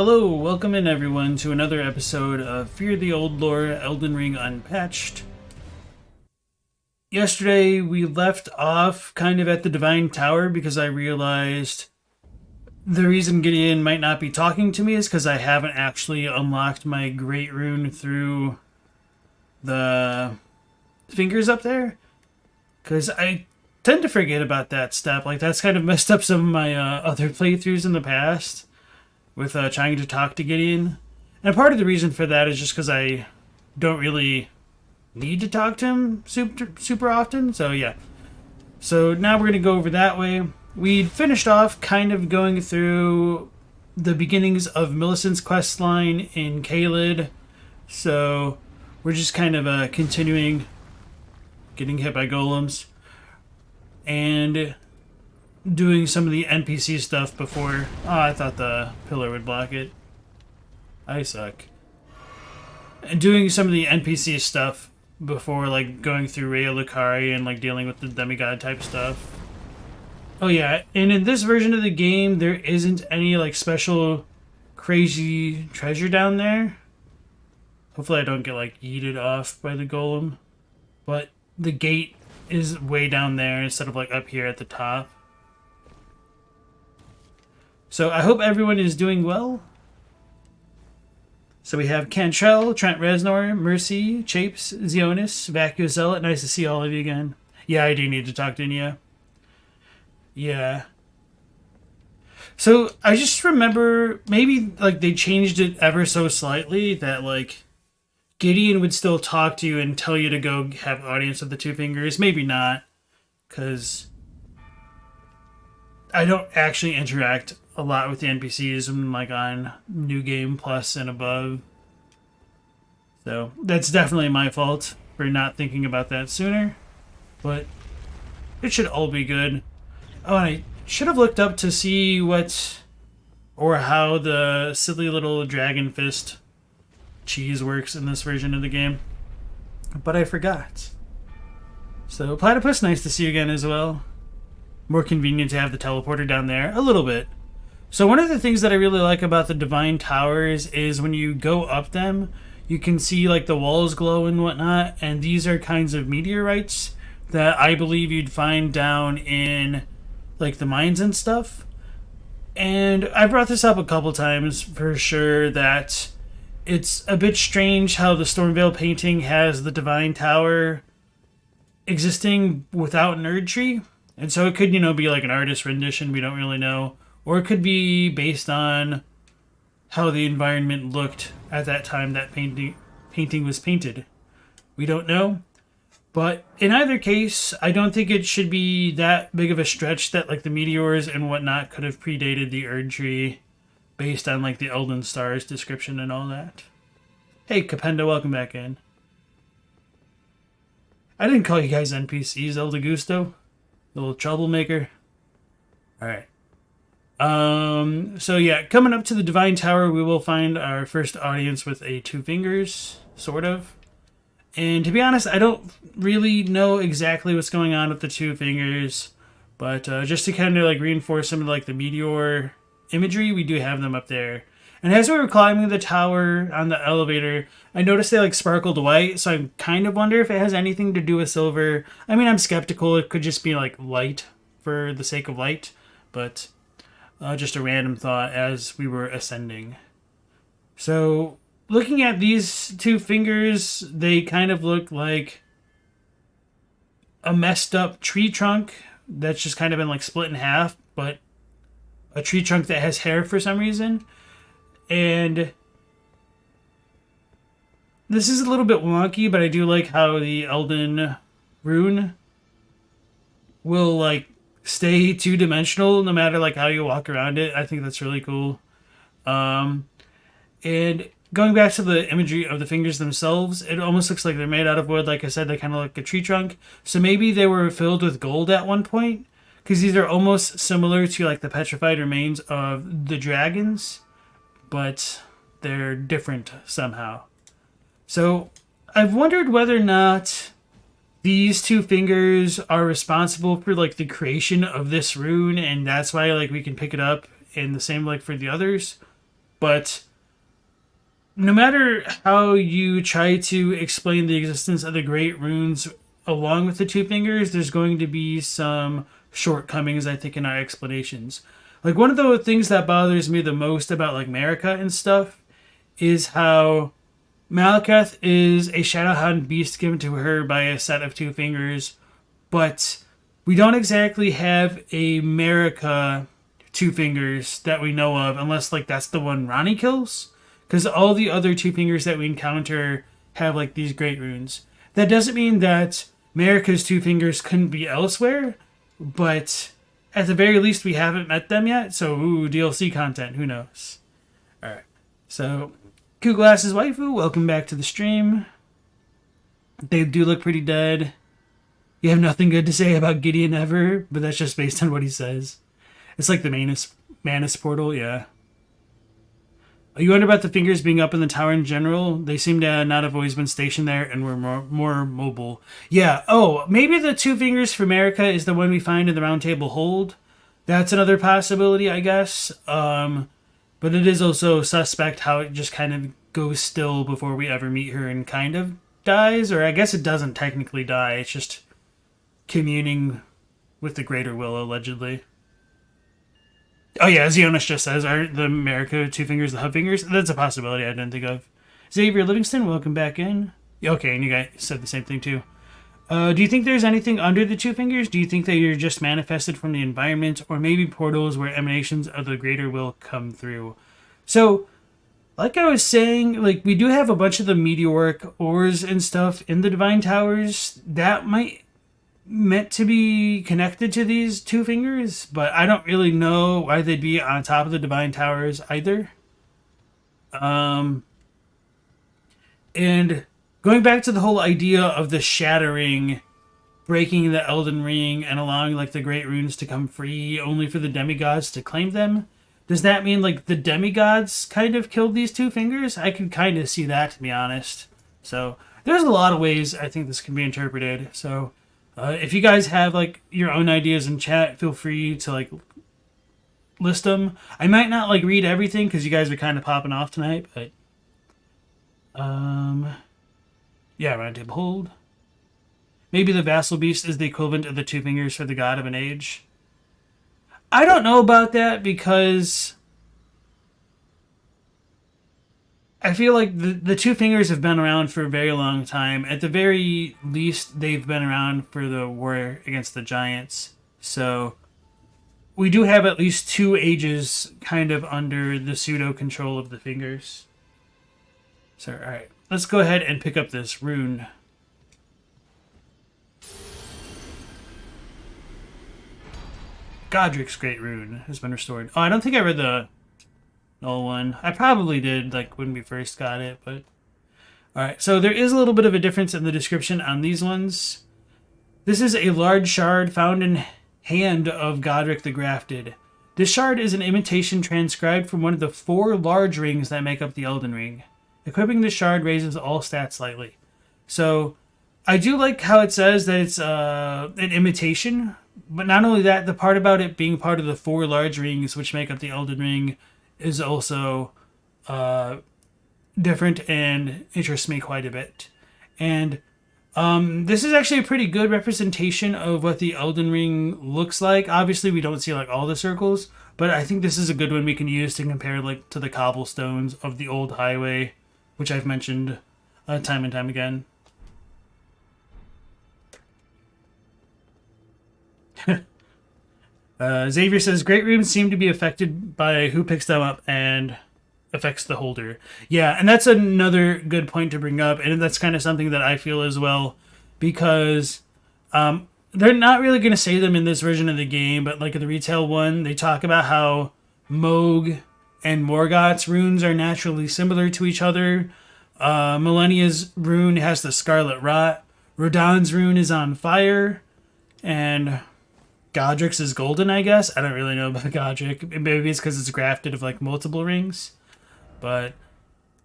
Hello, welcome in everyone to another episode of Fear the Old Lore Elden Ring Unpatched. Yesterday we left off kind of at the Divine Tower because I realized the reason Gideon might not be talking to me is because I haven't actually unlocked my Great Rune through the fingers up there. Because I tend to forget about that step. Like, that's kind of messed up some of my other playthroughs in the past with trying to talk to Gideon. And part of the reason for that is just because I don't really need to talk to him super often. So yeah. So now we're going to go over that way. We finished off kind of going through the beginnings of Millicent's quest line in Caelid. So we're just kind of continuing getting hit by golems and doing some of the NPC stuff before... Oh, I thought the pillar would block it. I suck. And doing some of the NPC stuff before, like, going through Caria and, like, dealing with the demigod type stuff. Oh, yeah, and in this version of the game, there isn't any, like, special crazy treasure down there. Hopefully I don't get, like, yeeted off by the golem. But the gate is way down there instead of, like, up here at the top. So I hope everyone is doing well. So we have Cantrell, Trent Reznor, Mercy, Chapes, Zionis, Vacuous Zealot. Nice to see all of you again. Yeah, I do need to talk to Enia. Yeah. So I just remember maybe like they changed it ever so slightly that like Gideon would still talk to you and tell you to go have audience with the Two Fingers. Maybe not, because I don't actually interact a lot with the NPCs when, like, on New Game Plus and above. So that's definitely my fault for not thinking about that sooner. But it should all be good. Oh, and I should have looked up to see what or how the silly little dragon fist cheese works in this version of the game. But I forgot. So Platypus, nice to see you again as well. More convenient to have the teleporter down there. A little bit. So one of the things that I really like about the Divine Towers is when you go up them, you can see like the walls glow and whatnot, and these are kinds of meteorites that I believe you'd find down in like the mines and stuff. And I brought this up a couple times for sure that it's a bit strange how the Stormveil painting has the Divine Tower existing without an Erd tree. And so it could, be like an artist rendition, we don't really know. Or it could be based on how the environment looked at that time that painting was painted. We don't know. But in either case, I don't think it should be that big of a stretch that like the meteors and whatnot could have predated the Erd tree based on like the Elden Stars description and all that. Hey, Capenda, welcome back in. I didn't call you guys NPCs, El Gusto. The little troublemaker. Alright. So yeah, coming up to the Divine Tower, we will find our first audience with a Two Fingers, sort of. And to be honest, I don't really know exactly what's going on with the Two Fingers, but just to kind of like reinforce some of like the meteor imagery, we do have them up there. And as we were climbing the tower on the elevator, I noticed they like sparkled white, so I kind of wonder if it has anything to do with silver. I mean, I'm skeptical. It could just be like light for the sake of light, but just a random thought as we were ascending. So looking at these Two Fingers, they kind of look like a messed up tree trunk that's just kind of been like split in half, but a tree trunk that has hair for some reason. And this is a little bit wonky, but I do like how the Elden Rune will like stay two-dimensional no matter like how you walk around it. I think that's really cool. And going back to the imagery of the fingers themselves, it almost looks like they're made out of wood. Like I said, they kind of look like a tree trunk. So maybe they were filled with gold at one point, because these are almost similar to like the petrified remains of the dragons, but they're different somehow. So I've wondered whether or not these Two Fingers are responsible for like the creation of this rune, and that's why like we can pick it up, and the same like for the others, But no matter how you try to explain the existence of the Great Runes along with the Two Fingers, there's going to be some shortcomings, I think, in our explanations. Like, one of the things that bothers me the most about, like, Marika and stuff is how Malekith is a Shadowhound beast given to her by a set of Two Fingers, but we don't exactly have a Marika Two Fingers that we know of, unless, like, that's the one Ranni kills. Because all the other Two Fingers that we encounter have, like, these Great Runes. That doesn't mean that Marika's Two Fingers couldn't be elsewhere, but at the very least, we haven't met them yet, so, ooh, DLC content, who knows? Alright, so, Cool Glasses Waifu, welcome back to the stream. They do look pretty dead. You have nothing good to say about Gideon ever, but that's just based on what he says. It's like the Manus portal, yeah. You wonder about the fingers being up in the tower in general? They seem to not have always been stationed there and were more mobile. Yeah, oh, maybe the Two Fingers for Marika is the one we find in the Round Table Hold. That's another possibility, I guess. But it is also suspect how it just kind of goes still before we ever meet her and kind of dies. Or I guess it doesn't technically die. It's just communing with the Greater Will, allegedly. Oh yeah, as Jonas just says, are the Marika Two Fingers the Hub Fingers? That's a possibility I didn't think of. Xavier Livingston, welcome back in. Okay, and you guys said the same thing too. Do you think there's anything under the Two Fingers? Do you think that you're just manifested from the environment, or maybe portals where emanations of the Greater Will come through? So, like I was saying, like, we do have a bunch of the meteoric ores and stuff in the Divine Towers. That might meant to be connected to these Two Fingers, but I don't really know why they'd be on top of the Divine Towers either. And going back to the whole idea of the shattering, breaking the Elden Ring and allowing, like, the Great Runes to come free only for the demigods to claim them, does that mean, like, the demigods kind of killed these Two Fingers? I could kind of see that, to be honest. So there's a lot of ways I think this can be interpreted. So if you guys have, like, your own ideas in chat, feel free to, like, list them. I might not, like, read everything because you guys are kind of popping off tonight, but yeah, Round Table Hold. Maybe the Vassal Beast is the equivalent of the Two Fingers for the God of an Age. I don't know about that because I feel like the Two Fingers have been around for a very long time. At the very least, they've been around for the war against the giants. So we do have at least 2 ages kind of under the pseudo-control of the fingers. So, alright. Let's go ahead and pick up this rune. Godric's Great Rune has been restored. Oh, I don't think I read the null one. I probably did, like, when we first got it, but alright, so there is a little bit of a difference in the description on these ones. This is a large shard found in hand of Godric the Grafted. This shard is an imitation transcribed from one of the 4 large rings that make up the Elden Ring. Equipping this shard raises all stats slightly. So, I do like how it says that it's an imitation, but not only that, the part about it being part of the 4 large rings which make up the Elden Ring is also different and interests me quite a bit. And this is actually a pretty good representation of what the Elden Ring looks like. Obviously, we don't see, like, all the circles, but I think this is a good one we can use to compare, like, to the cobblestones of the old highway, which I've mentioned time and time again. Xavier says, Great Runes seem to be affected by who picks them up and affects the holder. Yeah, and that's another good point to bring up, and that's kind of something that I feel as well, because they're not really going to say them in this version of the game, but like in the retail one, they talk about how Moog and Morgoth's runes are naturally similar to each other. Millennia's rune has the Scarlet Rot. Rodan's rune is on fire. And Godric's is golden, I guess. I don't really know about Godric. Maybe it's because it's grafted of, like, multiple rings. But,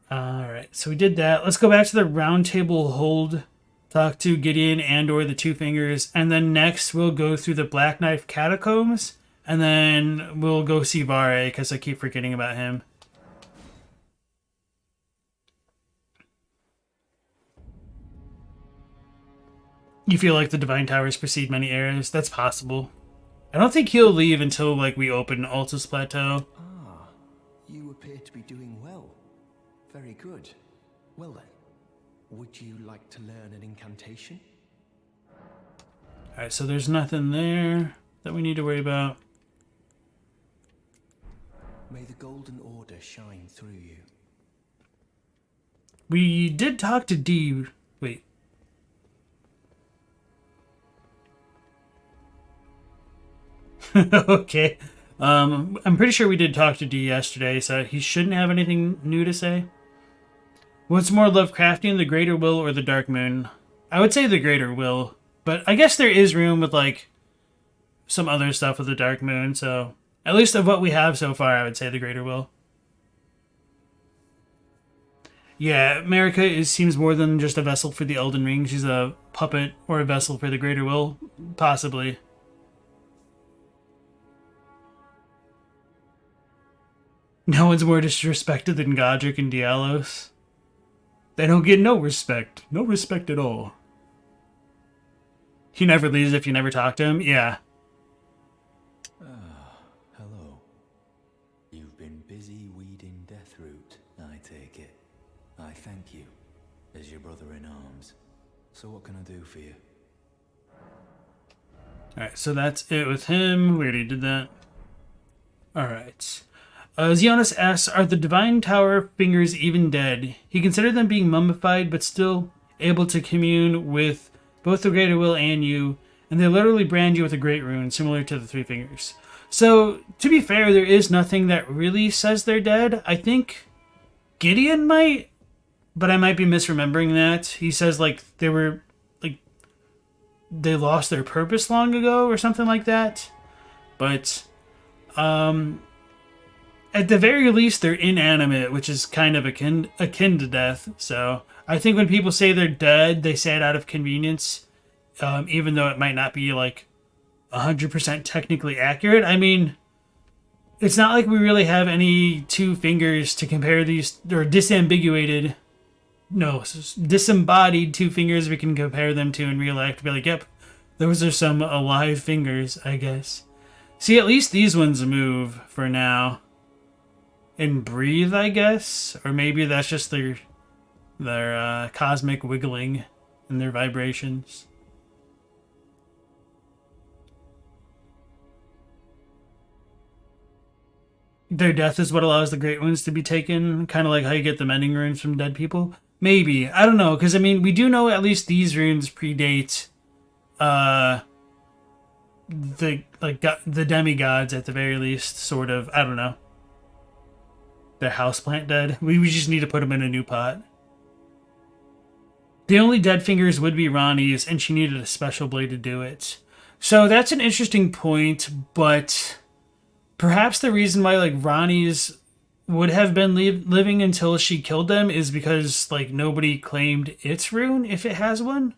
alright. So we did that. Let's go back to the Round Table Hold. Talk to Gideon and or the Two Fingers. And then next we'll go through the Black Knife Catacombs. And then we'll go see Varre, because I keep forgetting about him. You feel like the Divine Towers precede many eras? That's possible. I don't think he'll leave until, like, we open Altus Plateau. Ah, you appear to be doing well. Very good. Well then, would you like to learn an incantation? Alright, so there's nothing there that we need to worry about. May the Golden Order shine through you. We did talk to D. Wait. Okay. I'm pretty sure we did talk to D yesterday, so he shouldn't have anything new to say. What's more Lovecraftian, the Greater Will or the Dark Moon? I would say the Greater Will, but I guess there is room with, like, some other stuff with the Dark Moon, so at least of what we have so far, I would say the Greater Will. Yeah, Marika seems more than just a vessel for the Elden Ring. She's a puppet or a vessel for the Greater Will, possibly. No one's more disrespected than Godric and Dialos. They don't get no respect. No respect at all. He never leaves if you never talk to him? Yeah. Hello. You've been busy weeding Deathroot, I take it. I thank you, as your brother in arms. So what can I do for you? Alright, so that's it with him. We already did that. Alright. Xionis asks, are the Divine Tower fingers even dead? He considered them being mummified, but still able to commune with both the Greater Will and you, and they literally brand you with a Great Rune, similar to the Three Fingers. So, to be fair, there is nothing that really says they're dead. I think Gideon might, but I might be misremembering that. He says, like, they were, like, they lost their purpose long ago, or something like that. But, at the very least, they're inanimate, which is kind of akin to death. So I think when people say they're dead, they say it out of convenience, even though it might not be like 100% technically accurate. I mean, it's not like we really have any two fingers to compare these, or disambiguated, no, disembodied two fingers we can compare them to in real life to be like, yep, those are some alive fingers, I guess. See, at least these ones move for now. And breathe, I guess? Or maybe that's just their cosmic wiggling and their vibrations. Their death is what allows the Great Ones to be taken, kind of like how you get the mending runes from dead people. Maybe. I don't know, because I mean, we do know at least these runes predate the demigods at the very least, sort of. I don't know. They're houseplant dead. We just need to put them in a new pot. The only dead fingers would be Ronnie's, and she needed a special blade to do it. So that's an interesting point, but perhaps the reason why, like, Ronnie's would have been living until she killed them is because, like, nobody claimed its rune, if it has one.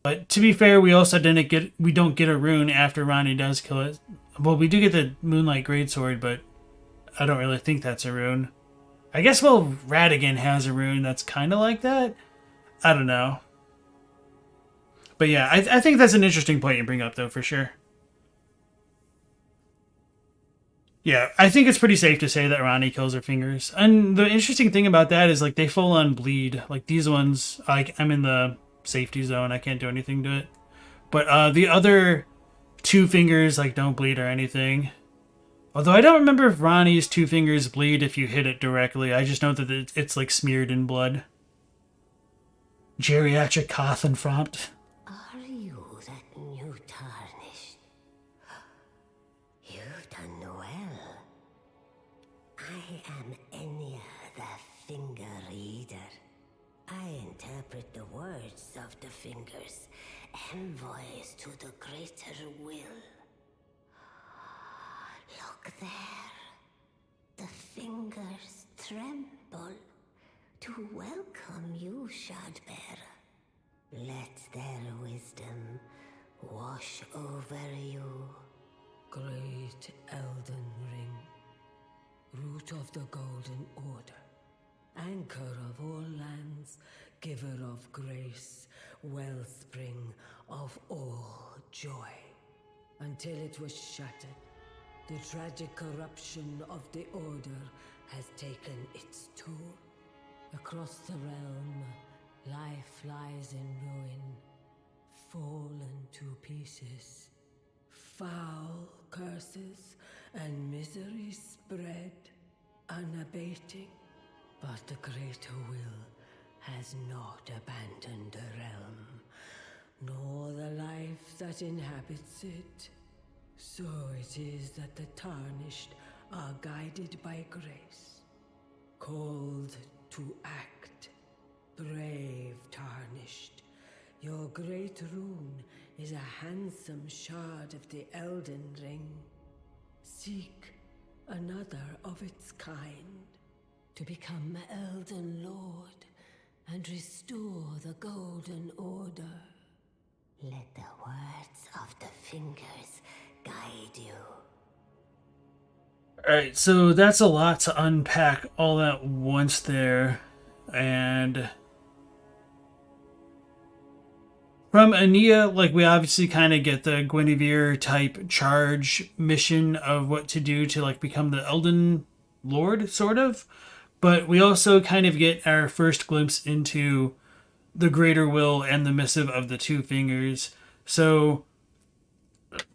But to be fair, we also don't get a rune after Ronnie does kill it. Well, we do get the Moonlight Greatsword, but I don't really think that's a rune. I guess, well, Radigan has a rune that's kind of like that. I don't know. But yeah, I think that's an interesting point you bring up, though, for sure. Yeah, I think it's pretty safe to say that Ronnie kills her fingers. And the interesting thing about that is, like, they full on bleed. Like, these ones, I'm in the safety zone. I can't do anything to it. But the other two fingers, like, don't bleed or anything. Although I don't remember if Ronnie's two fingers bleed if you hit it directly. I just know that it's like smeared in blood. Geriatric Cothenfront. Are you that new tarnished? You've done well. I am Enia, the Finger Reader. I interpret the words of the fingers, envoys to the Greater Will. Look there. The fingers tremble to welcome you, Shardbearer. Let their wisdom wash over you. Great Elden Ring, root of the Golden Order, anchor of all lands, giver of grace, wellspring of all joy, until it was shattered. The tragic corruption of the Order has taken its toll. Across the realm, life lies in ruin, fallen to pieces. Foul curses and misery spread, unabating. But the greater will has not abandoned the realm, nor the life that inhabits it. So it is that the tarnished are guided by grace, called to act. Brave tarnished, your great rune is a handsome shard of the Elden Ring. Seek another of its kind, to become Elden Lord and restore the Golden Order. Let the words of the fingers guide you. Alright, so that's a lot to unpack all at once there. And from Enia, like, we obviously kind of get the Guinevere type charge mission of what to do to, like, become the Elden Lord, sort of. But we also kind of get our first glimpse into the Greater Will and the Missive of the Two Fingers. So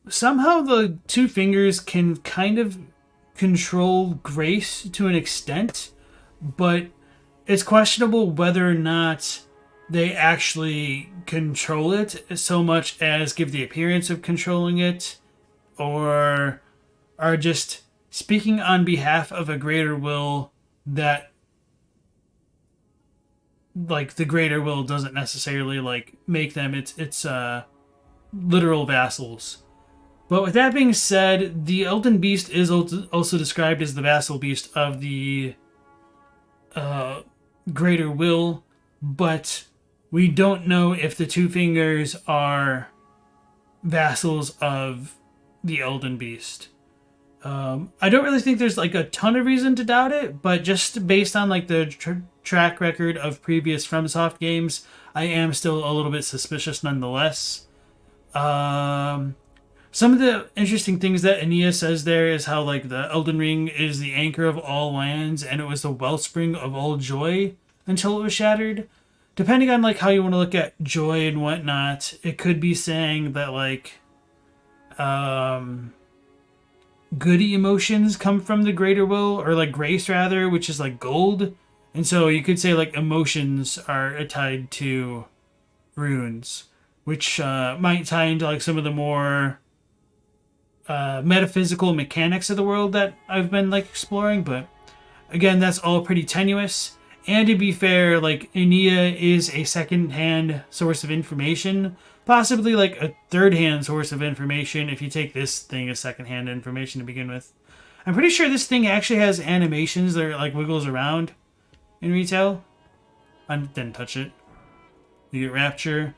somehow the Two Fingers can kind of control grace to an extent, but it's questionable whether or not they actually control it so much as give the appearance of controlling it, or are just speaking on behalf of a greater will that, like, the greater will doesn't necessarily, like, make them its literal vassals. But with that being said, the Elden Beast is also described as the vassal beast of the greater will, but we don't know if the Two Fingers are vassals of the Elden Beast. I don't really think there's, like, a ton of reason to doubt it, but just based on, like, the track record of previous FromSoft games, I am still a little bit suspicious nonetheless. Some of the interesting things that Enia says there is how, like, the Elden Ring is the anchor of all lands, and it was the wellspring of all joy until it was shattered. Depending on, like, how you want to look at joy and whatnot, it could be saying that, like, good emotions come from the greater will, or, like, grace rather, which is, like, gold. And so you could say, like, emotions are tied to runes, which might tie into, like, some of the more metaphysical mechanics of the world that I've been, like, exploring. But again, that's all pretty tenuous. And to be fair, like, Enia is a second-hand source of information, possibly, like, a third-hand source of information if you take this thing as second-hand information to begin with. I'm pretty sure this thing actually has animations that are, like, wiggles around in retail. I didn't touch it. You get Rapture.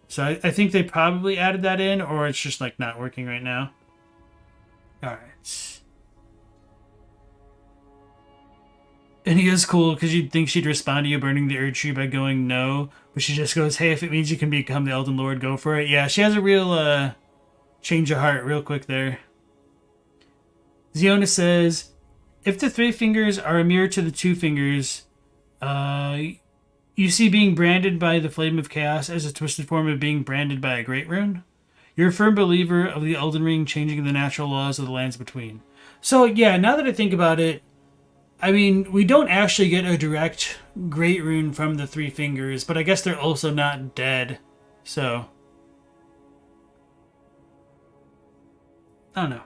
So I think they probably added that in, or it's just, like, not working right now. Alright. And he is cool because you'd think she'd respond to you burning the Erd Tree by going no, but she just goes, hey, if it means you can become the Elden Lord, go for it. Yeah, she has a real change of heart real quick there. Ziona says, if the Three Fingers are a mirror to the Two Fingers, you see being branded by the Flame of Chaos as a twisted form of being branded by a Great Rune? You're a firm believer of the Elden Ring changing the natural laws of the lands between. So, yeah, now that I think about it, I mean, we don't actually get a direct Great Rune from the Three Fingers, but I guess they're also not dead, so I don't know.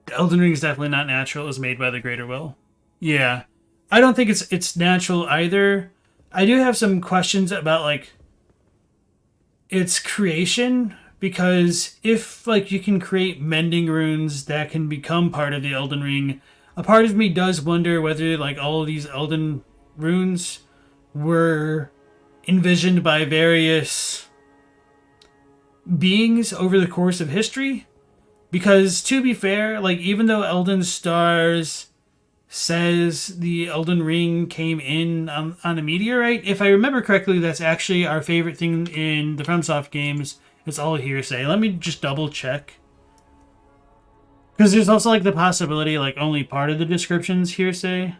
The Elden Ring is definitely not natural. It was made by the Greater Will. Yeah. I don't think it's natural either. I do have some questions about, like, its creation, because if, like, you can create mending runes that can become part of the Elden Ring, a part of me does wonder whether, like, all of these Elden runes were envisioned by various beings over the course of history. Because, to be fair, like, even though Elden Stars says the Elden Ring came in on a meteorite. If I remember correctly, that's actually our favorite thing in the FromSoft games. It's all hearsay. Let me just double check. Because there's also like the possibility like only part of the description's hearsay.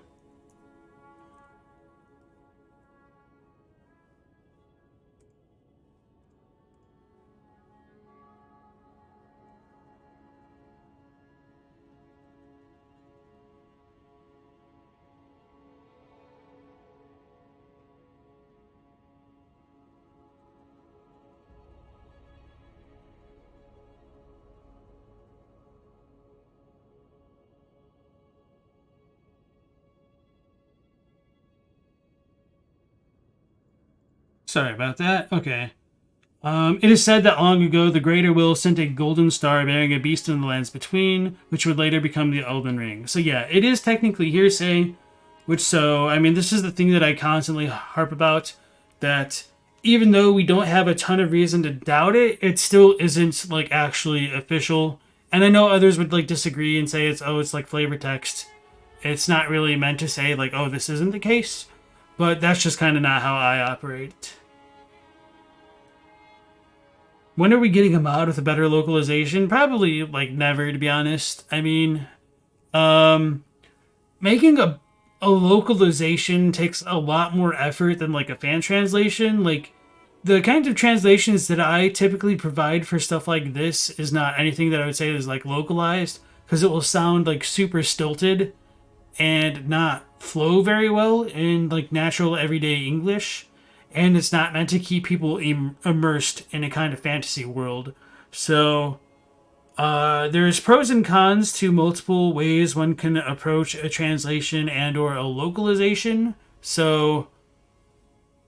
Sorry about that. Okay. It is said that long ago the Greater Will sent a golden star bearing a beast in the lands between, which would later become the Elden Ring. So yeah, it is technically hearsay, I mean, this is the thing that I constantly harp about, that even though we don't have a ton of reason to doubt it, it still isn't like actually official. And I know others would like disagree and say it's like flavor text. It's not really meant to say like, oh, this isn't the case, but that's just kind of not how I operate. When are we getting a mod with a better localization? Probably like never, to be honest. I mean, making a localization takes a lot more effort than like a fan translation. Like the kind of translations that I typically provide for stuff like this is not anything that I would say is like localized, because it will sound like super stilted and not flow very well in like natural everyday English. And it's not meant to keep people immersed in a kind of fantasy world. So there's pros and cons to multiple ways one can approach a translation and or a localization. So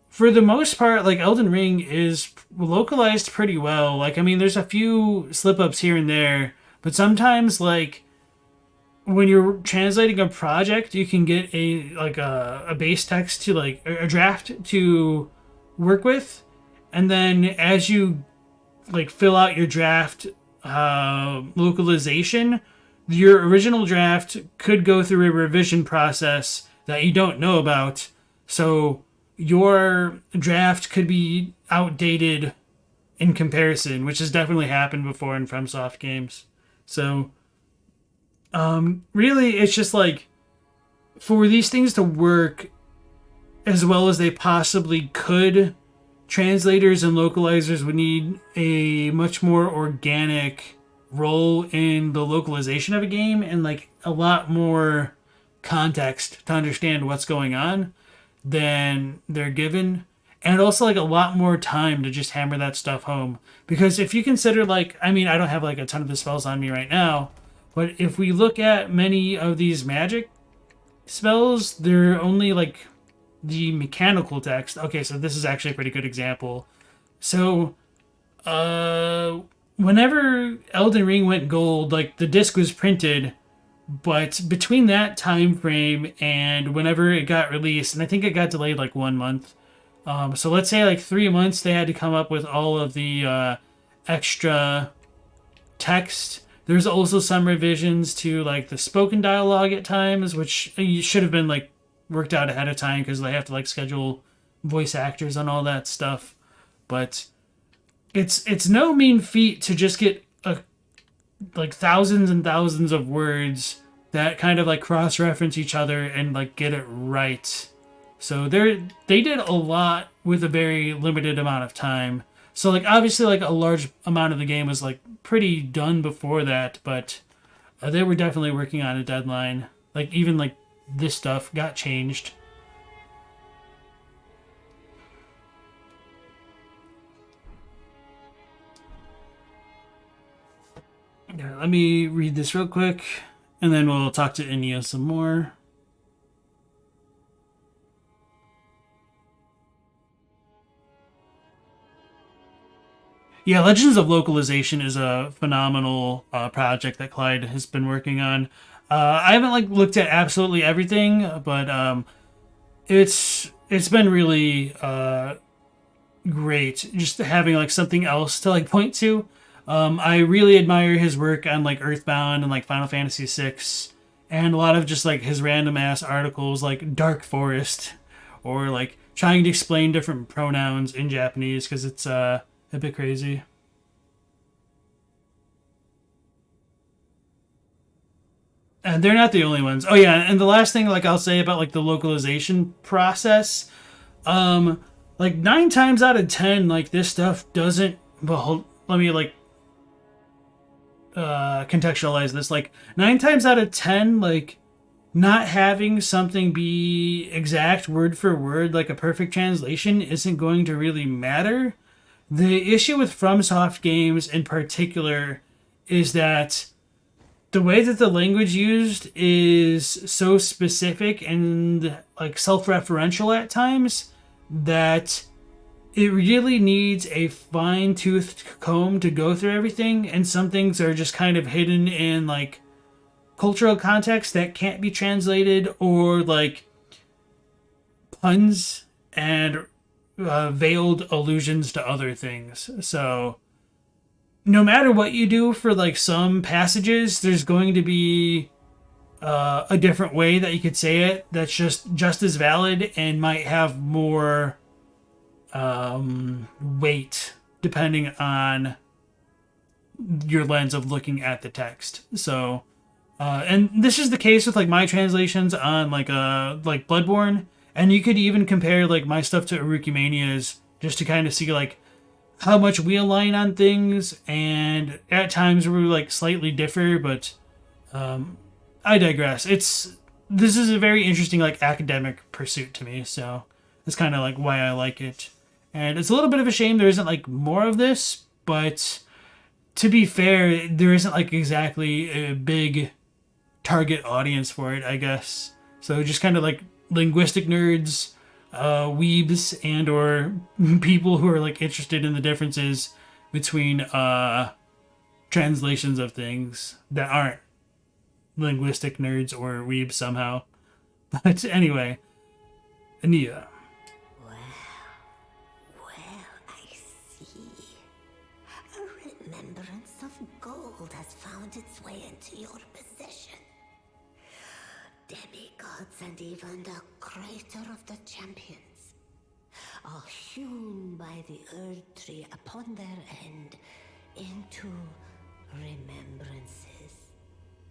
for the most part, like Elden Ring is localized pretty well. Like, I mean, there's a few slip-ups here and there, but sometimes like when you're translating a project, you can get a base text to like a draft to work with, and then as you like fill out your draft localization, your original draft could go through a revision process that you don't know about. So your draft could be outdated in comparison, which has definitely happened before in FromSoft games. So really, it's just like, for these things to work as well as they possibly could, translators and localizers would need a much more organic role in the localization of a game, and like a lot more context to understand what's going on than they're given. And also like a lot more time to just hammer that stuff home. Because if you consider like, I mean, I don't have like a ton of the spells on me right now, but if we look at many of these magic spells, they're only like the mechanical text. Okay, so this is actually a pretty good example. So, whenever Elden Ring went gold, like the disc was printed, but between that time frame and whenever it got released, and I think it got delayed like 1 month. So let's say like 3 months they had to come up with all of the extra text. There's also some revisions to like the spoken dialogue at times, which should have been like worked out ahead of time because they have to like schedule voice actors and all that stuff. But it's no mean feat to just get like thousands and thousands of words that kind of like cross-reference each other and like get it right. So they did a lot with a very limited amount of time. So like obviously like a large amount of the game was like pretty done before that, but they were definitely working on a deadline. Like even like this stuff got changed. Yeah, let me read this real quick, and then we'll talk to Enia some more. Yeah, Legends of Localization is a phenomenal project that Clyde has been working on. I haven't like looked at absolutely everything, but it's been really great just having like something else to like point to. I really admire his work on like Earthbound and like Final Fantasy VI and a lot of just like his random ass articles like Dark Forest, or like trying to explain different pronouns in Japanese because it's a bit crazy. And they're not the only ones. Oh yeah, and the last thing like I'll say about like the localization process, like 9 times out of 10, like this stuff doesn't. Well, let me like contextualize this. Like 9 times out of 10, like not having something be exact word for word, like a perfect translation, isn't going to really matter. The issue with FromSoft games in particular is that the way that the language used is so specific and like self-referential at times that it really needs a fine-toothed comb to go through everything, and some things are just kind of hidden in like cultural context that can't be translated, or like puns and veiled allusions to other things. So no matter what you do for like some passages, there's going to be a different way that you could say it that's just as valid and might have more weight depending on your lens of looking at the text. So and this is the case with like my translations on like Bloodborne, and you could even compare like my stuff to Urukimania's just to kind of see like how much we align on things, and at times we like slightly differ, but I digress. This is a very interesting like academic pursuit to me, so that's kind of like why I like it. And it's a little bit of a shame there isn't like more of this, but to be fair, there isn't like exactly a big target audience for it, I guess. So just kind of like linguistic nerds, weebs, and or people who are like interested in the differences between translations of things that aren't linguistic nerds or weebs somehow. But anyway, Enia. Well, I see. A remembrance of gold has found its way into your possession. Demigods and even the creator of the champions are hewn by the Earth Tree upon their end into remembrances.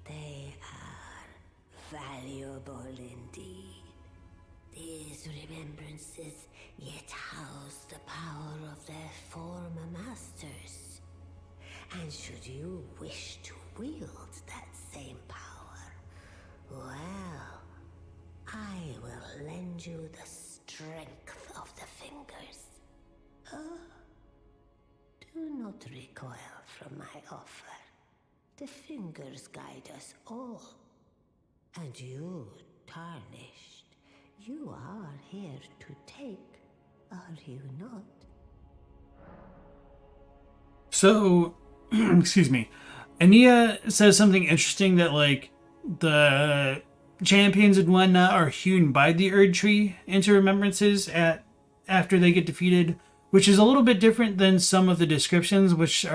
They are valuable indeed. These remembrances yet house the power of their former masters. And should you wish to wield that same power, well, I will lend you the strength of the fingers. Do not recoil from my offer. The fingers guide us all. And you, tarnished, you are here to take, are you not? So, excuse me. Enia says something interesting that like the champions and whatnot are hewn by the Erd Tree into remembrances after they get defeated, which is a little bit different than some of the descriptions which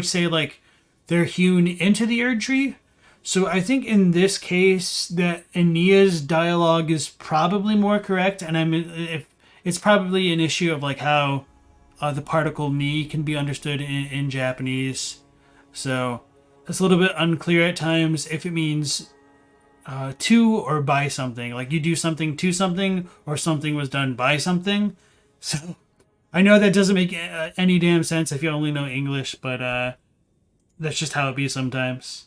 say like they're hewn into the Erd Tree. So I think in this case that Enia's dialogue is probably more correct, and if it's probably an issue of like how the particle ni can be understood in Japanese. So it's a little bit unclear at times if it means to or by something. Like you do something to something, or something was done by something. So I know that doesn't make any damn sense if you only know English, but that's just how it be sometimes.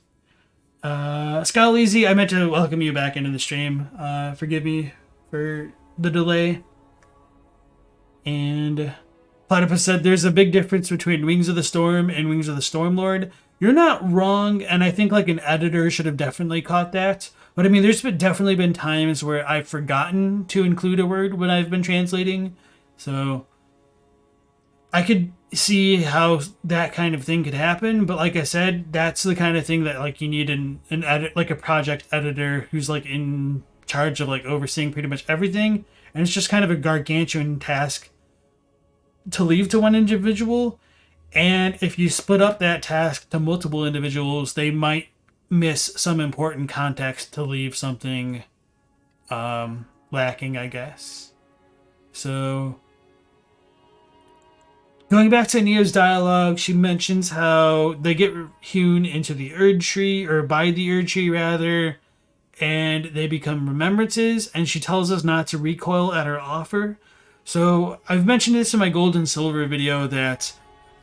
Scaleezy, I meant to welcome you back into the stream. Forgive me for the delay. And Platypus said there's a big difference between Wings of the Storm and Wings of the Stormlord. You're not wrong, and I think like an editor should have definitely caught that. But I mean, there's definitely been times where I've forgotten to include a word when I've been translating. So I could see how that kind of thing could happen, but like I said, that's the kind of thing that like you need an edit, like a project editor who's like in charge of like overseeing pretty much everything, and it's just kind of a gargantuan task to leave to one individual. And if you split up that task to multiple individuals, they might miss some important context to leave something lacking, I guess. So, going back to Enia's dialogue, she mentions how they get hewn into the Erd Tree, or by the Erd Tree rather, and they become remembrances, and she tells us not to recoil at her offer. So I've mentioned this in my gold and silver video that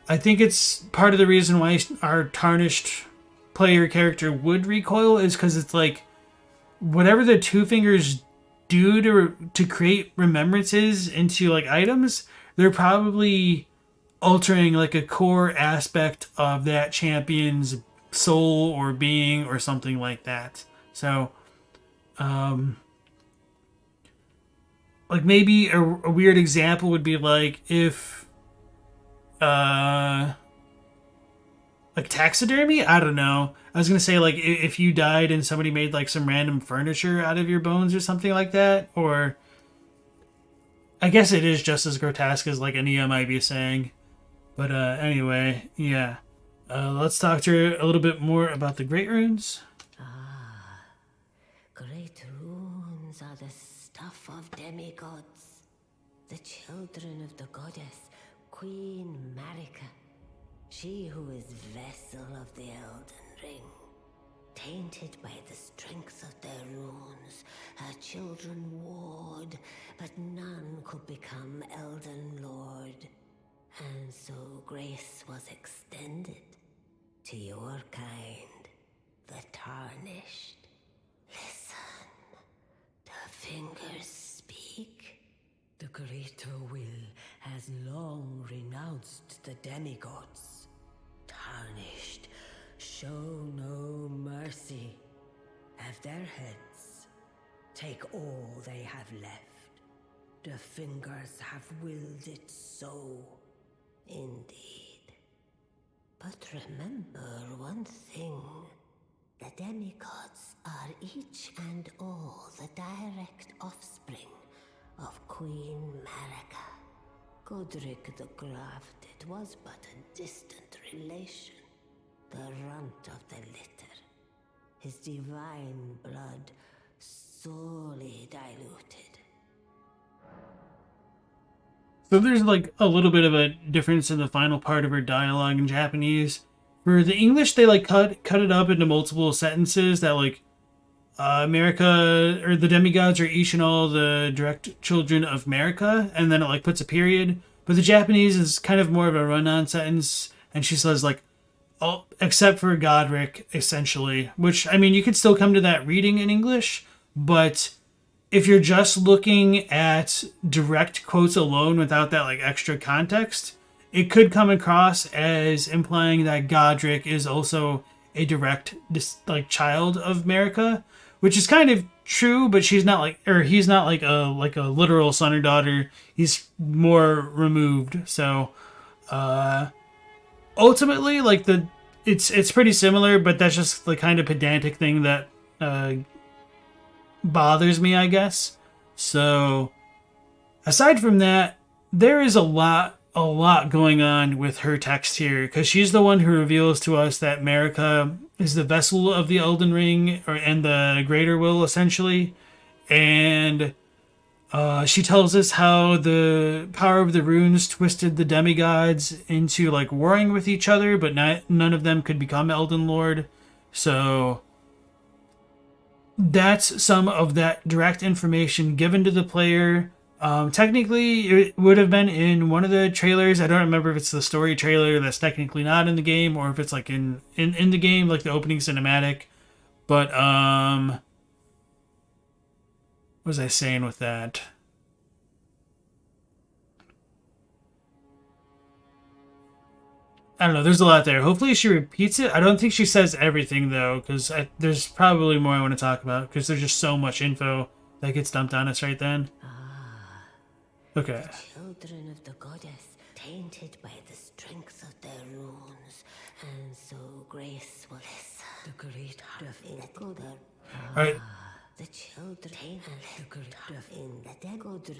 I think it's part of the reason why our tarnished player character would recoil is because it's like whatever the Two Fingers do to create remembrances into like items, they're probably altering like a core aspect of that champion's soul or being or something like that. So like maybe a weird example would be like if like taxidermy, I don't know, I was gonna say like if you died and somebody made like some random furniture out of your bones or something like that, or I guess it is just as grotesque as like Enia might be saying. But anyway, yeah, let's talk to her a little bit more about the Great Runes. Great runes are the stuff of demigods, the children of the goddess, Queen Marika, she who is vessel of the Elden Ring. Tainted by the strength of their runes, her children warred, but none could become Elden Lord. And so grace was extended to your kind, the tarnished. Listen, the fingers speak. The greater will has long renounced the demigods. Tarnished, show no mercy. Have their heads, take all they have left. The fingers have willed it so. Indeed. But remember one thing. The demigods are each and all the direct offspring of Queen Marika. Godric the Grafted was but a distant relation, the runt of the litter. His divine blood sorely diluted. So there's like a little bit of a difference in the final part of her dialogue in Japanese. For the English, they like cut it up into multiple sentences that like America, or the demigods are each and all the direct children of Marika, and then it like puts a period. But the Japanese is kind of more of a run-on sentence, and she says like, oh, except for Godric, essentially. Which, I mean, you could still come to that reading in English, but if you're just looking at direct quotes alone without that like extra context, it could come across as implying that Godric is also a direct like child of Marika, which is kind of true, but she's not like, or he's not like a literal son or daughter. He's more removed. So ultimately, like it's pretty similar, but that's just the kind of pedantic thing that bothers me, I guess. So aside from that, there is a lot going on with her text here, because she's the one who reveals to us that Marika is the vessel of the Elden Ring, and the greater will, essentially. And she tells us how the power of the runes twisted the demigods into like warring with each other, but none of them could become Elden Lord. So that's some of that direct information given to the player. Technically, it would have been in one of the trailers. I don't remember if it's the story trailer that's technically not in the game, or if it's like in the game, like the opening cinematic. But what was I saying with that? I don't know. There's a lot there. Hopefully she repeats it. I don't think she says everything, though, because there's probably more I want to talk about, because there's just so much info that gets dumped on us right then. Okay. Children of the goddess, tainted by the strength of their runes, and so grace will listen. The great All right. the children in the degoder.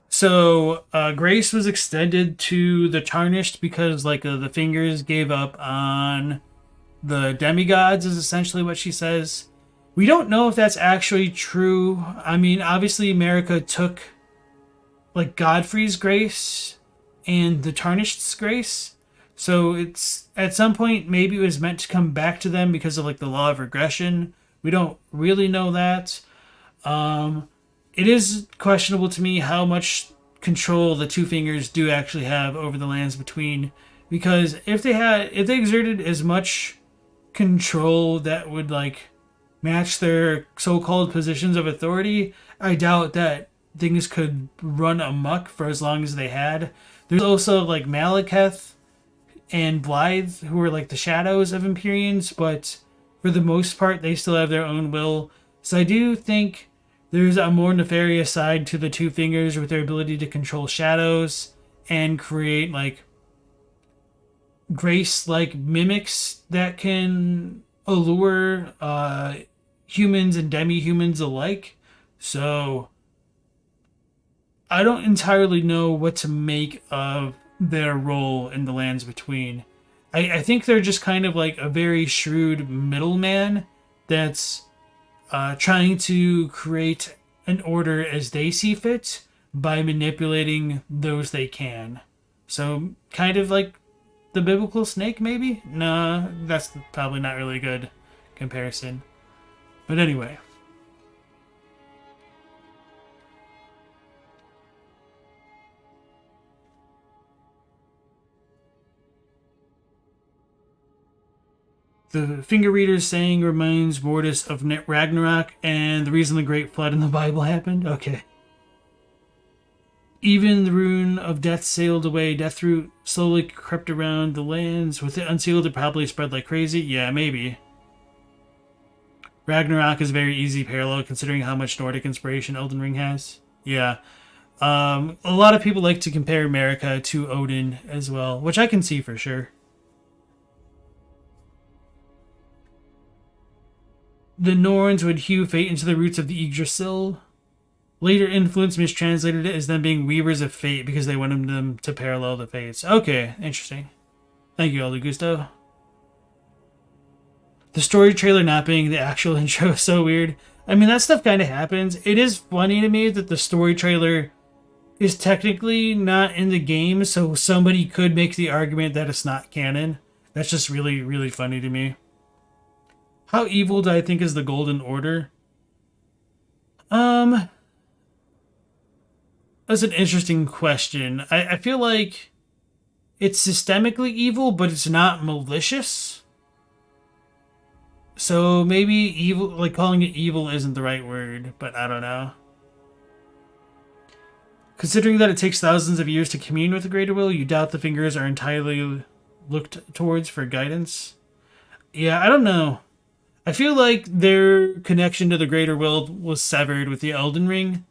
So grace was extended to the tarnished because like the fingers gave up on the demigods, is essentially what she says. We don't know if that's actually true. I mean, obviously America took like Godfrey's grace and the Tarnished's grace. So it's at some point maybe it was meant to come back to them because of like the law of regression. We don't really know that. It is questionable to me how much control the Two Fingers do actually have over the lands between, because if they exerted as much control that would like match their so-called positions of authority, I doubt that things could run amok for as long as they had. There's also like Malekith and Blythe, who are like the shadows of Empyreans, but for the most part they still have their own will. So I do think there's a more nefarious side to the Two Fingers with their ability to control shadows and create like grace-like mimics that can allure humans and demi-humans alike. So I don't entirely know what to make of their role in the lands between. I think they're just kind of like a very shrewd middleman that's trying to create an order as they see fit by manipulating those they can. So kind of like the biblical snake, maybe? Nah, that's probably not really a good comparison. But anyway. The finger reader's saying reminds Mortis of Ragnarok and the reason the Great Flood in the Bible happened. Okay. Even the rune of death sailed away. Deathroot slowly crept around the lands. With it unsealed, it probably spread like crazy. Yeah, maybe. Ragnarok is a very easy parallel considering how much Nordic inspiration Elden Ring has. Yeah. A lot of people like to compare America to Odin as well, which I can see for sure. The Norns would hew fate into the roots of the Yggdrasil. Later influence mistranslated it as them being weavers of fate because they wanted them to parallel the fates. Okay, interesting. Thank you, Elder Gusto. The story trailer not being the actual intro is so weird. I mean, that stuff kind of happens. It is funny to me that the story trailer is technically not in the game, so somebody could make the argument that it's not canon. That's just really, really funny to me. How evil do I think is the Golden Order? That's an interesting question. I feel like it's systemically evil, but it's not malicious. So maybe evil, like calling it evil isn't the right word, but I don't know. Considering that it takes thousands of years to commune with the Greater Will, you doubt the fingers are entirely looked towards for guidance? Yeah, I don't know. I feel like their connection to the Greater Will was severed with the Elden Ring,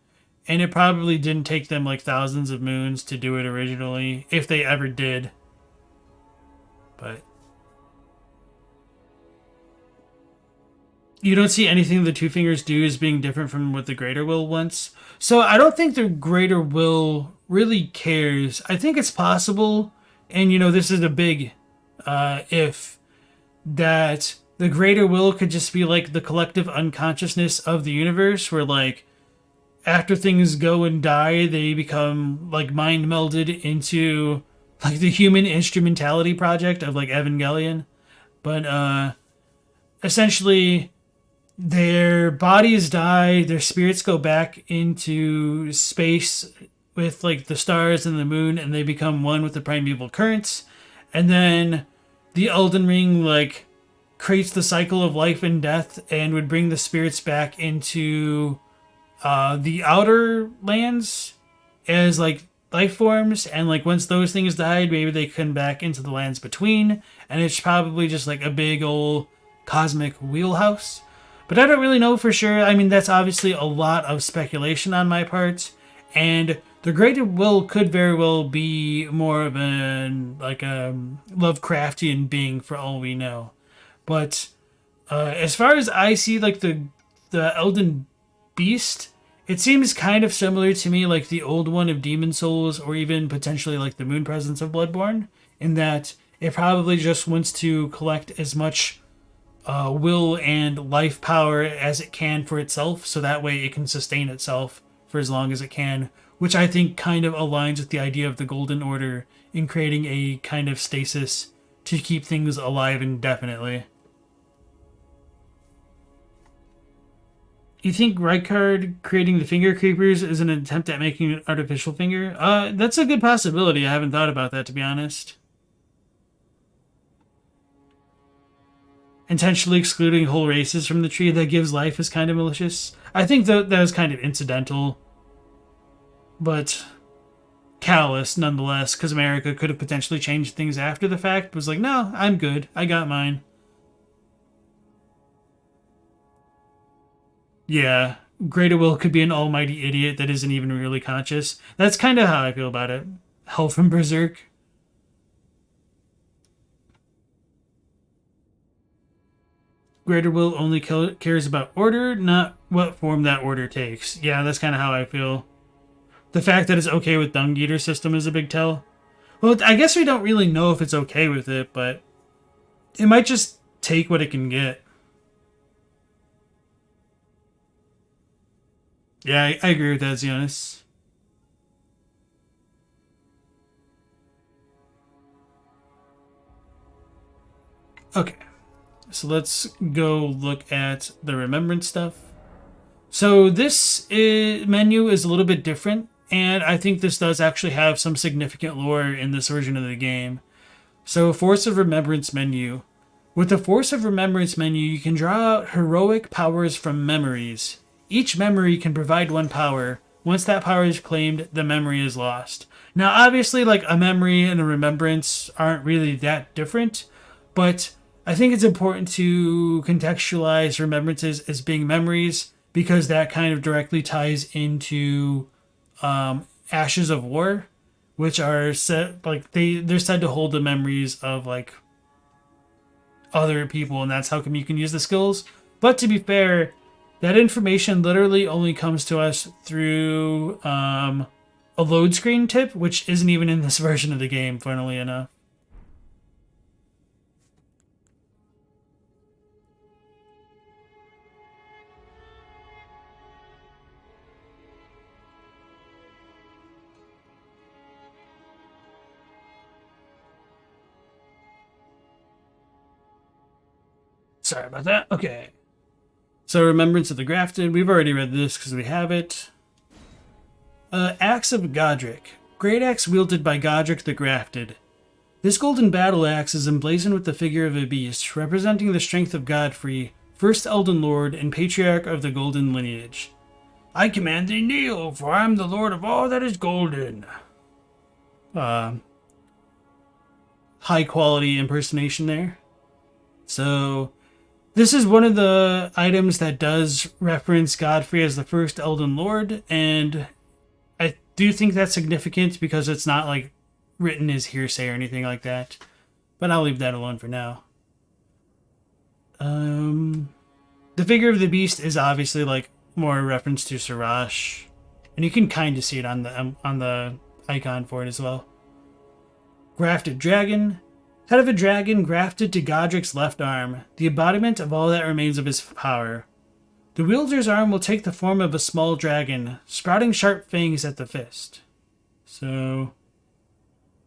and it probably didn't take them like thousands of moons to do it originally, if they ever did. But you don't see anything the Two Fingers do as being different from what the Greater Will wants. So I don't think the Greater Will really cares. I think it's possible, and you know, this is a big if, that the Greater Will could just be like the collective unconsciousness of the universe, where like after things go and die, they become like mind melded into like the human instrumentality project of like Evangelion. But essentially their bodies die, their spirits go back into space with like the stars and the moon, and they become one with the primeval currents. And then the Elden Ring like creates the cycle of life and death and would bring the spirits back into the outer lands as like life forms, and like once those things died, maybe they come back into the lands between, and it's probably just like a big old cosmic wheelhouse. But I don't really know for sure. I mean, that's obviously a lot of speculation on my part, and the Greater Will could very well be more of an like a Lovecraftian being for all we know. But as far as I see, like the Elden Beast, it seems kind of similar to me, like the old one of Demon Souls, or even potentially like the Moon Presence of Bloodborne, in that it probably just wants to collect as much will and life power as it can for itself, so that way it can sustain itself for as long as it can, which I think kind of aligns with the idea of the Golden Order in creating a kind of stasis to keep things alive indefinitely. You think Rykard creating the finger creepers is an attempt at making an artificial finger? That's a good possibility. I haven't thought about that, to be honest. Intentionally excluding whole races from the tree that gives life is kind of malicious. I think that was kind of incidental, but callous nonetheless, because America could have potentially changed things after the fact, but was like, no, I'm good. I got mine. Yeah, Greater Will could be an almighty idiot that isn't even really conscious. That's kind of how I feel about it. Hell from Berserk. Greater Will only cares about order, not what form that order takes. Yeah, that's kind of how I feel. The fact that it's okay with Dung Eater system is a big tell. Well, I guess we don't really know if it's okay with it, but it might just take what it can get. Yeah, I agree with that, Zionis. Okay, so let's go look at the remembrance stuff. So this menu is a little bit different, and I think this does actually have some significant lore in this version of the game. So Force of Remembrance menu. With the Force of Remembrance menu, you can draw out heroic powers from memories. Each memory can provide one power. Once that power is claimed, the memory is lost. Now, obviously, like a memory and a remembrance aren't really that different, but I think it's important to contextualize remembrances as being memories because that kind of directly ties into Ashes of War, which are set like they're said to hold the memories of like other people, and that's how come you can use the skills. But to be fair, that information literally only comes to us through a load screen tip, which isn't even in this version of the game, funnily enough. Sorry about that. Okay. So, Remembrance of the Grafted. We've already read this because we have it. Axe of Godric. Great axe wielded by Godric the Grafted. This golden battle axe is emblazoned with the figure of a beast, representing the strength of Godfrey, first Elden Lord and patriarch of the Golden lineage. I command thee kneel, for I am the lord of all that is golden. High quality impersonation there. So, this is one of the items that does reference Godfrey as the first Elden Lord, and I do think that's significant because it's not like written as hearsay or anything like that. But I'll leave that alone for now. The figure of the beast is obviously like more a reference to Sirash, and you can kind of see it on the icon for it as well. Grafted Dragon. Head of a dragon grafted to Godric's left arm, the embodiment of all that remains of his power. The wielder's arm will take the form of a small dragon, sprouting sharp fangs at the fist. So,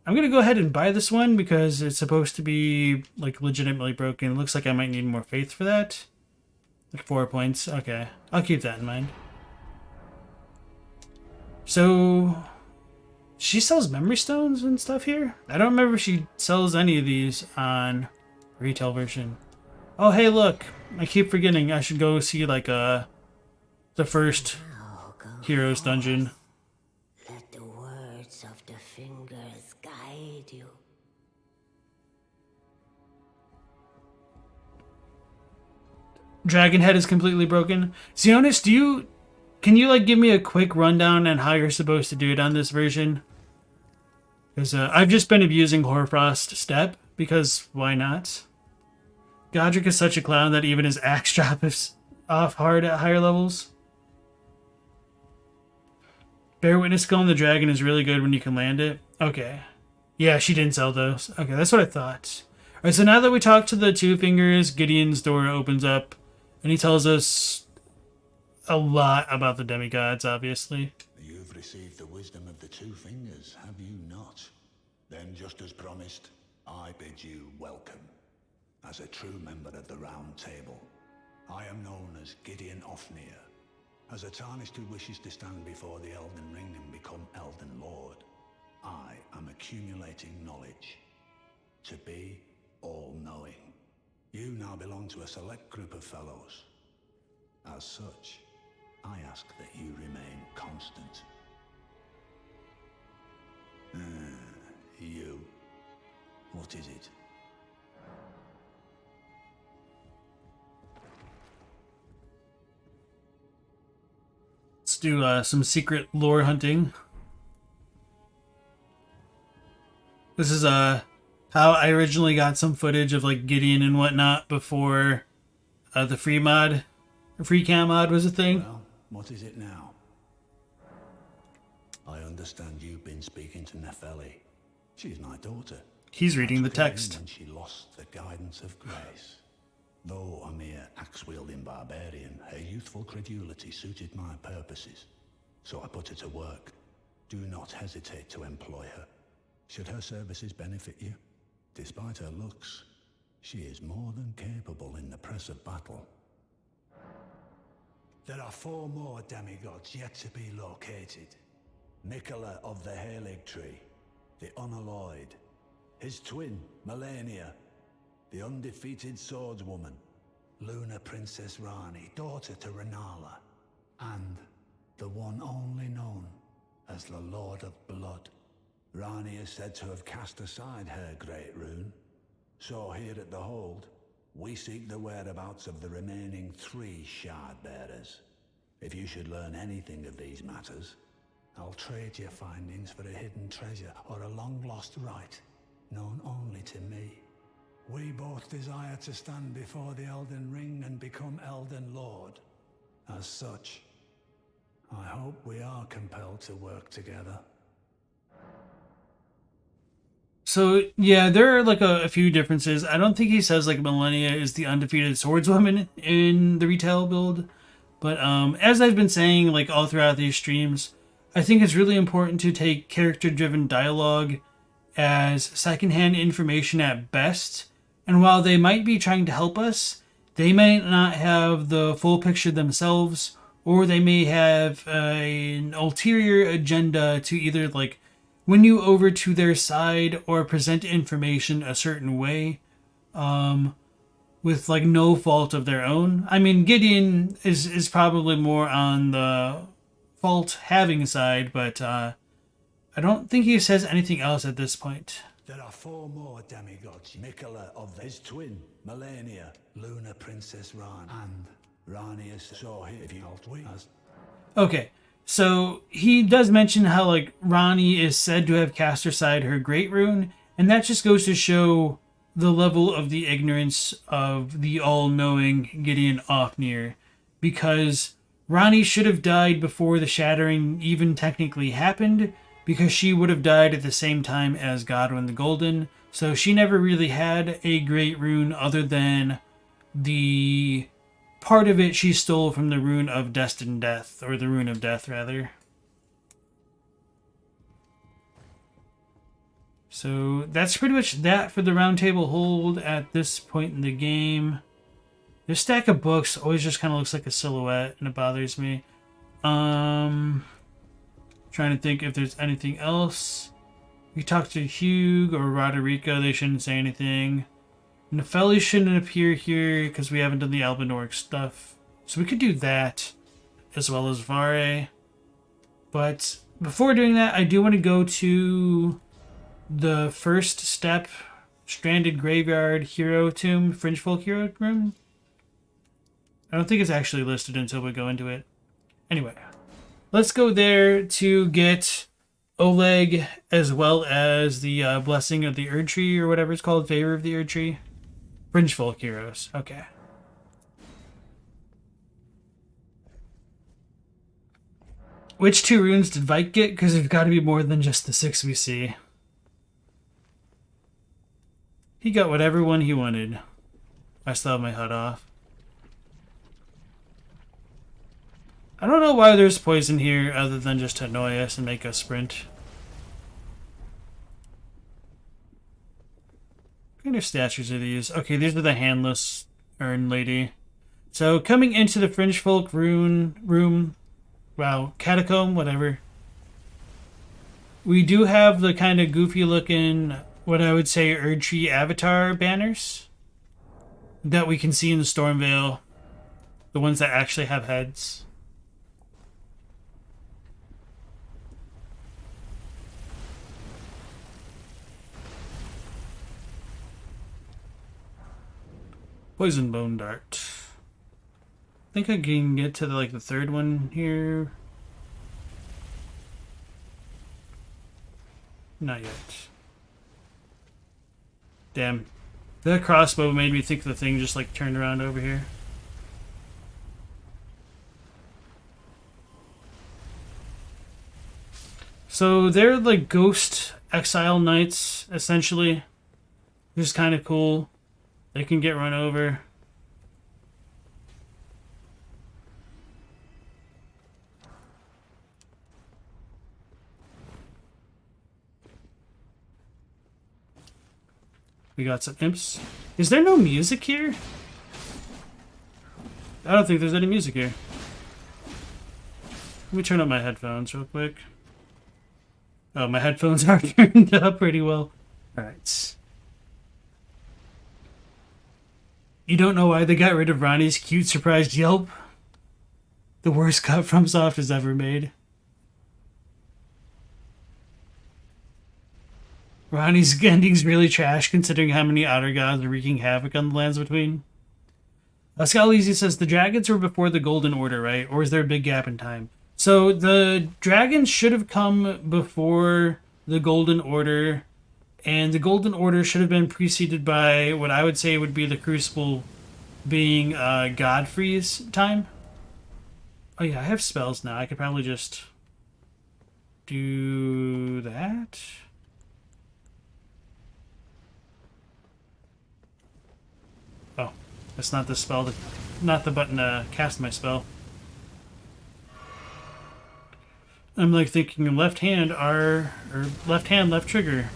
I'm going to go ahead and buy this one because it's supposed to be like legitimately broken. It looks like I might need more faith for that. Like 4 points. Okay, I'll keep that in mind. So, she sells memory stones and stuff here? I don't remember if she sells any of these on retail version. Oh, hey, look. I keep forgetting I should go see, like, the first Heroes dungeon. Let the words of the fingers guide you. Dragon head is completely broken. Zionis, can you like give me a quick rundown on how you're supposed to do it on this version? Because I've just been abusing Hoarfrost Step, because why not? Godric is such a clown that even his axe drop is off hard at higher levels. Bear Witness Skull on the Dragon is really good when you can land it. Okay. Yeah, she didn't sell those. Okay, that's what I thought. Alright, so now that we talked to the Two Fingers, Gideon's door opens up, and he tells us a lot about the demigods, obviously. You've received the wisdom of the Two Fingers, have you not? Then, just as promised, I bid you welcome. As a true member of the Round Table, I am known as Gideon Ofnir. As a Tarnished who wishes to stand before the Elden Ring and become Elden Lord, I am accumulating knowledge. To be all-knowing. You now belong to a select group of fellows. As such, I ask that you remain constant. You. What is it? Let's do some secret lore hunting. This is how I originally got some footage of like Gideon and whatnot before the free cam mod was a thing. Well, what is it now? I understand you've been speaking to Nepheli. She's my daughter. He's reading the text. When she lost the guidance of grace. Though a mere axe-wielding barbarian, her youthful credulity suited my purposes. So I put her to work. Do not hesitate to employ her. Should her services benefit you, despite her looks, she is more than capable in the press of battle. There are 4 more demigods yet to be located. Mikola of the Halig Tree, the Unalloyed, his twin, Malenia, the undefeated swordswoman, Luna Princess Rani, daughter to Renala, and the one only known as the Lord of Blood. Rani is said to have cast aside her great rune, so here at the Hold, we seek the whereabouts of the remaining 3 shard bearers. If you should learn anything of these matters, I'll trade your findings for a hidden treasure or a long-lost right, known only to me. We both desire to stand before the Elden Ring and become Elden Lord. As such, I hope we are compelled to work together. So, yeah, there are like a few differences. I don't think he says like Malenia is the undefeated swordswoman in the retail build. But as I've been saying like all throughout these streams, I think it's really important to take character-driven dialogue as secondhand information at best. And while they might be trying to help us, they might not have the full picture themselves, or they may have an ulterior agenda to either like win you over to their side or present information a certain way with like no fault of their own. I mean, Gideon is probably more on the fault having side, but I don't think he says anything else at this point. There are 4 more demigods. Mikola of his twin, Malenia, Luna Princess Rani, and Rani is so here if you as. Okay, so he does mention how like Rani is said to have cast aside her great rune, and that just goes to show the level of the ignorance of the all-knowing Gideon Ofnir, because Rani should have died before the shattering even technically happened, because she would have died at the same time as Godwyn the Golden, so she never really had a great rune other than the part of it she stole from the Rune of Destined Death, or the Rune of Death, rather. So that's pretty much that for the Round Table Hold at this point in the game. This stack of books always just kind of looks like a silhouette, and it bothers me. Trying to think if there's anything else. We talked to Hugh or Roderico, they shouldn't say anything. Nepheli shouldn't appear here because we haven't done the Albinorg stuff. So we could do that as well as Varre. But before doing that, I do want to go to the first step, Stranded Graveyard Hero Tomb, Fringe Folk Hero Room. I don't think it's actually listed until we go into it. Anyway, let's go there to get Oleg as well as the Blessing of the Erd Tree, or whatever it's called, Favor of the Erd Tree. Fringe Folk Heroes, okay. Which 2 runes did Vike get? Because there's got to be more than just the 6 we see. He got whatever one he wanted. I still have my HUD off. I don't know why there's poison here other than just to annoy us and make us sprint. What kind of statues are these? Okay, these are the handless urn lady. So coming into the Fringe Folk room, wow, catacomb, whatever. We do have the kind of goofy looking, what I would say, Erdtree avatar banners that we can see in the Stormveil. The ones that actually have heads. Poison Bone Dart. I think I can get to the third one here. Not yet. Damn. That crossbow made me think the thing just turned around over here. So they're like ghost exile knights, essentially. Which is kind of cool. They can get run over. We got some imps. Is there no music here? I don't think there's any music here. Let me turn up my headphones real quick. Oh, my headphones are turned up pretty well. Alright. You don't know why they got rid of Ronnie's cute surprised yelp? The worst cut FromSoft has ever made. Ronnie's ending's really trash considering how many outer gods are wreaking havoc on the lands between. Scalisi says the dragons were before the Golden Order, right? Or is there a big gap in time? So the dragons should have come before the Golden Order, and the Golden Order should have been preceded by what I would say would be the Crucible being Godfrey's time. Oh yeah, I have spells now. I could probably just do that. Oh, that's not the spell, not the button to cast my spell. I'm thinking left hand R, or left hand left trigger.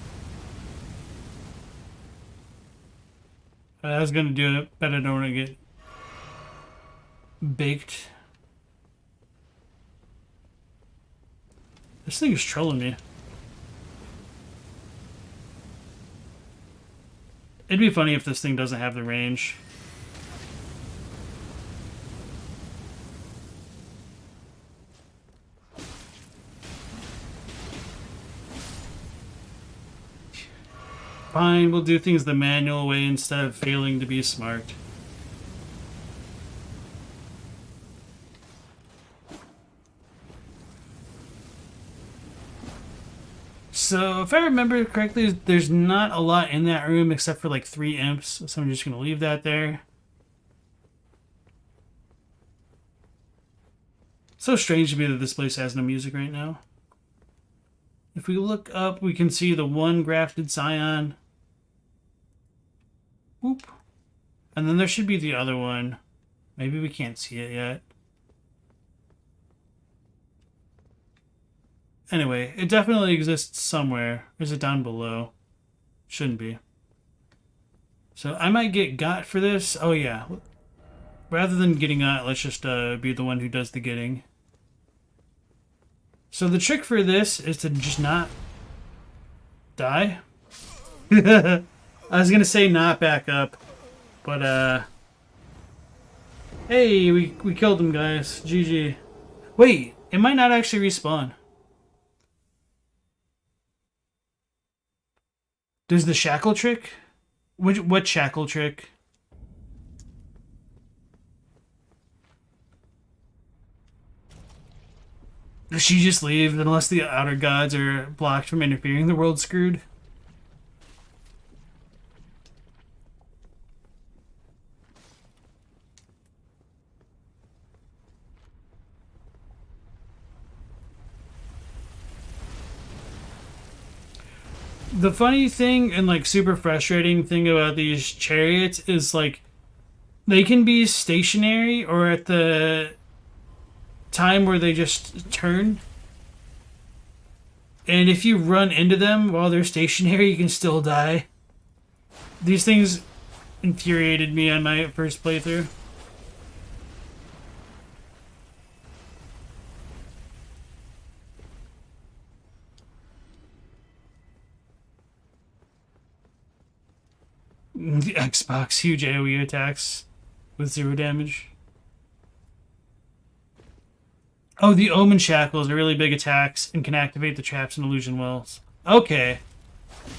I was gonna do it, but I don't want to get baked. This thing is trolling me. It'd be funny if this thing doesn't have the range. Fine, we'll do things the manual way instead of failing to be smart. So, if I remember correctly, there's not a lot in that room except for 3 imps, so I'm just going to leave that there. So strange to me that this place has no music right now. If we look up, we can see the one grafted scion. Whoop. And then there should be the other one. Maybe we can't see it yet. Anyway, it definitely exists somewhere. Is it down below? Shouldn't be. So I might get got for this. Oh yeah. Rather than getting got, let's just be the one who does the getting. So the trick for this is to just not die. I was gonna say not back up, but hey, we killed him, guys. GG. Wait, it might not actually respawn. There's the shackle trick? What shackle trick? Does she just leave unless the outer gods are blocked from interfering? The world's screwed. The funny thing and like super frustrating thing about these chariots is like they can be stationary or at the time where they just turn. And if you run into them while they're stationary, you can still die. These things infuriated me on my first playthrough. The Xbox huge AoE attacks with 0 damage. Oh, the Omen Shackles are really big attacks and can activate the traps and illusion wells. Okay.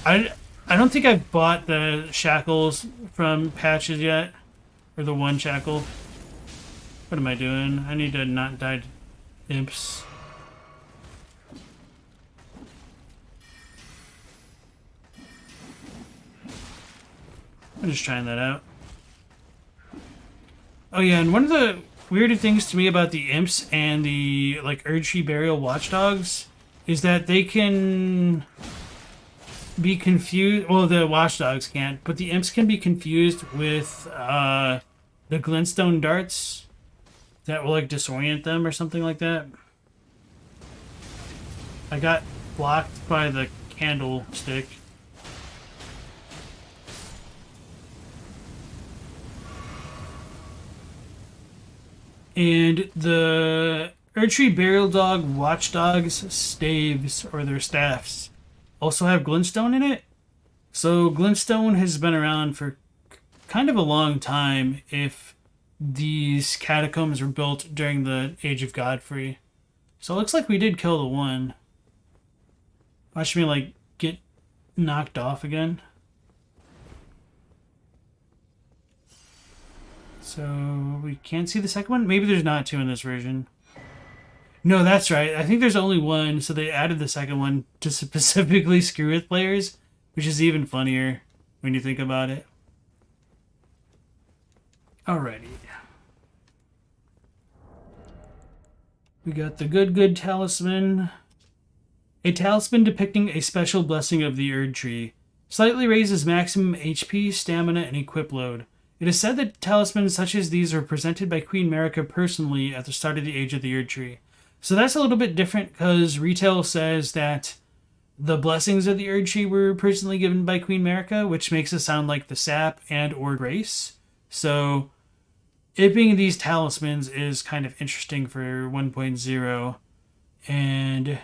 I don't think I've bought the shackles from patches yet. Or the one shackle. What am I doing? I need to not die to imps. I'm just trying that out. Oh yeah, and one of the weirder things to me about the imps and the like Erdtree Burial Watchdogs is that they can be confused. Well, the Watchdogs can't, but the imps can be confused with the glintstone darts that will like disorient them or something like that. I got blocked by the candlestick. And the Erdtree Burial Dog Watchdogs staves, or their staffs, also have glintstone in it. So glintstone has been around for kind of a long time if these catacombs were built during the Age of Godfrey. So it looks like we did kill the one. Watch me like get knocked off again. So we can't see the second one? Maybe there's not two in this version. No, that's right. I think there's only one, so they added the second one to specifically screw with players, which is even funnier when you think about it. Alrighty. We got the good talisman. A talisman depicting a special blessing of the Erdtree. Slightly raises maximum HP, stamina, and equip load. It is said that talismans such as these were presented by Queen Marika personally at the start of the Age of the Erdtree. So that's a little bit different because retail says that the blessings of the Erdtree were personally given by Queen Marika, which makes it sound like the sap and or grace. So it being these talismans is kind of interesting for 1.0. And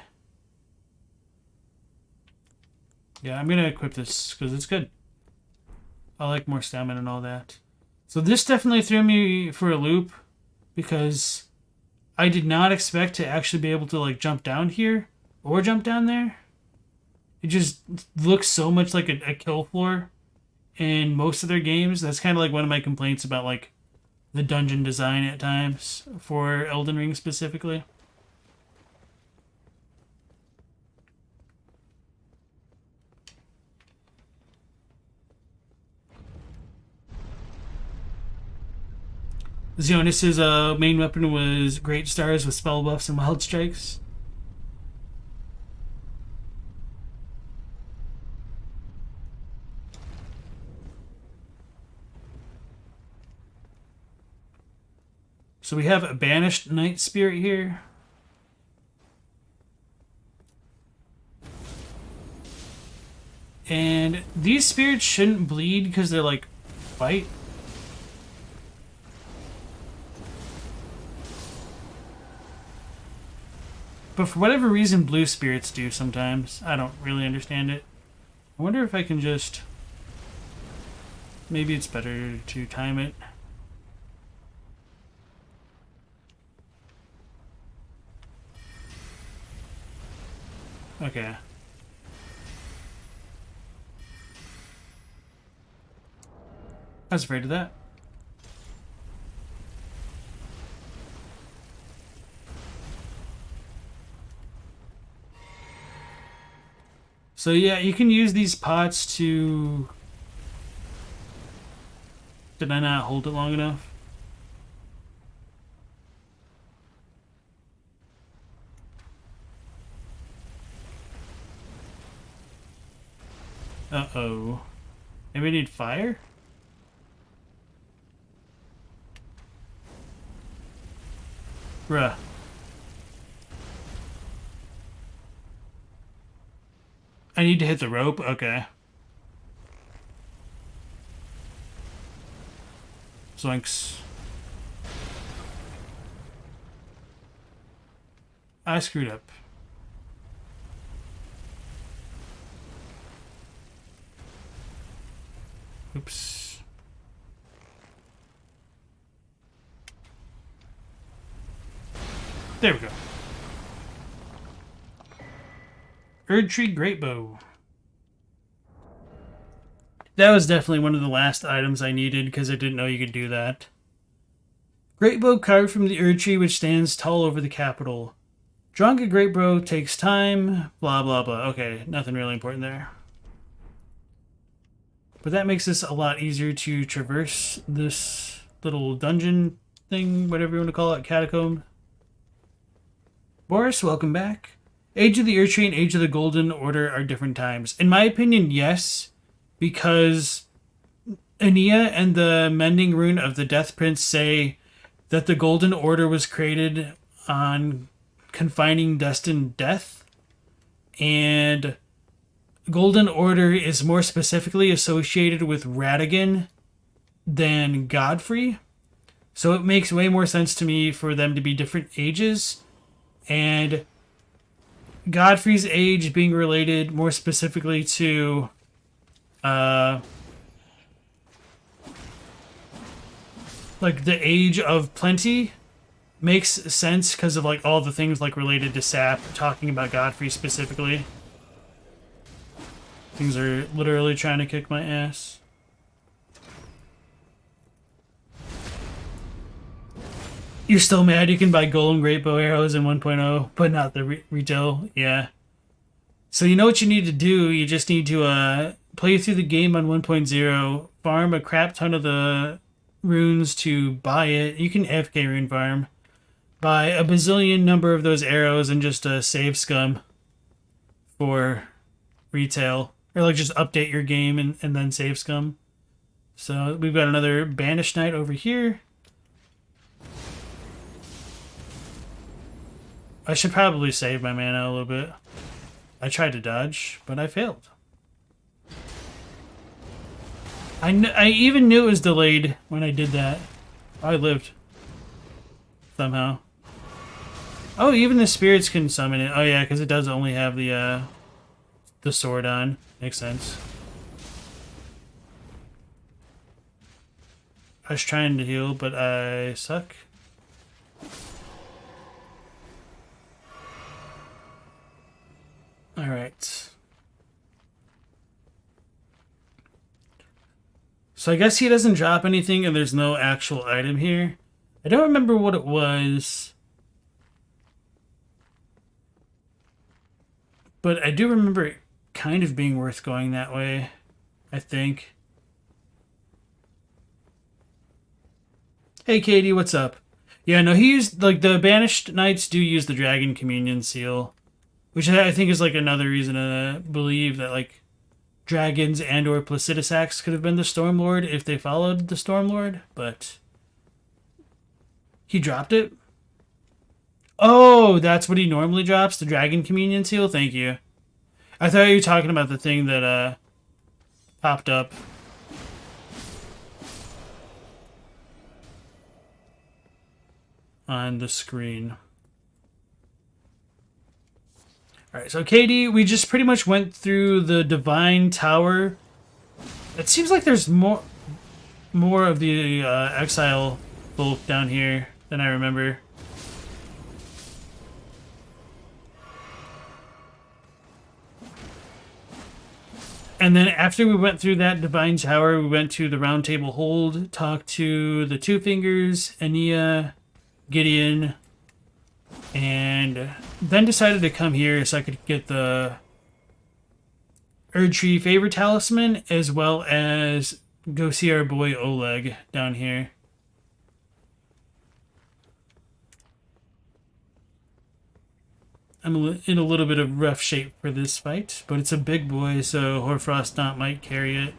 yeah, I'm going to equip this because it's good. I like more stamina and all that. So this definitely threw me for a loop because I did not expect to actually be able to like jump down here or jump down there. It just looks so much like a kill floor in most of their games. That's kind of like one of my complaints about like the dungeon design at times for Elden Ring specifically. Xionis's main weapon was Great Stars with spell buffs and wild strikes. So we have a banished Night Spirit here. And these spirits shouldn't bleed because they're like white. But for whatever reason, blue spirits do sometimes. I don't really understand it. I wonder if I can just... Maybe it's better to time it. Okay. I was afraid of that. So yeah, you can use these pots to... Did I not hold it long enough? Uh-oh. Maybe we need fire? Bruh. I need to hit the rope? Okay. Zoinks. I screwed up. Oops. There we go. Erdtree Greatbow. That was definitely one of the last items I needed because I didn't know you could do that. Greatbow carved from the Erdtree which stands tall over the capital. Drawing a Greatbow takes time, blah blah blah. Okay, nothing really important there. But that makes this a lot easier to traverse this little dungeon thing, whatever you want to call it, catacomb. Boris, welcome back. Age of the Erdtree and Age of the Golden Order are different times. In my opinion, yes, because Enia and the Mending Rune of the Death Prince say that the Golden Order was created on confining destined death, and Golden Order is more specifically associated with Radigan than Godfrey. So it makes way more sense to me for them to be different ages, and Godfrey's age being related more specifically to like the age of plenty makes sense because of like all the things like related to sap, talking about Godfrey specifically. Things are literally trying to kick my ass. You're still mad you can buy golden great bow arrows in 1.0, but not the retail? Yeah. So you know what you need to do? You just need to play through the game on 1.0, farm a crap ton of the runes to buy it. You can AFK rune farm. Buy a bazillion number of those arrows and just save scum for retail. Or like just update your game and then save scum. So we've got another Banished Knight over here. I should probably save my mana a little bit. I tried to dodge, but I failed. I even knew it was delayed when I did that. I lived. Somehow. Oh, even the spirits can summon it. Oh yeah, because it does only have the sword on. Makes sense. I was trying to heal, but I suck. Alright. So I guess he doesn't drop anything and there's no actual item here. I don't remember what it was. But I do remember it kind of being worth going that way, I think. Hey Katie, what's up? Yeah, no, he used, like, the Banished Knights do use the Dragon Communion Seal. Which I think is like another reason to believe that like dragons and or Placidusax could have been the Stormlord if they followed the Stormlord, but he dropped it. Oh, that's what he normally drops, the Dragon Communion Seal? Thank you. I thought you were talking about the thing that popped up. On the screen. Alright, so Katie, we just pretty much went through the Divine Tower. It seems like there's more of the Exile folk down here than I remember. And then after we went through that Divine Tower, we went to the Round Table Hold, talked to the Two Fingers, Enia, Gideon, and then decided to come here so I could get the Erdtree Favor Talisman, as well as go see our boy Oleg down here. in a little bit of rough shape for this fight, but it's a big boy, so Hoarfrost Stomp might carry it.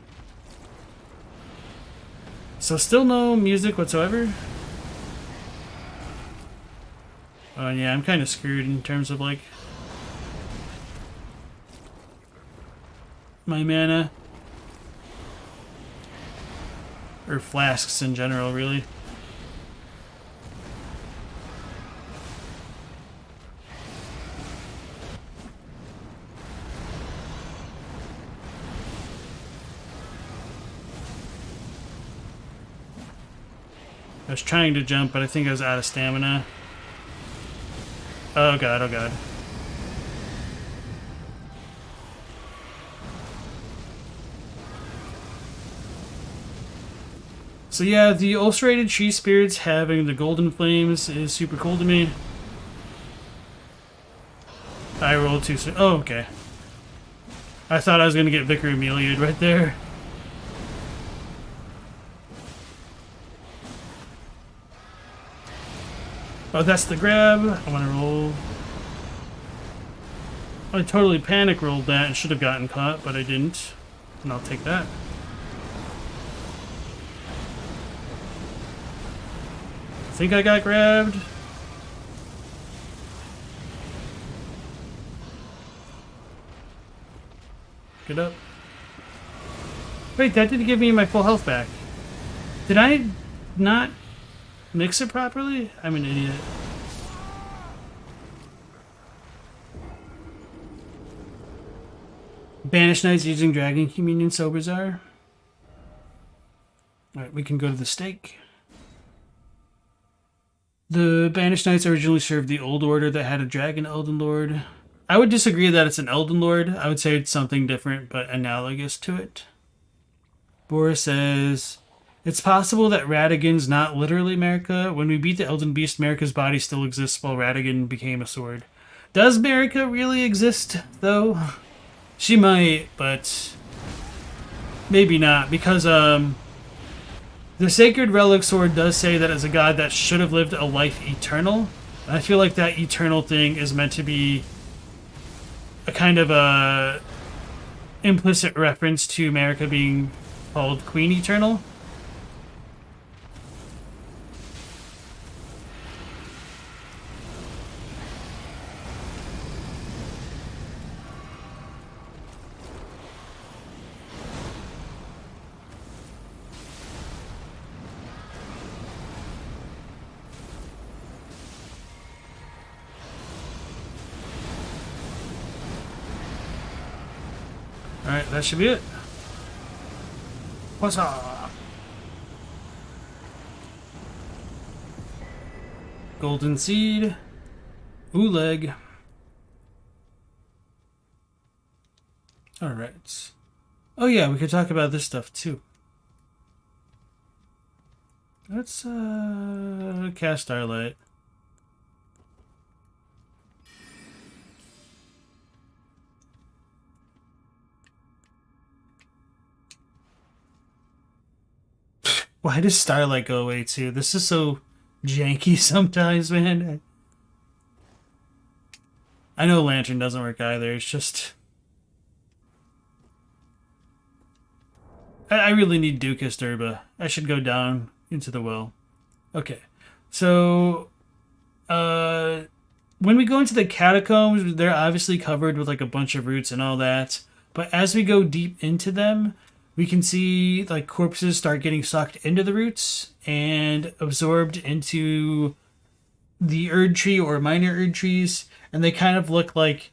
So still no music whatsoever. Oh yeah, I'm kind of screwed in terms of like my mana. Or flasks in general, really. I was trying to jump, but I think I was out of stamina. Oh god, oh god. So yeah, the ulcerated tree spirits having the golden flames is super cool to me. I rolled too soon. Oh, okay. I thought I was gonna get Vicar Amelia'd right there. Oh, that's the grab. I want to roll. I totally panic rolled that and should have gotten caught, but I didn't. And I'll take that. I think I got grabbed. Get up. Wait, that didn't give me my full health back. Did I not mix it properly? I'm an idiot. Banish Knights using Dragon Communion, so bizarre. Alright, we can go to the stake. The Banished Knights originally served the Old Order that had a Dragon Elden Lord. I would disagree that it's an Elden Lord. I would say it's something different, but analogous to it. Boris says, it's possible that Radagon's not literally Marika. When we beat the Elden Beast, Marika's body still exists while Radagon became a sword. Does Marika really exist, though? She might, but maybe not, because the Sacred Relic Sword does say that it's a god that should have lived a life eternal. And I feel like that eternal thing is meant to be a kind of a implicit reference to Marika being called Queen Eternal. Alright, that should be it. What's up? Golden Seed. Oleg. Alright. Oh yeah, we could talk about this stuff too. Let's cast Starlight. Why does Starlight go away too? This is so janky sometimes, man. I know Lantern doesn't work either. It's just... I really need Dukas Durba. I should go down into the well. Okay. So, when we go into the catacombs, they're obviously covered with like a bunch of roots and all that. But as we go deep into them, we can see like corpses start getting sucked into the roots and absorbed into the Erd tree or minor Erd trees, and they kind of look like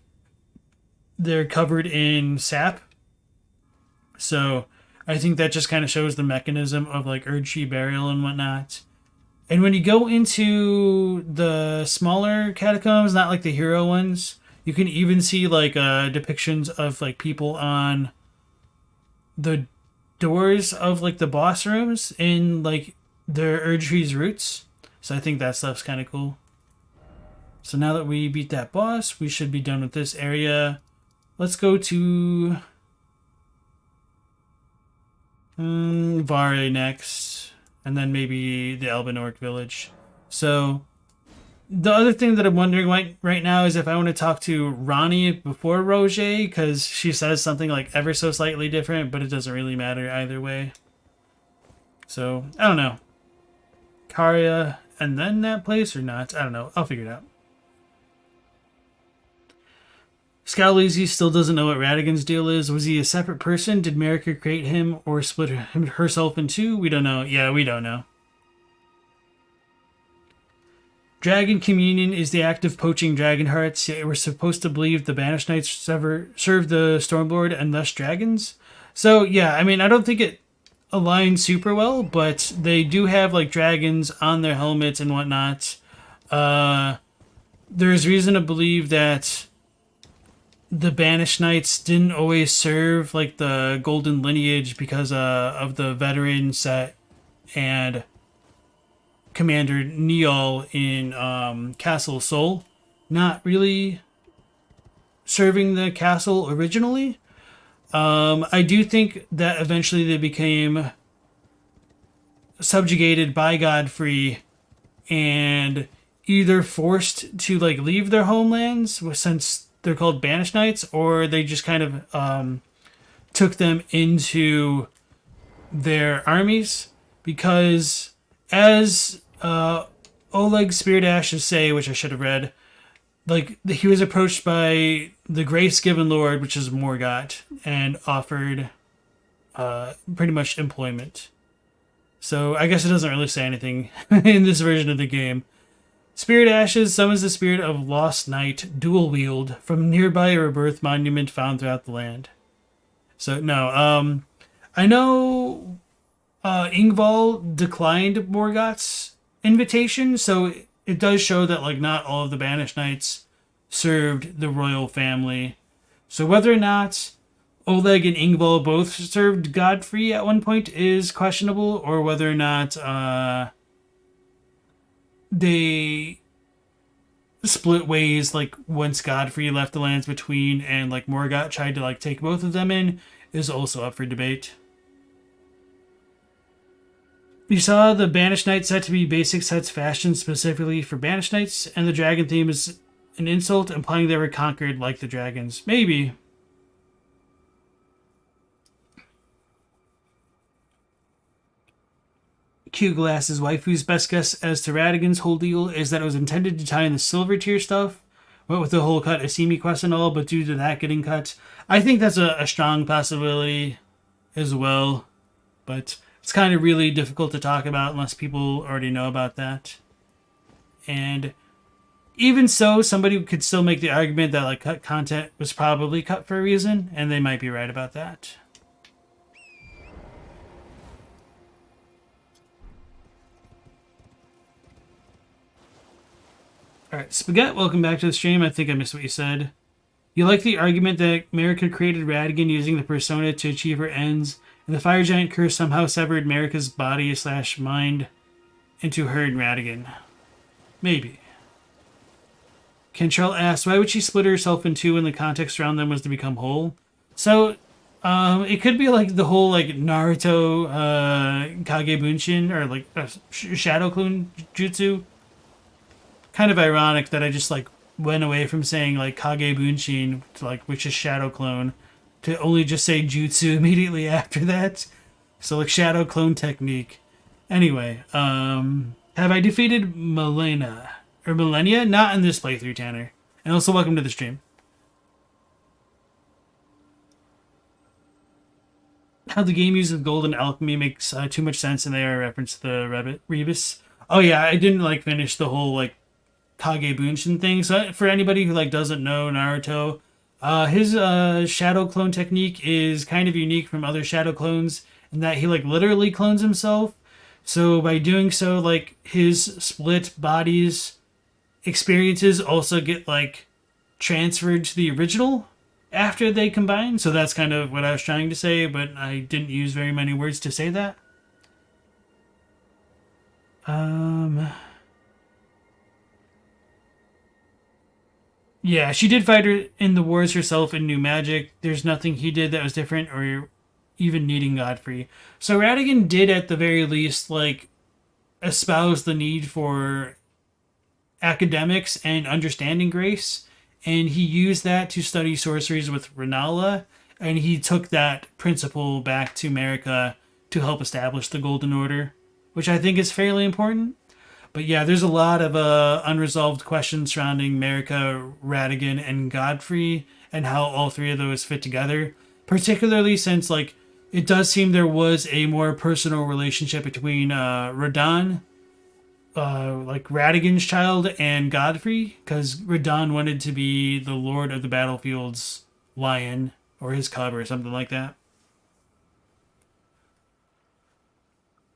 they're covered in sap. So I think that just kind of shows the mechanism of like Erd tree burial and whatnot. And when you go into the smaller catacombs, not like the hero ones, you can even see like depictions of like people on the doors of like the boss rooms in like their Erd tree's roots. So I think that stuff's kind of cool. So now that we beat that boss, we should be done with this area. Let's go to Varre next, and then maybe the Elben Orc village. So the other thing that I'm wondering right now is if I want to talk to Ronnie before Roger, because she says something like ever so slightly different, but it doesn't really matter either way. So, I don't know. Caria and then that place or not? I don't know. I'll figure it out. Scowleezy still doesn't know what Radigan's deal is. Was he a separate person? Did Marika create him or split herself in two? We don't know. Yeah, we don't know. Dragon Communion is the act of poaching dragon hearts. We're supposed to believe the Banished Knights serve the Stormlord and thus dragons. So, yeah, I mean, I don't think it aligns super well, but they do have, like, dragons on their helmets and whatnot. There's reason to believe that the Banished Knights didn't always serve, like, the Golden Lineage because of the veteran set and Commander Neal in Castle Sol not really serving the castle originally. I do think that eventually they became subjugated by Godfrey and either forced to like leave their homelands since they're called Banished Knights, or they just kind of took them into their armies, because as Oleg Spirit Ashes say, which I should have read, like he was approached by the Grace-given Lord, which is Morgott, and offered pretty much employment. So I guess it doesn't really say anything in this version of the game. Spirit Ashes summons the spirit of Lost Knight, dual wield, from nearby rebirth monument found throughout the land. So no, I know Ingval declined Morgott's invitation, so it does show that like not all of the Banished Knights served the royal family. So whether or not Oleg and Ingval both served Godfrey at one point is questionable, or whether or not they split ways like once Godfrey left the Lands Between and like Morgott tried to like take both of them in is also up for debate. We saw the Banished Knight set to be basic sets fashioned specifically for Banished Knights, and the dragon theme is an insult, implying they were conquered like the dragons. Maybe. Q Glass's waifu's best guess as to Radigan's whole deal is that it was intended to tie in the silver tier stuff, what with the whole cut Asimi quest and all, but due to that getting cut, I think that's a strong possibility as well. But it's kind of really difficult to talk about unless people already know about that. And even so, somebody could still make the argument that like cut content was probably cut for a reason, and they might be right about that. Alright, Spaghetti, welcome back to the stream. I think I missed what you said. You like the argument that Marika created Radigan using the persona to achieve her ends, and the Fire Giant curse somehow severed Marika's body/mind into her and Radigan. Maybe. Cantrell asks, why would she split herself in two when the context around them was to become whole? So, it could be like the whole like Naruto Kage Bunshin, or like Shadow Clone Jutsu. Kind of ironic that I just like went away from saying like Kage Bunshin to like which is Shadow Clone to only just say Jutsu immediately after that. So like Shadow Clone technique. Anyway, have I defeated Milena or Millennia? Not in this playthrough, Tanner. And also welcome to the stream. How the game uses golden alchemy makes too much sense, and they are a reference to the Rebus. Oh yeah, I didn't like finish the whole like Kage Bunshin thing. So for anybody who like doesn't know Naruto, his shadow clone technique is kind of unique from other shadow clones in that he like literally clones himself. So by doing so, like his split bodies experiences also get like transferred to the original after they combine. So that's kind of what I was trying to say, but I didn't use very many words to say that. Yeah, she did fight her in the wars herself in New Magic. There's nothing he did that was different or even needing Godfrey. So Radigan did at the very least like espouse the need for academics and understanding grace, and he used that to study sorceries with Renala, and he took that principle back to America to help establish the Golden Order, which I think is fairly important. But yeah, there's a lot of unresolved questions surrounding America, Radigan, and Godfrey, and how all three of those fit together. Particularly since, like, it does seem there was a more personal relationship between Radon, like Radigan's child, and Godfrey, because Radon wanted to be the Lord of the Battlefield's lion, or his cub, or something like that.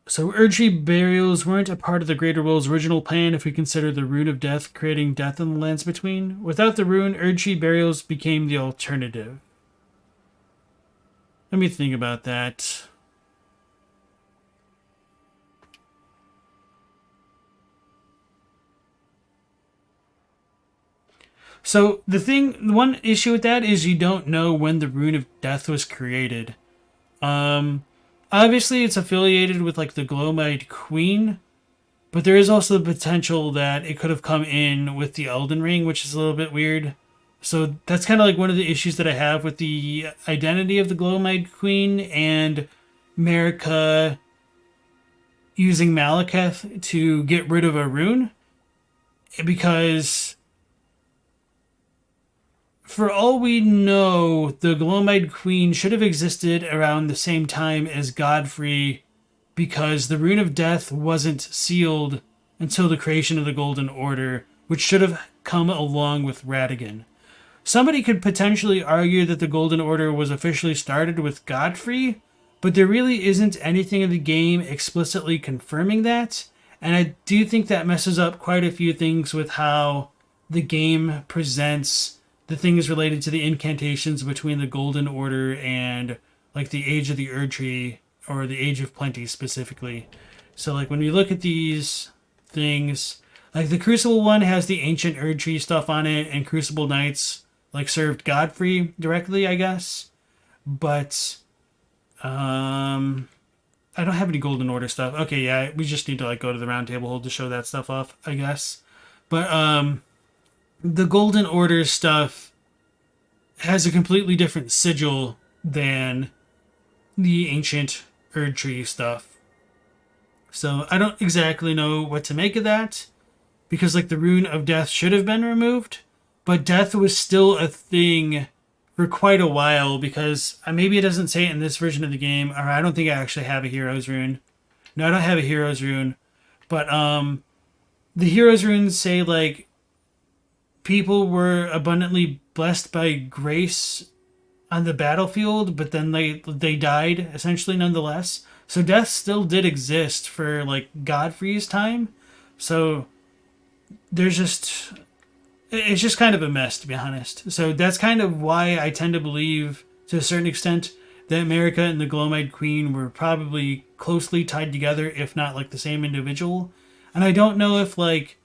So Erdtree burials weren't a part of the Greater Will's original plan if we consider the Rune of Death creating death in the lands between. Without the rune, Erdtree burials became the alternative. Let me think about that. So the one issue with that is you don't know when the Rune of Death was created. Obviously, it's affiliated with like the Glowmite Queen, but there is also the potential that it could have come in with the Elden Ring, which is a little bit weird. So that's kind of like one of the issues that I have with the identity of the Glowmite Queen and Marika using Malekith to get rid of a rune, because for all we know, the Glowmite Queen should have existed around the same time as Godfrey, because the Rune of Death wasn't sealed until the creation of the Golden Order, which should have come along with Radigan. Somebody could potentially argue that the Golden Order was officially started with Godfrey, but there really isn't anything in the game explicitly confirming that, and I do think that messes up quite a few things with how the game presents the things related to the incantations between the Golden Order and like the Age of the Erdtree, or the Age of Plenty specifically. So like when we look at these things, like the Crucible one has the ancient Erdtree stuff on it, and Crucible Knights like served Godfrey directly, I guess. But I don't have any Golden Order stuff. Okay, yeah, we just need to like go to the round table hold to show that stuff off, I guess. But the Golden Order stuff has a completely different sigil than the ancient Erdtree stuff. So I don't exactly know what to make of that, because like the Rune of Death should have been removed, but death was still a thing for quite a while, because maybe it doesn't say it in this version of the game, or I don't think I actually have a Hero's Rune. No, I don't have a Hero's Rune, but the Hero's Runes say like people were abundantly blessed by grace on the battlefield, but then they died essentially nonetheless. So death still did exist for like Godfrey's time. So it's just kind of a mess, to be honest. So that's kind of why I tend to believe to a certain extent that Marika and the Glowmite Queen were probably closely tied together, if not like the same individual. And I don't know if like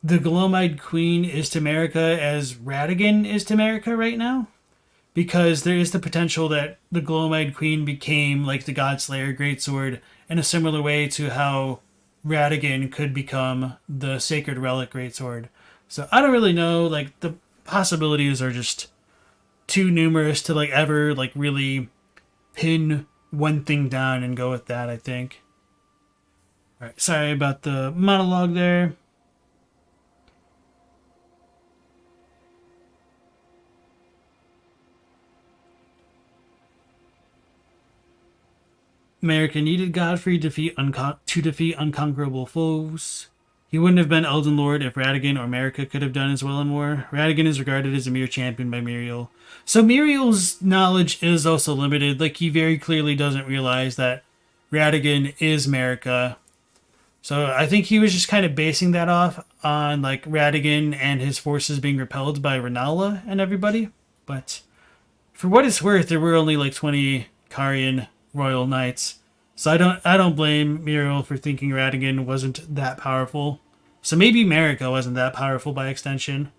the Glowmite Queen is to Marika as Radigan is to Marika right now, because there is the potential that the Glowmite Queen became like the Godslayer Greatsword in a similar way to how Radigan could become the Sacred Relic Greatsword. So I don't really know, like the possibilities are just too numerous to like ever like really pin one thing down and go with that, I think. All right, sorry about the monologue there. America needed Godfrey to defeat unconquerable foes. He wouldn't have been Elden Lord if Radigan or Marika could have done as well in war. Radigan is regarded as a mere champion by Muriel. So Muriel's knowledge is also limited. Like, he very clearly doesn't realize that Radigan is Marika. So I think he was just kind of basing that off on like Radigan and his forces being repelled by Renala and everybody. But for what it's worth, there were only like 20 Carian Royal Knights. So I don't blame Muriel for thinking Radigan wasn't that powerful. So maybe Marika wasn't that powerful by extension.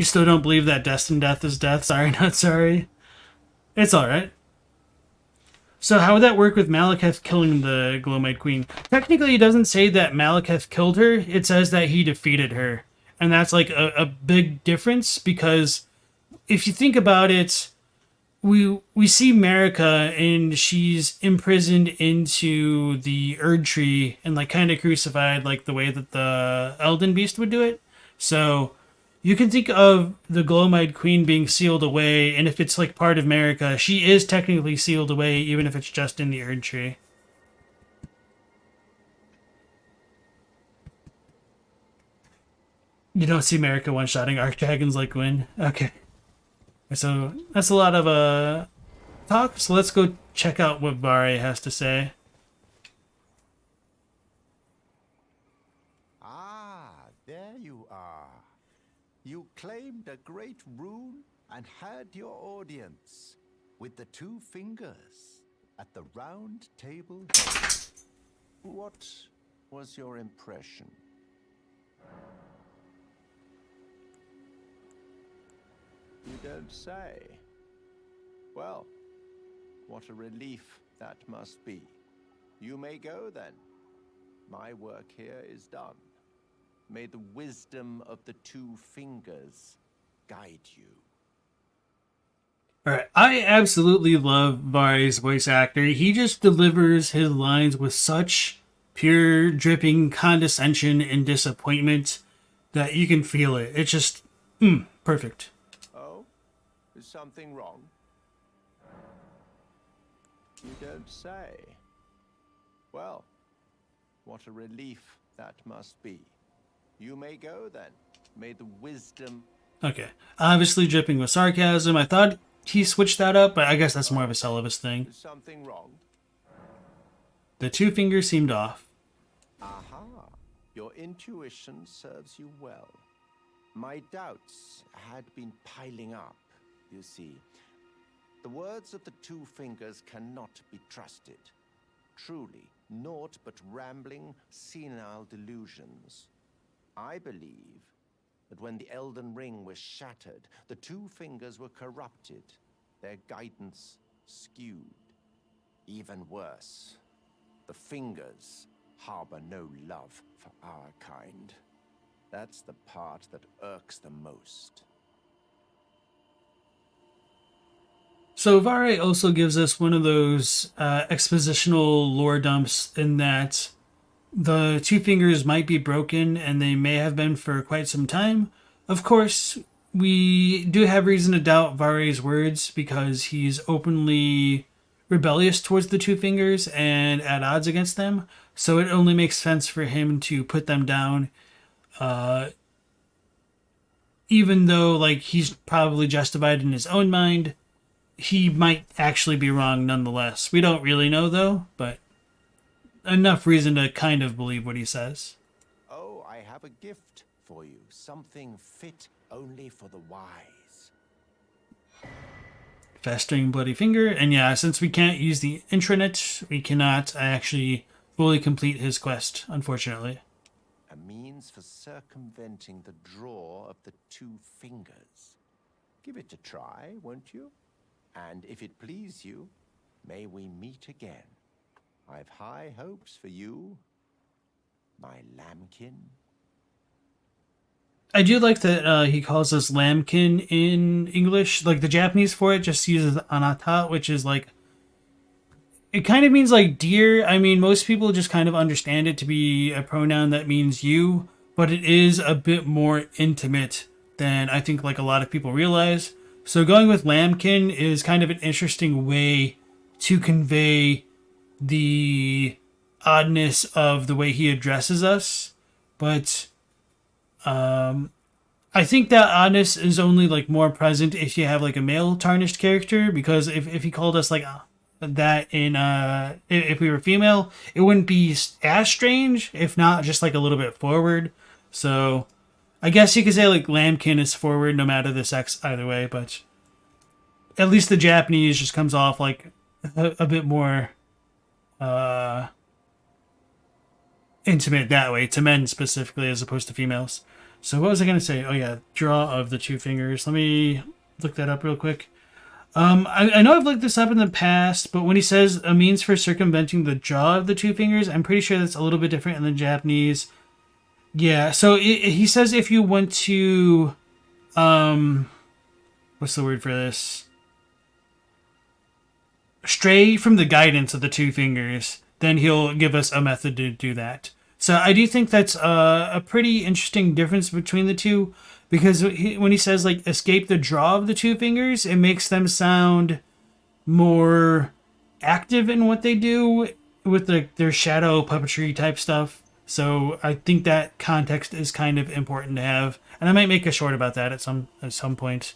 You still don't believe that destined death is death? Sorry, not sorry. It's alright. So how would that work with Malekith killing the Glowmite Queen? Technically, it doesn't say that Malekith killed her. It says that he defeated her. And that's like a big difference, because if you think about it, we see Marika and she's imprisoned into the Erd Tree and like kind of crucified like the way that the Elden Beast would do it. So you can think of the Glowmite Queen being sealed away, and if it's like part of Marika, she is technically sealed away even if it's just in the Erd Tree. You don't see Marika one-shotting Archdragons like Gwyn? Okay. So that's a lot of talk, so let's go check out what Varre has to say. Ah, there you are. You claimed a great rune and had your audience with the two fingers at the round table. What was your impression? You don't say. Well, what a relief that must be. You may go then. My work here is done. May the wisdom of the two fingers guide you. Alright, I absolutely love Varre's voice actor. He just delivers his lines with such pure, dripping condescension and disappointment that you can feel it. It's just, perfect. Oh? Is something wrong? You don't say. Well, what a relief that must be. You may go then. May the wisdom... Okay, obviously dripping with sarcasm. I thought he switched that up, but I guess that's more of a Celovus thing. Is something wrong? The two fingers seemed off. Aha. Your intuition serves you well. My doubts had been piling up, you see. The words of the two fingers cannot be trusted. Truly, naught but rambling, senile delusions. I believe that when the Elden Ring was shattered, the two fingers were corrupted, their guidance skewed. Even worse, the fingers harbor no love for our kind. That's the part that irks the most. So Varre also gives us one of those expositional lore dumps in that the two fingers might be broken and they may have been for quite some time. Of course, we do have reason to doubt Varre's words because he's openly rebellious towards the two fingers and at odds against them. So it only makes sense for him to put them down. Even though like he's probably justified in his own mind, he might actually be wrong nonetheless. We don't really know though, but enough reason to kind of believe what he says. Oh, I have a gift for you. Something fit only for the wise. Festering bloody finger. And yeah, since we can't use the intranet, we cannot actually fully complete his quest, unfortunately. A means for circumventing the draw of the two fingers. Give it a try, won't you? And if it please you, may we meet again. I've high hopes for you, my lambkin. I do like that he calls us lambkin in English. Like the Japanese for it just uses anata, which is like, it kind of means like dear. I mean, most people just kind of understand it to be a pronoun that means you, but it is a bit more intimate than I think like a lot of people realize. So going with lambkin is kind of an interesting way to convey the oddness of the way he addresses us. But I think that oddness is only like more present if you have like a male tarnished character, because if he called us like that in if we were female, it wouldn't be as strange, if not just like a little bit forward. So I guess you could say like lambkin is forward no matter the sex either way, but at least the Japanese just comes off like a bit more intimate that way to men specifically as opposed to females. So what was I going to say? Oh yeah, draw of the two fingers. Let me look that up real quick. I know I've looked this up in the past, but when he says a means for circumventing the jaw of the two fingers, I'm pretty sure that's a little bit different in the Japanese. Yeah, so he says if you want to, what's the word for this? Stray from the guidance of the two fingers, then he'll give us a method to do that. So I do think that's a pretty interesting difference between the two, because when he says like escape the draw of the two fingers, it makes them sound more active in what they do with their shadow puppetry type stuff. So I think that context is kind of important to have, and I might make a short about that at some point.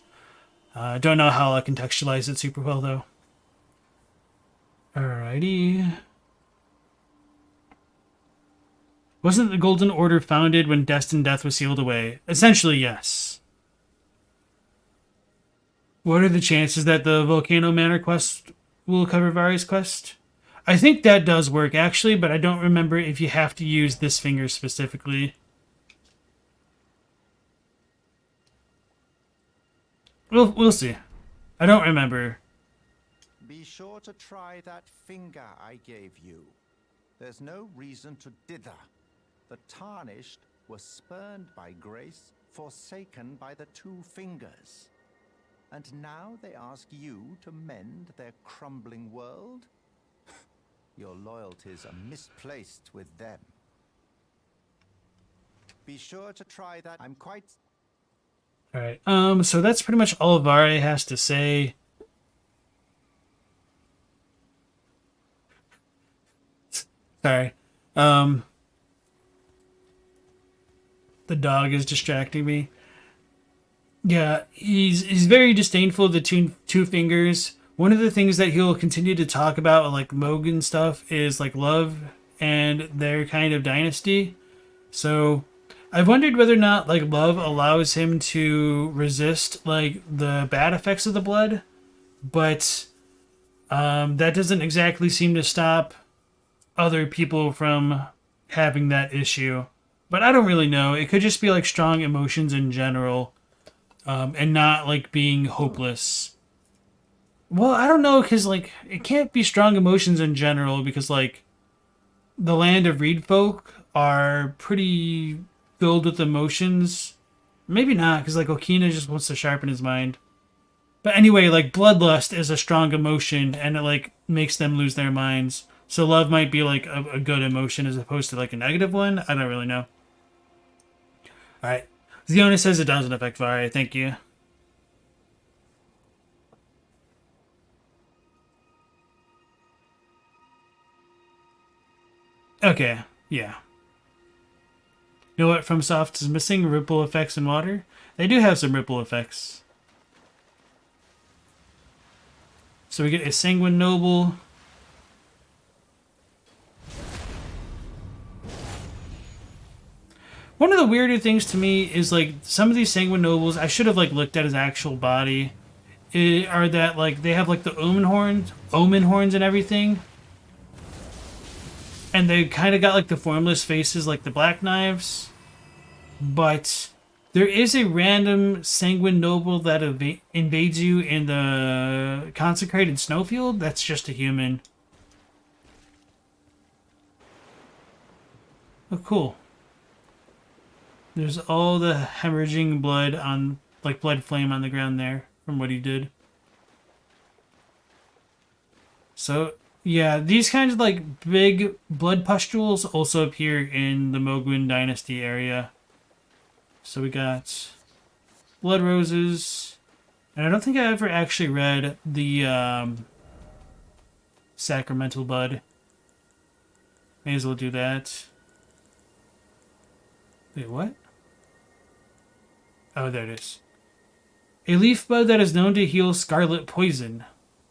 Don't know how I'll contextualize it super well though. Alrighty. Wasn't the Golden Order founded when Destined Death was sealed away? Essentially, yes. What are the chances that the Volcano Manor quest will cover Varre's quest? I think that does work, actually, but I don't remember if you have to use this finger specifically. We'll see. I don't remember. Be sure to try that finger I gave you. There's no reason to dither. The tarnished were spurned by grace, forsaken by the two fingers. And now they ask you to mend their crumbling world? Your loyalties are misplaced with them. Be sure to try that. I'm quite... Alright, so that's pretty much all Varre has to say. Sorry. The dog is distracting me. Yeah, he's very disdainful of the two fingers. One of the things that he'll continue to talk about, like Mogan stuff, is like love and their kind of dynasty. So I've wondered whether or not like love allows him to resist like the bad effects of the blood, but that doesn't exactly seem to stop other people from having that issue. But I don't really know. It could just be like strong emotions in general, and not like being hopeless. Well, I don't know, because like it can't be strong emotions in general, because like the land of Reed folk are pretty filled with emotions. Maybe not, because like Okina just wants to sharpen his mind. But anyway, like bloodlust is a strong emotion, and it like makes them lose their minds. So love might be like a good emotion as opposed to like a negative one. I don't really know. Alright. Ziona says it doesn't affect Varre. Thank you. Okay. Yeah. You know what FromSoft is missing? Ripple effects in water? They do have some ripple effects. So we get a Sanguine Noble. One of the weirder things to me is like some of these Sanguine Nobles, I should have like looked at his actual body, are that like they have like the omen horns and everything. And they kind of got like the formless faces like the Black Knives. But there is a random Sanguine Noble that invades you in the consecrated snowfield that's just a human. Oh, cool. There's all the hemorrhaging blood on, like blood flame on the ground there from what he did. So, yeah, these kinds of like big blood pustules also appear in the Mogwin Dynasty area. So we got blood roses. And I don't think I ever actually read the sacramental blood. May as well do that. Wait, what? Oh, there it is. A leaf bud that is known to heal scarlet poison.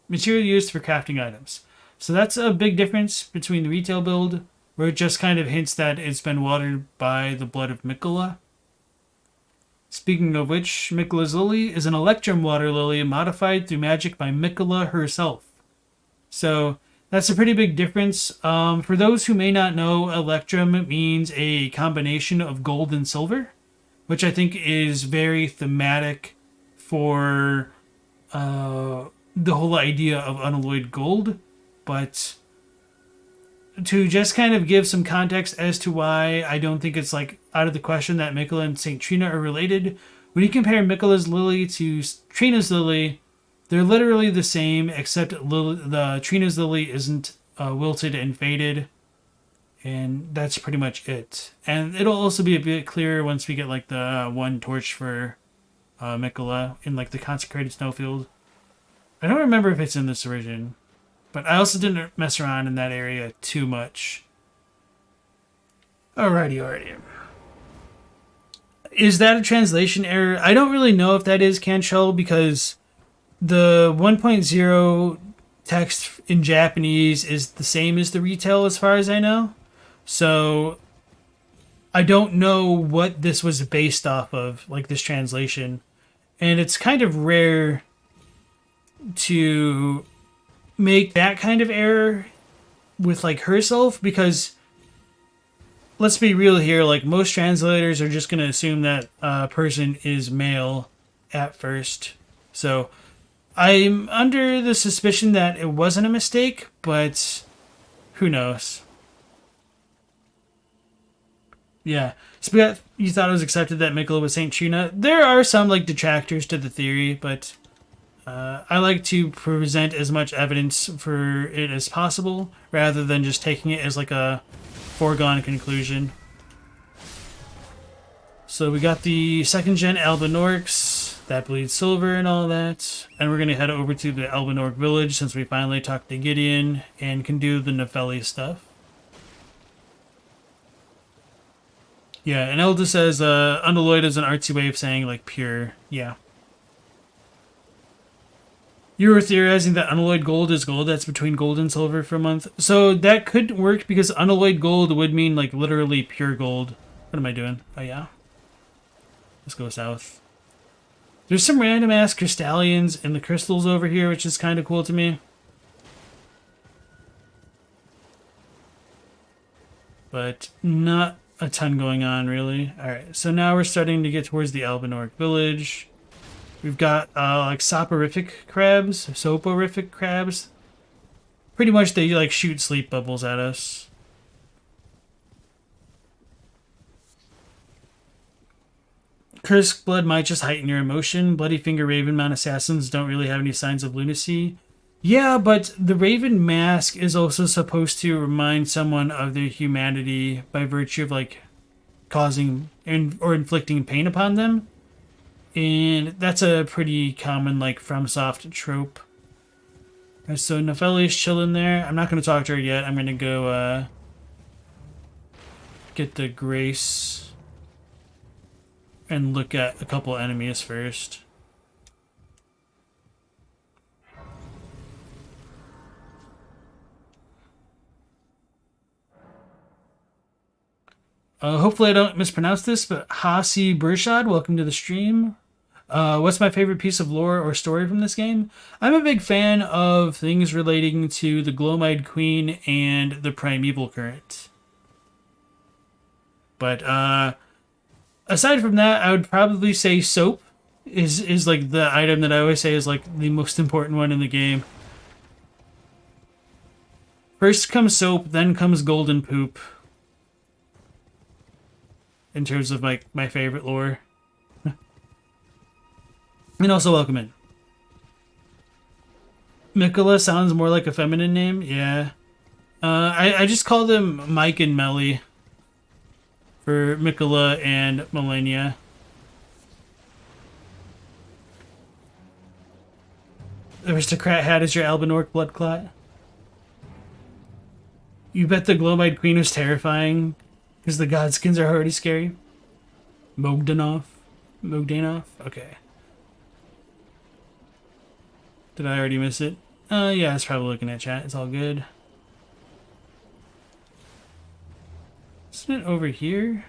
Material used for crafting items. So that's a big difference between the retail build, where it just kind of hints that it's been watered by the blood of Mikola. Speaking of which, Mikola's lily is an electrum water lily modified through magic by Mikola herself. So that's a pretty big difference. For those who may not know, electrum means a combination of gold and silver. which I think is very thematic for the whole idea of unalloyed gold. But to just kind of give some context as to why I don't think it's like out of the question that Miquella and St. Trina are related, when you compare Miquella's lily to Trina's lily, they're literally the same, except the Trina's lily isn't wilted and faded, and that's pretty much it. And it'll also be a bit clearer once we get like the one torch for Miquella in like the consecrated snowfield. I don't remember if it's in this version, but I also didn't mess around in that area too much. Alrighty. Is that a translation error? I don't really know if that is, Cantrell, because the 1.0 text in Japanese is the same as the retail as far as I know. So I don't know what this was based off of, like this translation. And it's kind of rare to make that kind of error with like herself, because let's be real here, like most translators are just going to assume that a person is male at first. So I'm under the suspicion that it wasn't a mistake, but who knows? Yeah. So you thought it was accepted that Miquella was Saint Trina. There are some like detractors to the theory, but I like to present as much evidence for it as possible, rather than just taking it as like a foregone conclusion. So we got the 2nd gen Albinorks, that bleeds silver and all that. And we're going to head over to the Albinork village since we finally talked to Gideon and can do the Nepheli stuff. Yeah, and Elda says unalloyed is an artsy way of saying like pure. Yeah. You were theorizing that unalloyed gold is gold that's between gold and silver for a month. So that could work because unalloyed gold would mean like literally pure gold. What am I doing? Oh yeah. Let's go south. There's some random ass crystallians in the crystals over here, which is kind of cool to me. But not a ton going on really. Alright, so now we're starting to get towards the Albinork village. We've got like soporific crabs, soporific crabs. Pretty much they like shoot sleep bubbles at us. Cursed blood might just heighten your emotion. Bloody Finger Raven Mount assassins don't really have any signs of lunacy. Yeah, but the Raven mask is also supposed to remind someone of their humanity by virtue of like causing or inflicting pain upon them. And that's a pretty common, like, FromSoft trope. Right, so Nepheli is chilling there. I'm not going to talk to her yet. I'm going to go get the Grace and look at a couple enemies first. Hopefully I don't mispronounce this, but Hasi Burshad, welcome to the stream. What's my favorite piece of lore or story from this game? I'm a big fan of things relating to the Gloam-Eyed Queen and the Primeval Current. But aside from that, I would probably say soap is like the item that I always say is like the most important one in the game. First comes soap, then comes golden poop. In terms of like my favorite lore. And also welcome in. Miquella sounds more like a feminine name. Yeah. I just call them Mike and Melly for Miquella and Malenia. Aristocrat hat is your Albinork blood clot. You bet the Gloam-Eyed Queen was terrifying because the godskins are already scary. Mogdanov? Okay. Did I already miss it? Yeah, I was probably looking at chat. It's all good. Isn't it over here?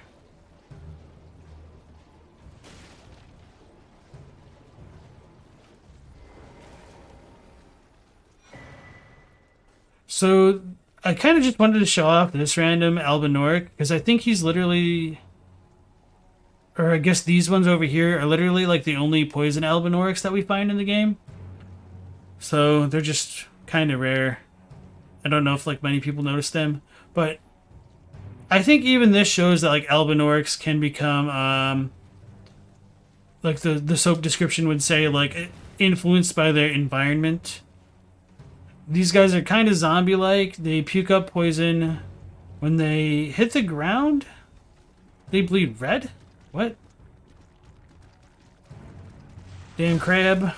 So, I kind of just wanted to show off this random Albinork, because I think he's literally... or I guess these ones over here, are literally like the only poison Albinaurics that we find in the game. So they're just kind of rare. I don't know if like many people notice them, but I think even this shows that like Albinaurics can become like the soap description would say, like influenced by their environment. These guys are kind of zombie-like. They puke up poison when they hit the ground. They bleed red? What? Damn crab.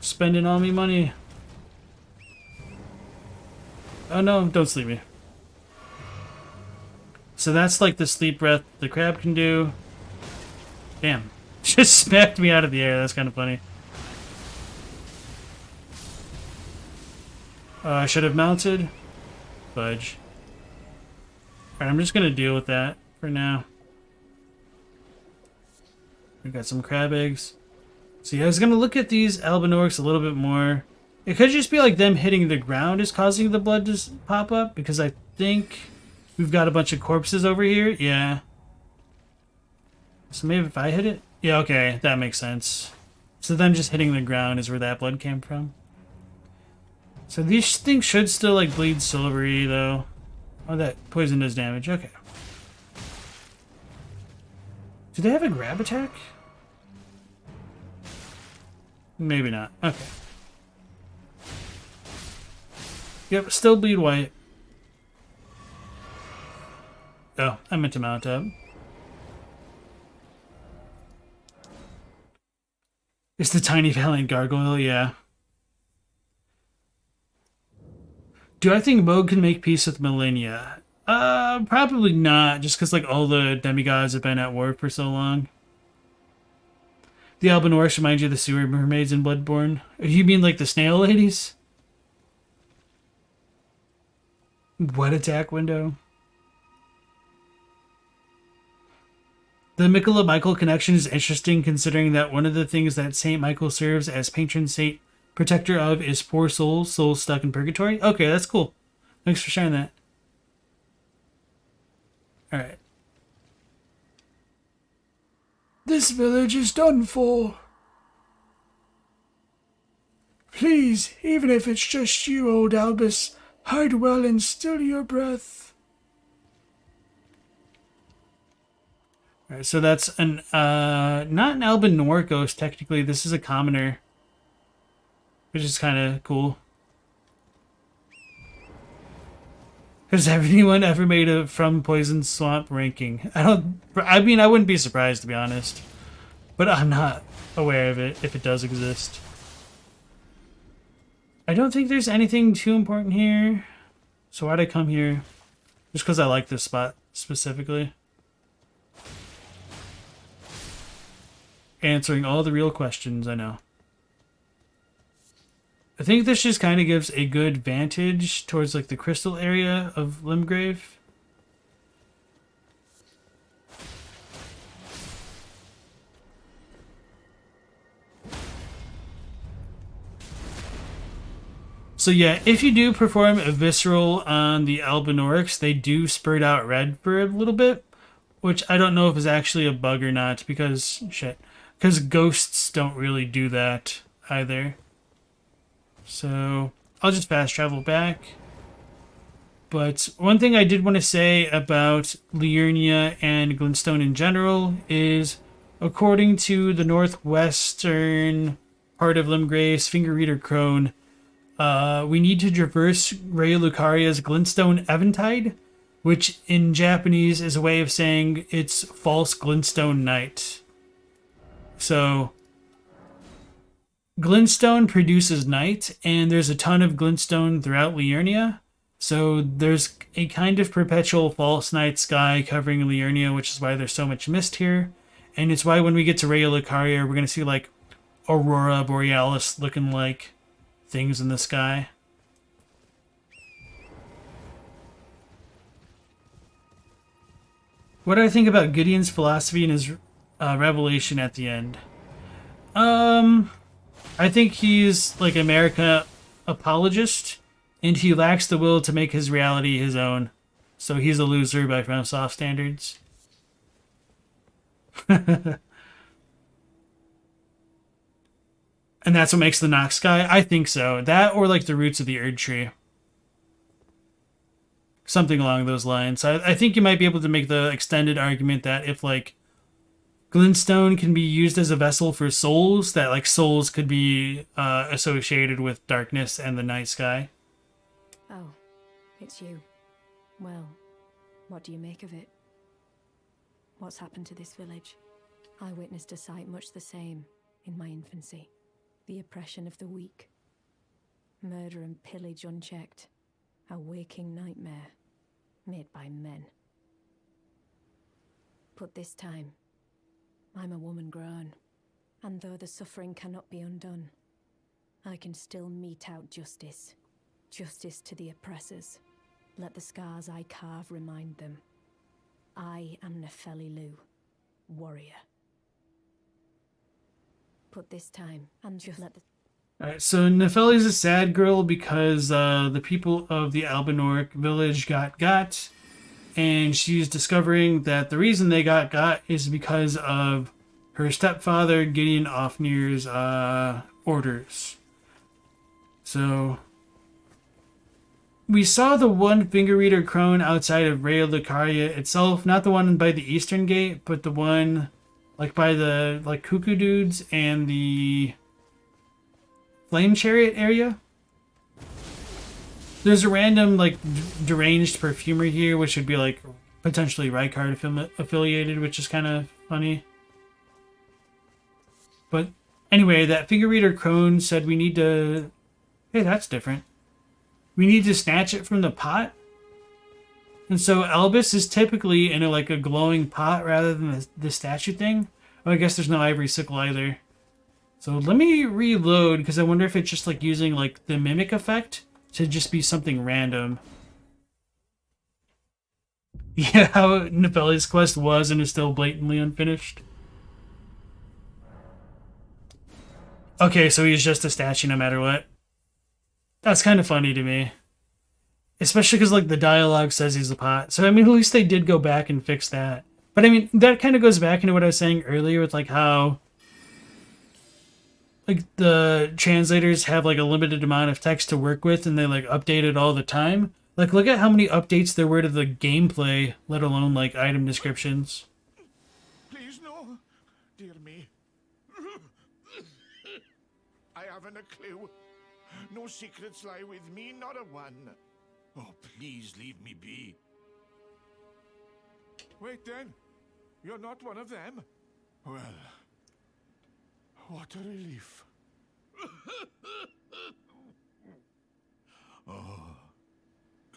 Spending all me money. Oh no, don't sleep me. So that's like the sleep breath the crab can do. Damn. Just smacked me out of the air. That's kind of funny. I should have mounted. Fudge. Alright, I'm just going to deal with that for now. We got some crab eggs. See, I was going to look at these Albinaurics a little bit more. It could just be like them hitting the ground is causing the blood to pop up, because I think we've got a bunch of corpses over here. Yeah. So maybe if I hit it? Yeah, okay, that makes sense. So them just hitting the ground is where that blood came from. So these things should still like bleed silvery though. Oh, that poison does damage. Okay. Do they have a grab attack? Maybe not. Okay. Yep, still bleed white. Oh, I meant to mount up. It's the tiny valiant gargoyle, yeah. Do I think Moog can make peace with Liurnia? Probably not, just because like all the demigods have been at war for so long. The Albinaurics remind you of the sewer mermaids in Bloodborne. You mean like the snail ladies? What attack window? The Michael connection is interesting, considering that one of the things that Saint Michael serves as patron saint protector of is poor souls stuck in purgatory. Okay, that's cool. Thanks for sharing that. Alright. This village is done for. Please, even if it's just you, old Albus, hide well and still your breath. Alright, so that's an not an Albinauric ghost technically. This is a commoner, which is kind of cool. Has anyone ever made a From Poison Swamp ranking? I mean, I wouldn't be surprised, to be honest. But I'm not aware of it, if it does exist. I don't think there's anything too important here. So why'd I come here? Just because I like this spot specifically. Answering all the real questions, I know. I think this just kind of gives a good vantage towards like the crystal area of Limgrave. So yeah, if you do perform a visceral on the Albinaurics, they do spurt out red for a little bit, which I don't know if is actually a bug or not, because because ghosts don't really do that either. So I'll just fast travel back. But one thing I did want to say about Liurnia and Glintstone in general is, according to the northwestern part of Limgrave's Finger Reader Crone, we need to traverse Raya Lucaria's Glintstone Eventide, which in Japanese is a way of saying it's false Glintstone night. So Glintstone produces night, and there's a ton of Glintstone throughout Liurnia. So there's a kind of perpetual false night sky covering Liurnia, which is why there's so much mist here. And it's why when we get to Raya Lucaria, we're going to see like Aurora Borealis looking like things in the sky. What do I think about Gideon's philosophy and his revelation at the end? I think he's like America apologist, and he lacks the will to make his reality his own. So he's a loser by FromSoft standards. And that's what makes the Nox Sky? I think so. That or like the roots of the Erd Tree. Something along those lines. I think you might be able to make the extended argument that if like glintstone can be used as a vessel for souls, that like souls could be associated with darkness and the night sky. Oh, it's you. Well, what do you make of it? What's happened to this village? I witnessed a sight much the same in my infancy. The oppression of the weak. Murder and pillage unchecked. A waking nightmare. Made by men. But this time, I'm a woman grown. And though the suffering cannot be undone, I can still mete out justice. Justice to the oppressors. Let the scars I carve remind them. I am Nefeli Lu, warrior. But this time, and just let the... Alright, so Nefeli's a sad girl because the people of the Albinoric village got, and she's discovering that the reason they got is because of her stepfather Gideon Ofnir's orders. So we saw the one finger reader crone outside of Rail de Caria itself, not the one by the eastern gate, but the one like by the like cuckoo dudes and the flame chariot area. There's a random like deranged perfumer here, which would be like potentially Rykard affiliated, which is kind of funny. But anyway, that finger reader crone said we need to... Hey, that's different. We need to snatch it from the pot. And so Albus is typically in a glowing pot rather than the statue thing. Oh, I guess there's no ivory sickle either. So let me reload, because I wonder if it's just like using like the mimic effect to just be something random. Yeah, how Nefeli's quest was and is still blatantly unfinished. Okay, so he's just a statue no matter what. That's kind of funny to me. Especially because like the dialogue says he's a pot. So I mean, at least they did go back and fix that. But I mean, that kind of goes back into what I was saying earlier with like how like the translators have like a limited amount of text to work with and they like update it all the time. Like look at how many updates there were to the gameplay, let alone like item descriptions. Please no, dear me. I haven't a clue. No secrets lie with me, not a one. Oh, please leave me be. Wait then, you're not one of them? Well, what a relief. Oh,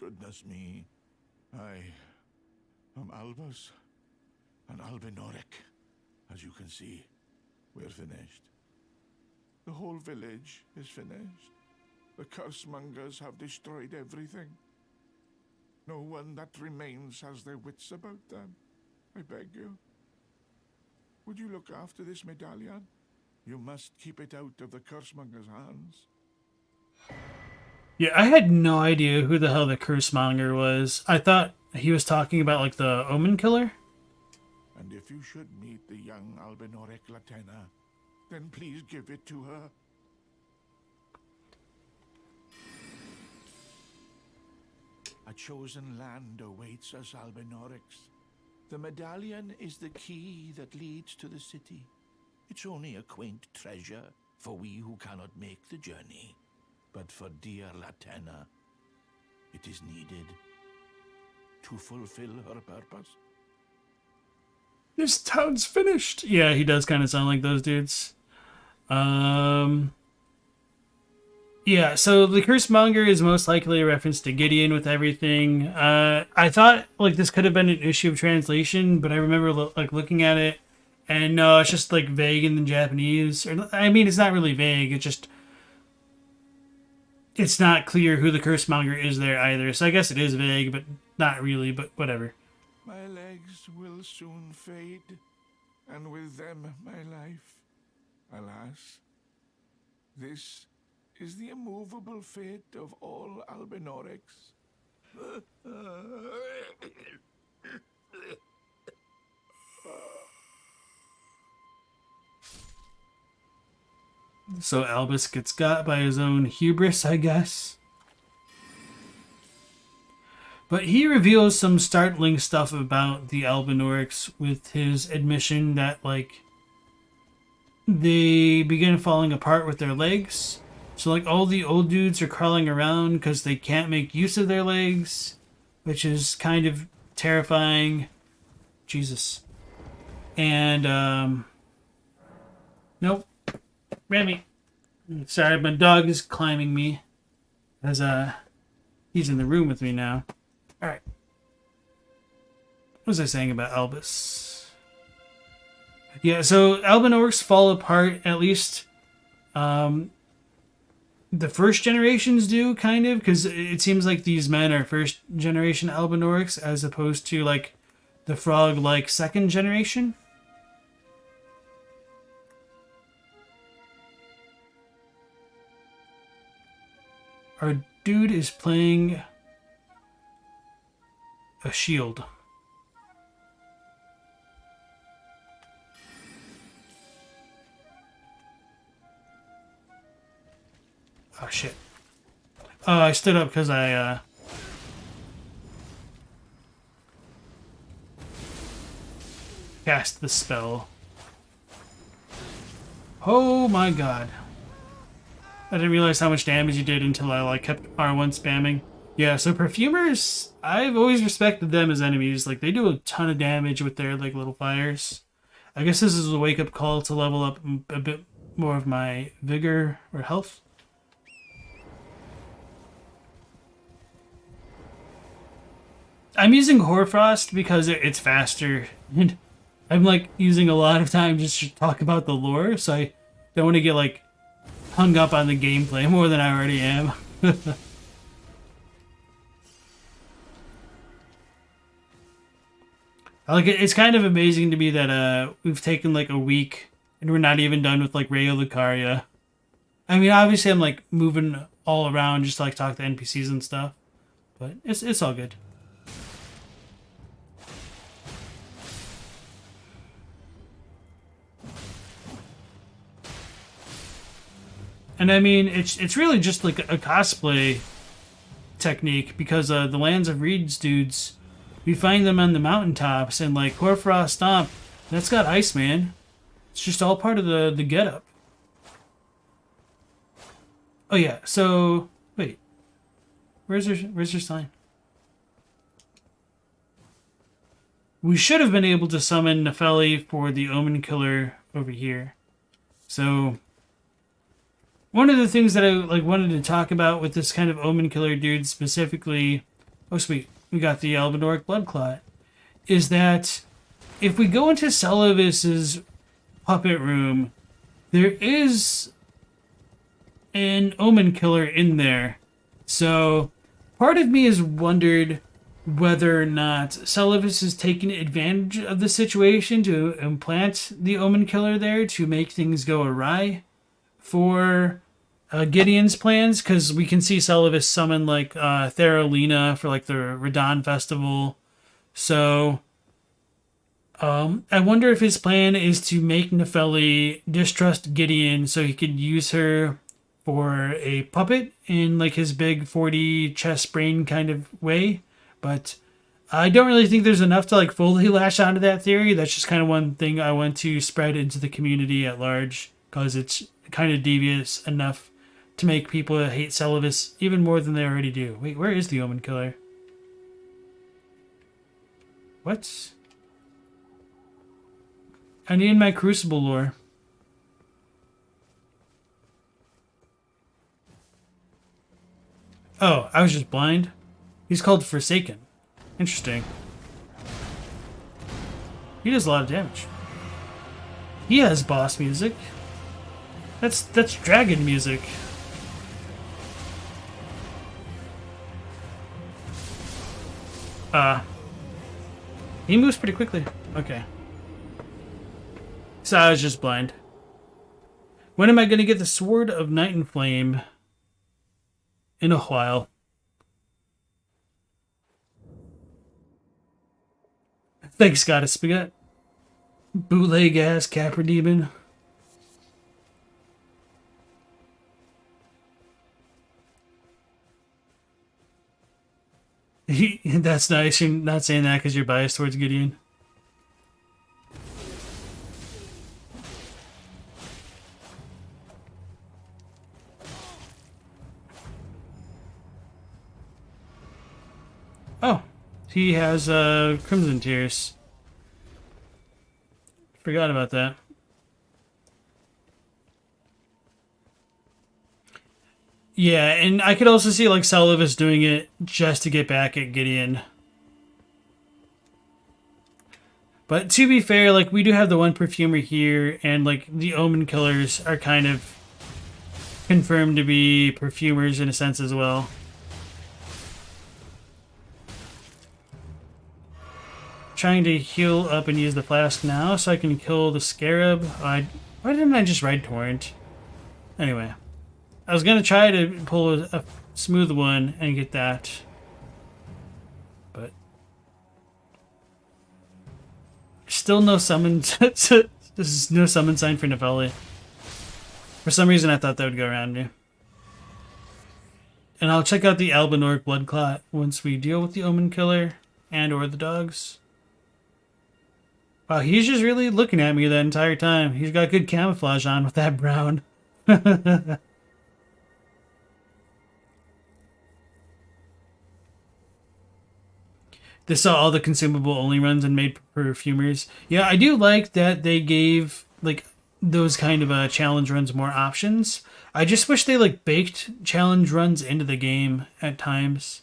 goodness me. I am Albus and Albinoric. As you can see, we're finished. The whole village is finished. The cursemongers have destroyed everything. No one that remains has their wits about them. I beg you. Would you look after this medallion? You must keep it out of the cursemonger's hands. Yeah, I had no idea who the hell the cursemonger was. I thought he was talking about like the omen killer. And if you should meet the young Albinoric Latena, then please give it to her. A chosen land awaits us, Albinorics. The medallion is the key that leads to the city. It's only a quaint treasure for we who cannot make the journey. But for dear Latena, it is needed to fulfill her purpose. This town's finished. Yeah, he does kind of sound like those dudes. Yeah, so the cursemonger is most likely a reference to Gideon with everything. I thought like this could have been an issue of translation, but I remember like looking at it, and no, it's just like vague in the Japanese. Or I mean, it's not really vague. It's just it's not clear who the cursemonger is there either. So I guess it is vague, but not really. But whatever. My legs will soon fade, and with them my life. Alas, this is the immovable fate of all Albinorics. So Albus gets got by his own hubris, I guess. But he reveals some startling stuff about the Albinorics with his admission that, like, they begin falling apart with their legs. So, like, all the old dudes are crawling around because they can't make use of their legs, which is kind of terrifying. Jesus. And, nope. Remy. Sorry, my dog is climbing me. As, he's in the room with me now. Alright. What was I saying about Albus? Yeah, so Albinorics fall apart, at least the first generations do, kind of, because it seems like these men are first generation Albinorics as opposed to, like, the frog-like second generation. Our dude is playing a shield. Oh shit. Oh, I stood up because I cast the spell. Oh my god. I didn't realize how much damage you did until I like kept R1 spamming. Yeah, so perfumers, I've always respected them as enemies. Like, they do a ton of damage with their, like, little fires. I guess this is a wake-up call to level up a bit more of my vigor or health. I'm using Hoarfrost because it's faster. And I'm, like, using a lot of time just to talk about the lore, so I don't want to get, like, hung up on the gameplay more than I already am. Like, it's kind of amazing to me that we've taken like a week and we're not even done with like Rayo the Caria. I mean, obviously I'm like moving all around just to like talk to NPCs and stuff, but it's all good. And I mean, it's really just like a cosplay technique because the Lands of Reeds dudes, we find them on the mountaintops and like Hoarfrost Stomp, that's got ice, man. It's just all part of the getup. Oh yeah, so wait, where's your sign? We should have been able to summon Nefeli for the Omen Killer over here. So one of the things that I like wanted to talk about with this kind of Omen Killer dude specifically, oh sweet, we got the Albinoric Blood Clot, is that if we go into Celavis's puppet room, there is an Omen Killer in there. So part of me has wondered whether or not Celavis is taking advantage of the situation to implant the Omen Killer there to make things go awry for Gideon's plans, because we can see Celavis summon like Theralina for like the Radon Festival. So I wonder if his plan is to make Nefeli distrust Gideon so he could use her for a puppet in like his big 40 chest brain kind of way. But I don't really think there's enough to like fully lash onto that theory. That's just kind of one thing I want to spread into the community at large, because it's kind of devious enough to make people hate Celavis even more than they already do. Wait, where is the Omen Killer? What? I need my Crucible lore. Oh, I was just blind? He's called Forsaken. Interesting. He does a lot of damage. He has boss music. That's dragon music. He moves pretty quickly. Okay. So I was just blind. When am I going to get the Sword of Night and Flame? In a while. Thanks, Goddess Spaghetti. Bootleg ass Capra Demon. That's nice. You're not saying that because you're biased towards Gideon. Oh, he has Crimson Tears. Forgot about that. Yeah, and I could also see like Sullivan doing it just to get back at Gideon. But to be fair, like we do have the one perfumer here, and like the Omen Killers are kind of confirmed to be perfumers in a sense as well. Trying to heal up and use the flask now so I can kill the Scarab. Why didn't I just ride Torrent? Anyway. I was gonna try to pull a smooth one and get that, but still no summon. This is no summon sign for Nepheli. For some reason, I thought that would go around me. And I'll check out the Albinoric Blood Clot once we deal with the Omen Killer and/or the dogs. Wow, he's just really looking at me that entire time. He's got good camouflage on with that brown. They saw all the consumable only runs and made perfumers. Yeah, I do like that they gave like those kind of challenge runs more options. I just wish they like baked challenge runs into the game at times.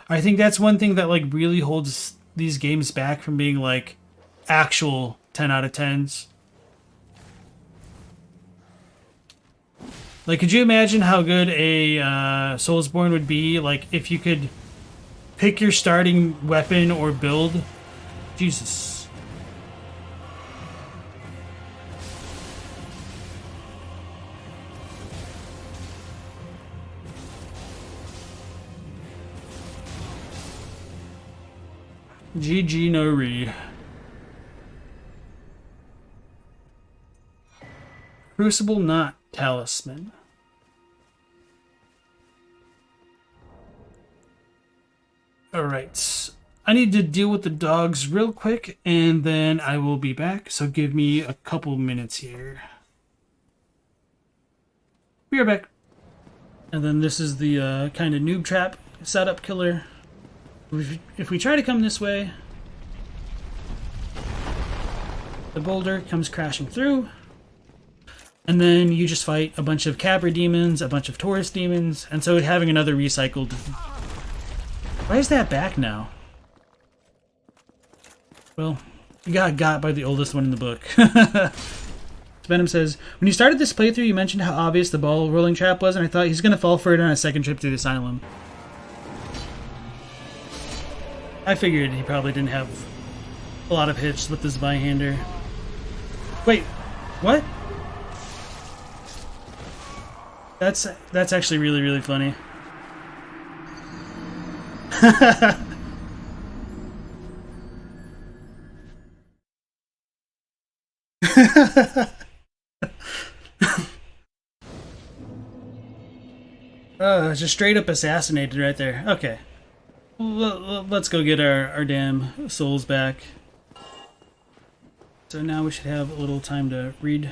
I think that's one thing that like really holds these games back from being like actual 10 out of 10s. Like, could you imagine how good a Soulsborne would be like if you could pick your starting weapon or build? Jesus. GG no re. Crucible not talisman. Alright, I need to deal with the dogs real quick and then I will be back, so give me a couple minutes here. Be right back. And then this is the kind of noob trap setup killer. If we try to come this way, the boulder comes crashing through, and then you just fight a bunch of Cabra demons, a bunch of Taurus demons, and so having another recycled... Why is that back now? Well, you got by the oldest one in the book. Venom says, when you started this playthrough, you mentioned how obvious the ball rolling trap was, and I thought he's going to fall for it on a second trip to the asylum. I figured he probably didn't have a lot of hits with this Byhander. Wait, what? That's actually really, really funny. Just straight up assassinated right there. Okay. Let's go get our damn souls back. So now we should have a little time to read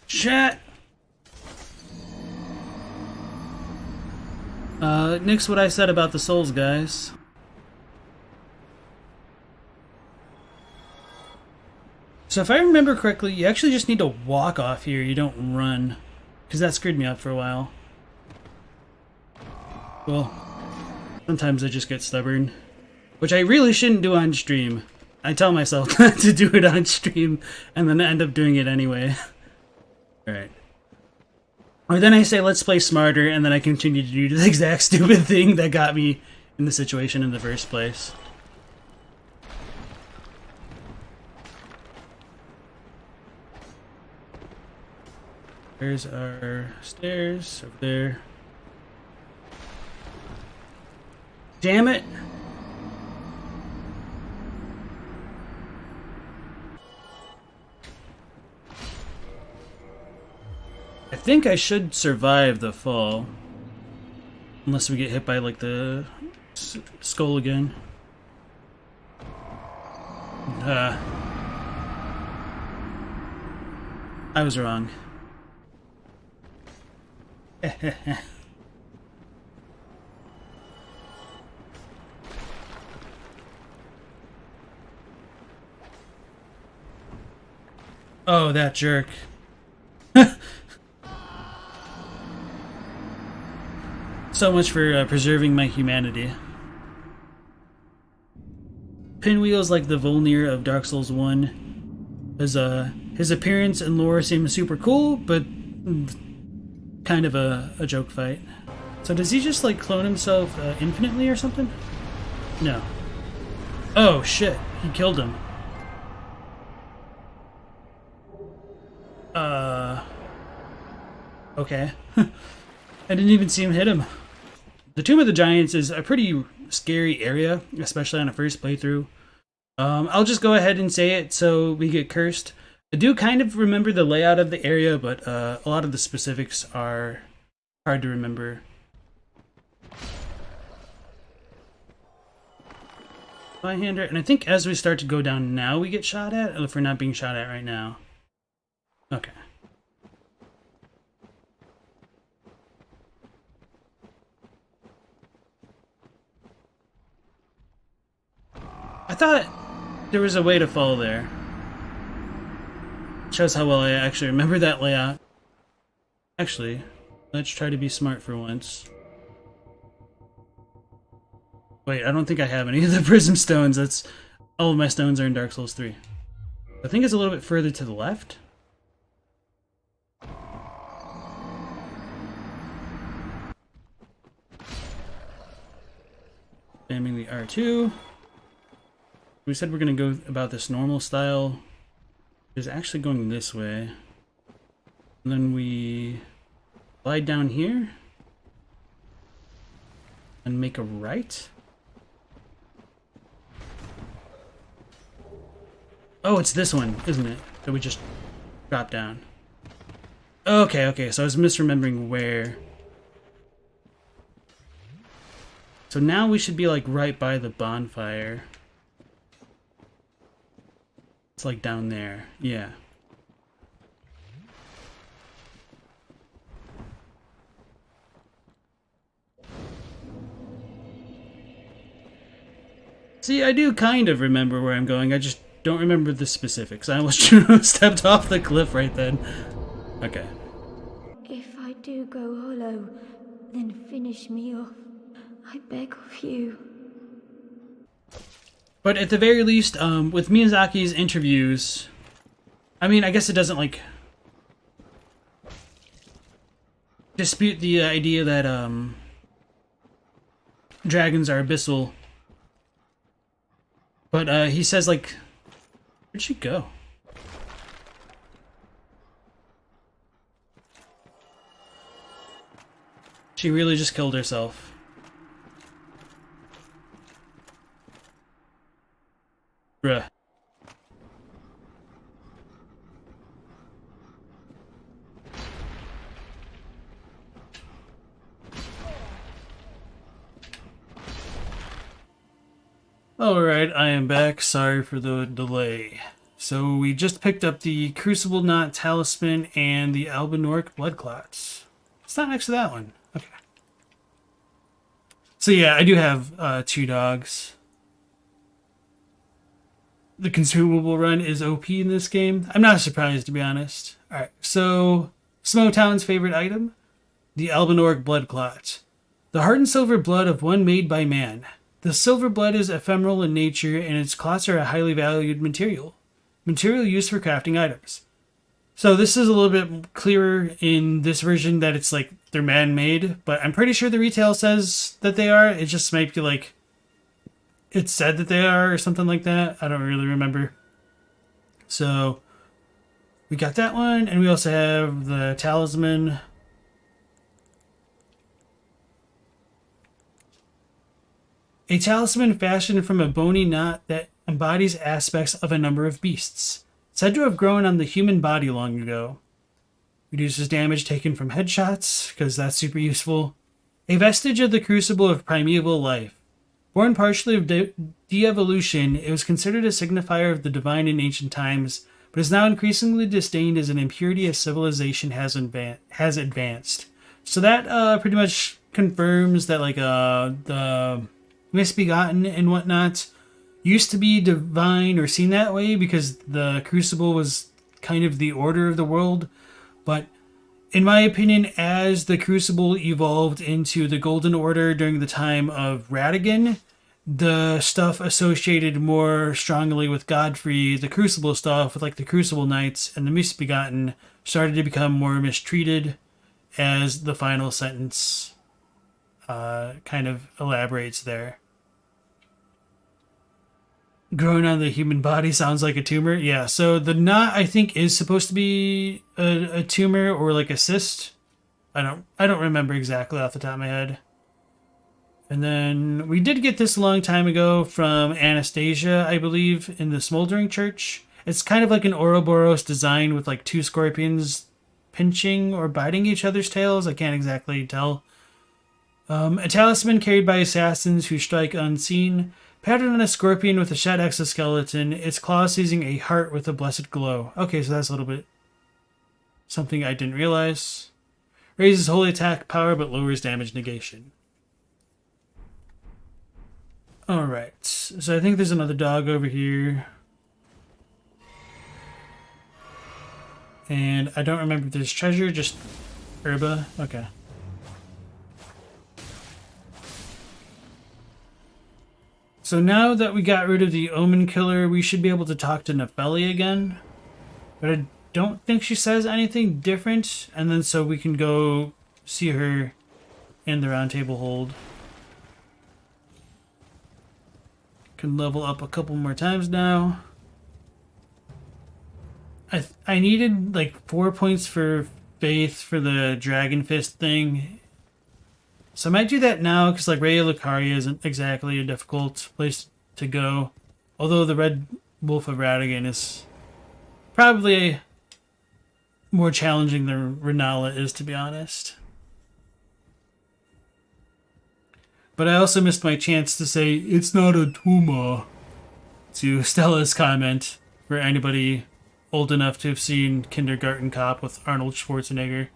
chat. Nix what I said about the souls, guys. So if I remember correctly, you actually just need to walk off here. You don't run. Because that screwed me up for a while. Well, sometimes I just get stubborn. Which I really shouldn't do on stream. I tell myself not to do it on stream, and then I end up doing it anyway. Alright. Or then I say, let's play smarter, and then I continue to do the exact stupid thing that got me in the situation in the first place. There's our stairs over there. Damn it! I think I should survive the fall. Unless we get hit by, like, the skull again. I was wrong. Oh, that jerk. So much for preserving my humanity. Pinwheel's like the Volnir of Dark Souls 1. His appearance and lore seem super cool, but kind of a joke fight. So does he just like clone himself infinitely or something? No. Oh shit, he killed him. Okay. I didn't even see him hit him. The Tomb of the Giants is a pretty scary area, especially on a first playthrough. I'll just go ahead and say it so we get cursed. I do kind of remember the layout of the area, but a lot of the specifics are hard to remember. Byhander, and I think as we start to go down now, we get shot at, if we're not being shot at right now. Okay. I thought there was a way to fall there. Shows how well I actually remember that layout. Actually, let's try to be smart for once. Wait, I don't think I have any of the prism stones. That's all of my stones are in Dark Souls 3. I think it's a little bit further to the left. Spamming the R2. We said we're going to go about this normal style. It's actually going this way. And then we slide down here. And make a right. Oh, it's this one, isn't it? That we just dropped down. Okay, so I was misremembering where. So now we should be like right by the bonfire. It's like down there, yeah. See, I do kind of remember where I'm going, I just don't remember the specifics. I almost stepped off the cliff right then. Okay. If I do go hollow, then finish me off. I beg of you. But at the very least, with Miyazaki's interviews, I mean, I guess it doesn't, like, dispute the idea that, dragons are abyssal. But, he says, like, where'd she go? She really just killed herself. Bruh. Alright, I am back. Sorry for the delay. So we just picked up the Crucible Knot Talisman and the Albinauric Blood Clots. It's not next to that one. Okay. So yeah, I do have 2 dogs. The consumable run is OP in this game. I'm not surprised, to be honest. Alright, so Smotown's favorite item? The Albinauric Blood Clot. The heart and silver blood of one made by man. The silver blood is ephemeral in nature, and its clots are a highly valued material. Material used for crafting items. So this is a little bit clearer in this version that it's like they're man-made, but I'm pretty sure the retail says that they are. It just might be like it said that they are or something like that. I don't really remember. So we got that one, and we also have the talisman. A talisman fashioned from a bony knot that embodies aspects of a number of beasts. Said to have grown on the human body long ago. Reduces damage taken from headshots, because that's super useful. A vestige of the crucible of primeval life. Born partially of de-evolution, it was considered a signifier of the divine in ancient times, but is now increasingly disdained as an impurity as civilization has advanced. So that pretty much confirms that like the misbegotten and whatnot used to be divine or seen that way because the Crucible was kind of the order of the world. But in my opinion, as the Crucible evolved into the Golden Order during the time of Radagon, the stuff associated more strongly with Godfrey, the Crucible stuff with like the Crucible Knights and the Misbegotten, started to become more mistreated as the final sentence kind of elaborates there. Growing on the human body sounds like a tumor. Yeah, so the knot I think is supposed to be a tumor or like a cyst. I don't remember exactly off the top of my head. And then we did get this a long time ago from Anastasia, I believe, in the Smoldering Church. It's kind of like an Ouroboros design with like two scorpions pinching or biting each other's tails. I can't exactly tell. A talisman carried by assassins who strike unseen. Patterned on a scorpion with a shed exoskeleton, its claws seizing a heart with a blessed glow. Okay, so that's a little bit something I didn't realize. Raises holy attack power but lowers damage negation. Alright, so I think there's another dog over here. And I don't remember if there's treasure, just herba. Okay. So now that we got rid of the Omen Killer, we should be able to talk to Nefeli again. But I don't think she says anything different. And then so we can go see her in the Round Table Hold. Can level up a couple more times now. I needed like 4 points for faith for the Dragon Fist thing. So I might do that now because like Raya Lucaria isn't exactly a difficult place to go. Although the Red Wolf of Radagon is probably more challenging than Renala is, to be honest. But I also missed my chance to say, it's not a tumor, to Stella's comment, for anybody old enough to have seen Kindergarten Cop with Arnold Schwarzenegger.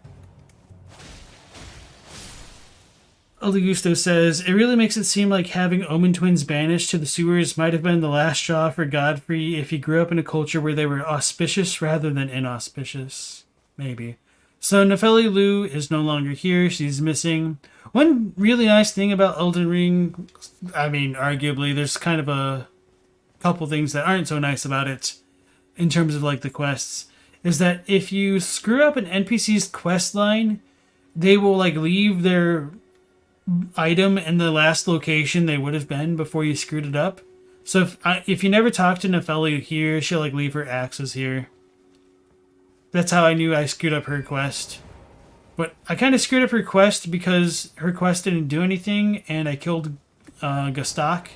Augusto says, it really makes it seem like having Omen twins banished to the sewers might have been the last straw for Godfrey if he grew up in a culture where they were auspicious rather than inauspicious. Maybe. So Nefeli Lu is no longer here. She's missing. One really nice thing about Elden Ring, I mean, arguably, there's kind of a couple things that aren't so nice about it in terms of like the quests, is that if you screw up an NPC's quest line, they will like leave their item in the last location they would have been before you screwed it up. So if you never talk to Nefeli here, she'll like leave her axes here. That's how I knew I screwed up her quest. But I kind of screwed up her quest because her quest didn't do anything, and I killed Gustok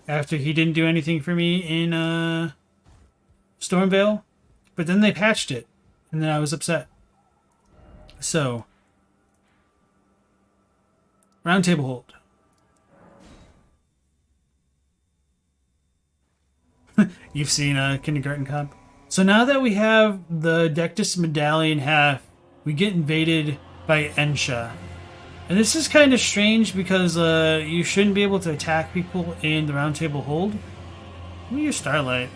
after he didn't do anything for me in Stormvale. But then they patched it, and then I was upset. So, Round Table Hold. You've seen Kindergarten Cop? So now that we have the Dectus Medallion half, we get invaded by Ensha. And this is kind of strange because you shouldn't be able to attack people in the Round Table Hold. Let me use Starlight.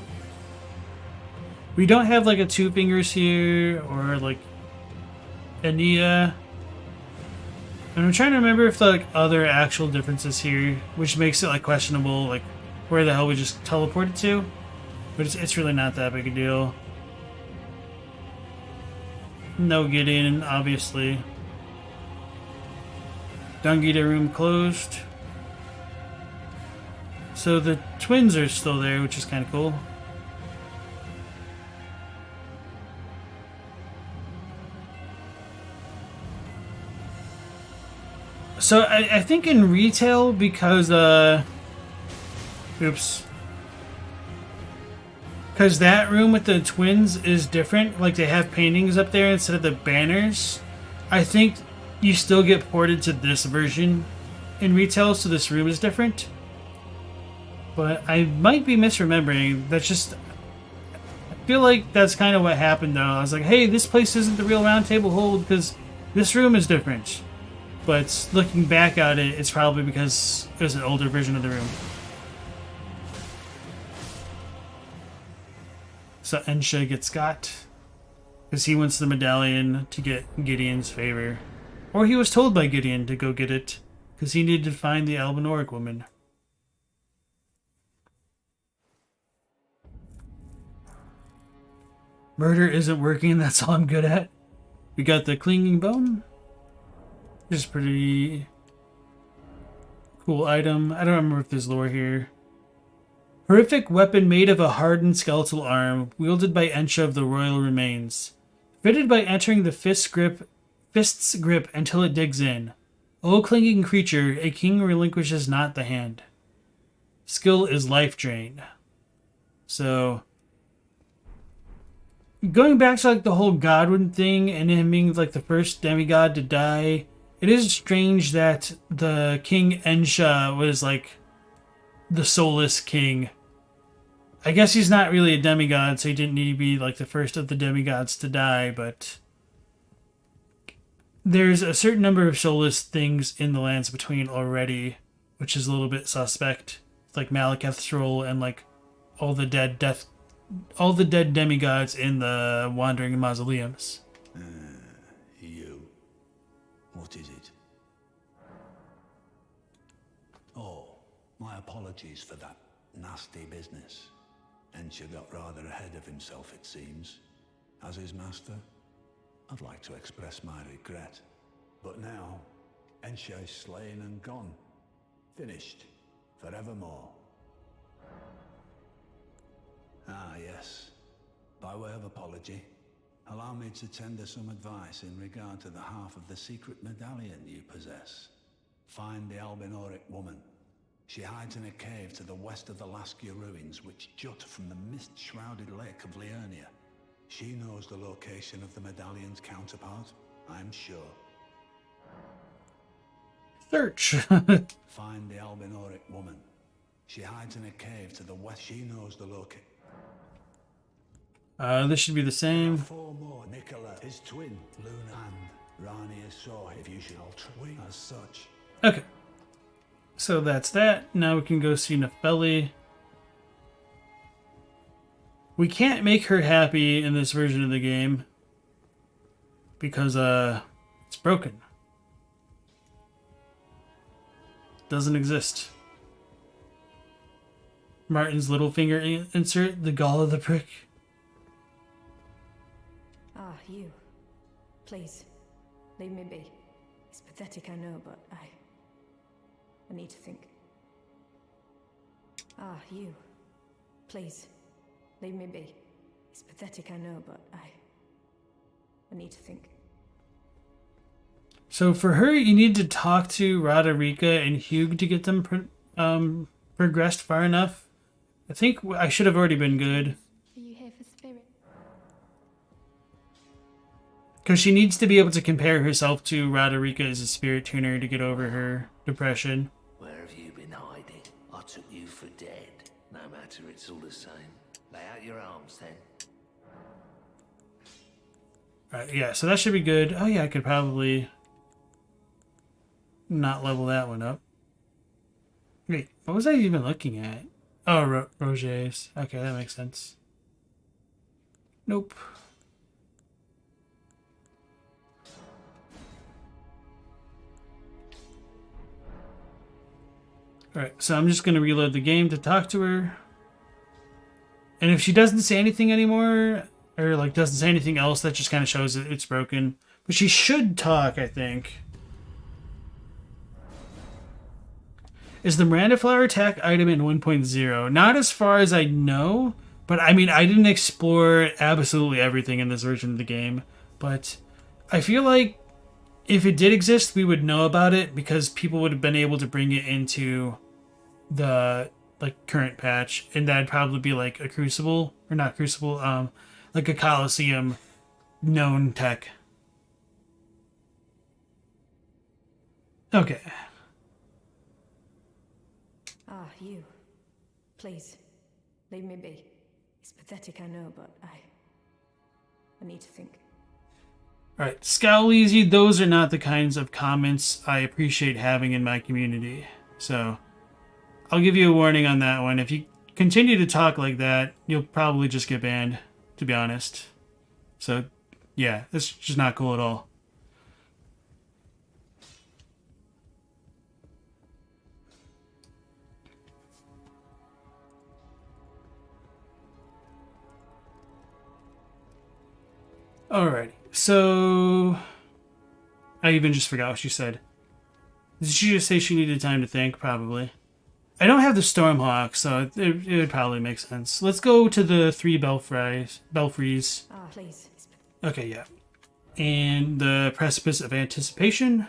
We don't have like a Two Fingers here or like Enia. And I'm trying to remember if there are like other actual differences here, which makes it like questionable, like where the hell we just teleported to. But it's really not that big a deal. No Gideon, obviously. Dungita room closed. So the twins are still there, which is kind of cool. So I think in retail, because because that room with the twins is different, like they have paintings up there instead of the banners, I think you still get ported to this version in retail, so this room is different. but I might be misremembering. That's just, I feel like that's kind of what happened though. I was like, hey, this place isn't the real Round Table Hold because this room is different. But looking back at it, it's probably because it was an older version of the room. So Ensha gets got because he wants the medallion to get Gideon's favor. Or he was told by Gideon to go get it because he needed to find the Albinoric woman. Murder isn't working, that's all I'm good at. We got the clinging bone. Which is pretty cool item. I don't remember if there's lore here. Horrific weapon made of a hardened skeletal arm, wielded by Ensha of the royal remains. Fitted by entering the fist's grip until it digs in. O clinging creature, a king relinquishes not the hand. Skill is life drain. So, going back to like the whole Godwin thing and him being like the first demigod to die, it is strange that the King Ensha was like the soulless king. I guess he's not really a demigod, so he didn't need to be like the first of the demigods to die, but there's a certain number of soulless things in the Lands Between already, which is a little bit suspect. It's like Malekith's role and like all the dead demigods in the Wandering Mausoleums. You. What is it? Oh, my apologies for that nasty business. Ensha got rather ahead of himself, it seems. As his master, I'd like to express my regret. But now, Ensha is slain and gone. Finished. Forevermore. Ah, yes. By way of apology, allow me to tender some advice in regard to the half of the secret medallion you possess. Find the Albinoric woman. She hides in a cave to the west of the Laskia ruins, which jut from the mist-shrouded lake of Liurnia. She knows the location of the medallion's counterpart, I'm sure. Search. Find the Albinoric woman. She hides in a cave to the west. She knows the location. This should be the same. Four more. Nicola, his twin, Luna, and Rania saw if you should alter as such. Okay. So that's that. Now we can go see Nefeli. We can't make her happy in this version of the game because it's broken. Doesn't exist. Martin's little finger insert, the gall of the prick. Ah, you. Please, leave me be. It's pathetic, I know, but I need to think. Ah, you. Please, leave me be. It's pathetic, I know, but I need to think. So for her, you need to talk to Roderica and Hugh to get them progressed far enough. I think I should have already been good. Are you here for spirit? Because she needs to be able to compare herself to Roderica as a spirit tuner to get over her depression. Where have you been hiding? I took you for dead. No matter, it's all the same. Lay out your arms then. Alright, yeah, so that should be good. Oh yeah, I could probably not level that one up. Wait, what was I even looking at? Oh, Roger's. Okay, that makes sense. Nope. Alright, so I'm just going to reload the game to talk to her. And if she doesn't say anything anymore, or like doesn't say anything else, that just kind of shows that it's broken. But she should talk, I think. Is the Miranda Flower attack item in 1.0? Not as far as I know, but I mean, I didn't explore absolutely everything in this version of the game. But I feel like if it did exist, we would know about it because people would have been able to bring it into the like current patch, and that'd probably be like a Crucible, or not Crucible, like a Coliseum known tech. Okay. Ah, you. Please, leave me be. It's pathetic, I know, but I need to think. Alright, Scowl Easy, those are not the kinds of comments I appreciate having in my community. So, I'll give you a warning on that one. If you continue to talk like that, you'll probably just get banned, to be honest. So, yeah, that's just not cool at all. Alrighty, so I even just forgot what she said. Did she just say she needed time to think? Probably. I don't have the Stormhawk, so it would probably make sense. Let's go to the 3 belfries. Ah, please. Okay, yeah. And the Precipice of Anticipation.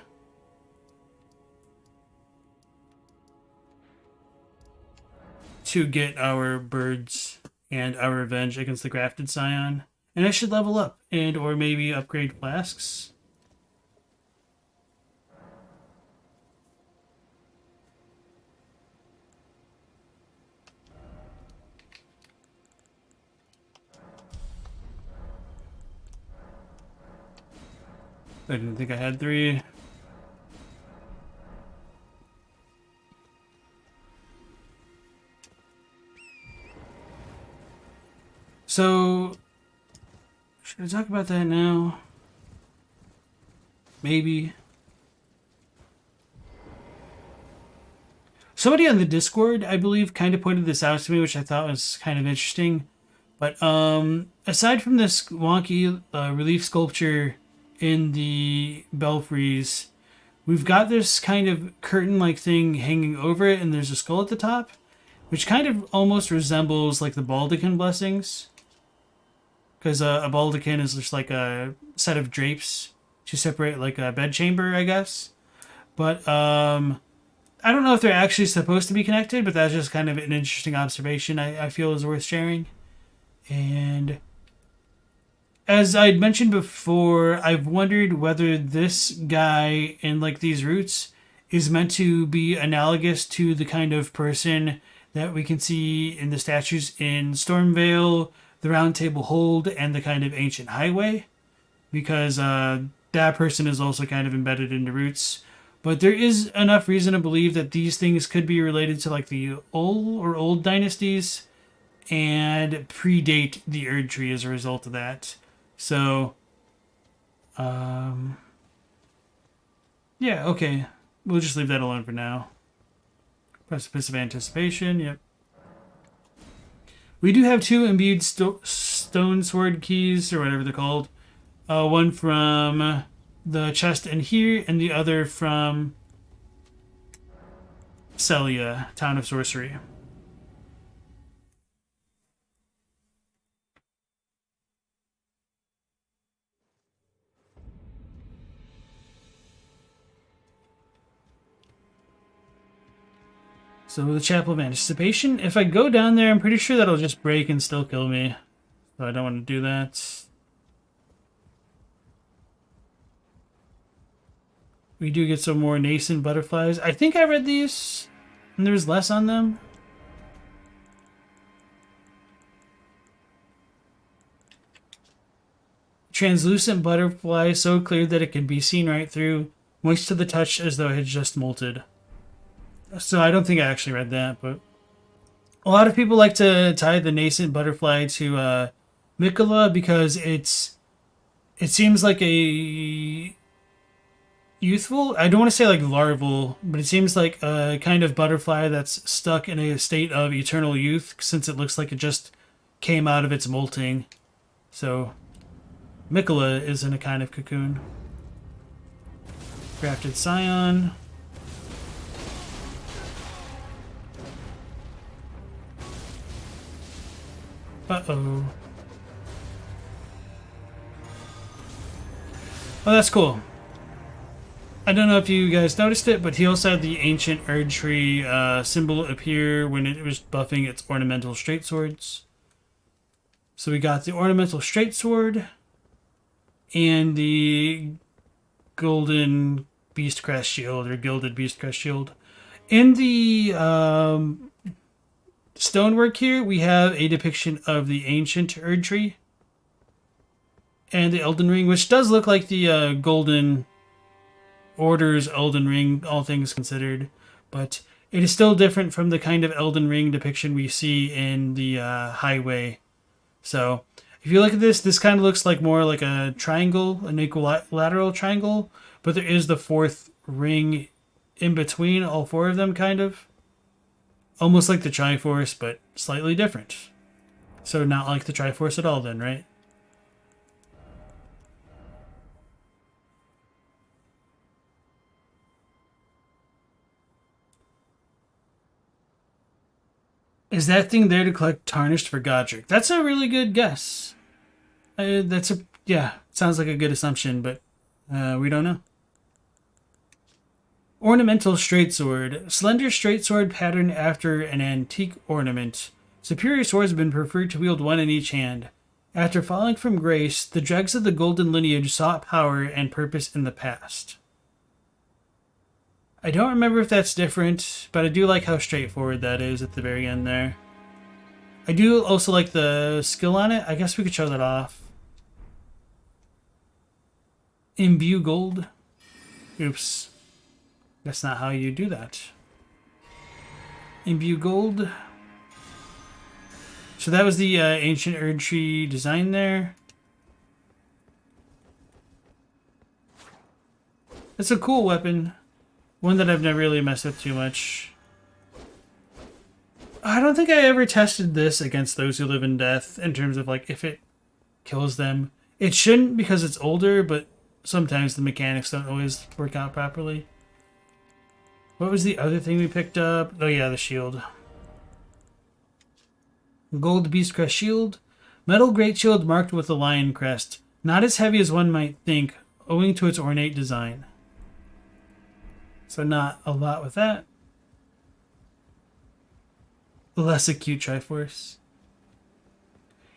To get our birds and our revenge against the Grafted Scion. And I should level up and or maybe upgrade flasks. I didn't think I had 3. So, should I talk about that now? Maybe. Somebody on the Discord, I believe, kind of pointed this out to me, which I thought was kind of interesting. But aside from this wonky relief sculpture in the belfries, we've got this kind of curtain-like thing hanging over it, and there's a skull at the top, which kind of almost resembles like the Baldachin blessings. Because a baldachin is just like a set of drapes to separate like a bedchamber, I guess. But I don't know if they're actually supposed to be connected, but that's just kind of an interesting observation I feel is worth sharing. And as I'd mentioned before, I've wondered whether this guy in like these roots is meant to be analogous to the kind of person that we can see in the statues in Stormvale, the Round Table Hold, and the kind of Ancient Highway, because that person is also kind of embedded into roots. But there is enough reason to believe that these things could be related to like the old dynasties and predate the Erd Tree as a result of that. So, yeah, okay. We'll just leave that alone for now. Precipice of Anticipation, yep. We do have 2 imbued stone sword keys, or whatever they're called. One from the chest in here, and the other from Celia, Town of Sorcery. So the Chapel of Anticipation, if I go down there, I'm pretty sure that'll just break and still kill me. So I don't want to do that. We do get some more nascent butterflies. I think I read these, and there's less on them. Translucent butterfly, so clear that it can be seen right through. Moist to the touch as though it had just molted. So I don't think I actually read that, but a lot of people like to tie the nascent butterfly to Mikola because it seems like a youthful, I don't want to say like larval, but it seems like a kind of butterfly that's stuck in a state of eternal youth since it looks like it just came out of its molting. So Mikola is in a kind of cocoon. Grafted Scion. Uh-oh. Oh, that's cool. I don't know if you guys noticed it, but he also had the ancient Erd Tree symbol appear when it was buffing its ornamental straight swords. So we got the ornamental straight sword and the golden Beastcrest shield, or gilded Beastcrest shield. In the stonework here, we have a depiction of the ancient Erd Tree and the Elden Ring, which does look like the Golden Order's Elden Ring, all things considered, but it is still different from the kind of Elden Ring depiction we see in the Highway. So if you look at this kind of looks like more like a triangle, an equilateral triangle, but there is the fourth ring in between all four of them, kind of. Almost like the Triforce, but slightly different. So not like the Triforce at all then, right? Is that thing there to collect Tarnished for Godric? That's a really good guess. Yeah, sounds like a good assumption, but we don't know. Ornamental straight sword. Slender straight sword patterned after an antique ornament. Superior swords have been preferred to wield one in each hand. After falling from grace, the dregs of the golden lineage sought power and purpose in the past. I don't remember if that's different, but I do like how straightforward that is at the very end there. I do also like the skill on it. I guess we could show that off. Imbue gold. Oops. That's not how you do that. Imbue gold. So that was the ancient Erd Tree design there. It's a cool weapon. One that I've never really messed with too much. I don't think I ever tested this against those who live in death in terms of like if it kills them. It shouldn't because it's older, but sometimes the mechanics don't always work out properly. What was the other thing we picked up? Oh yeah, the shield. Gold Beastcrest shield. Metal great shield marked with a lion crest. Not as heavy as one might think, owing to its ornate design. So not a lot with that. Less acute Triforce.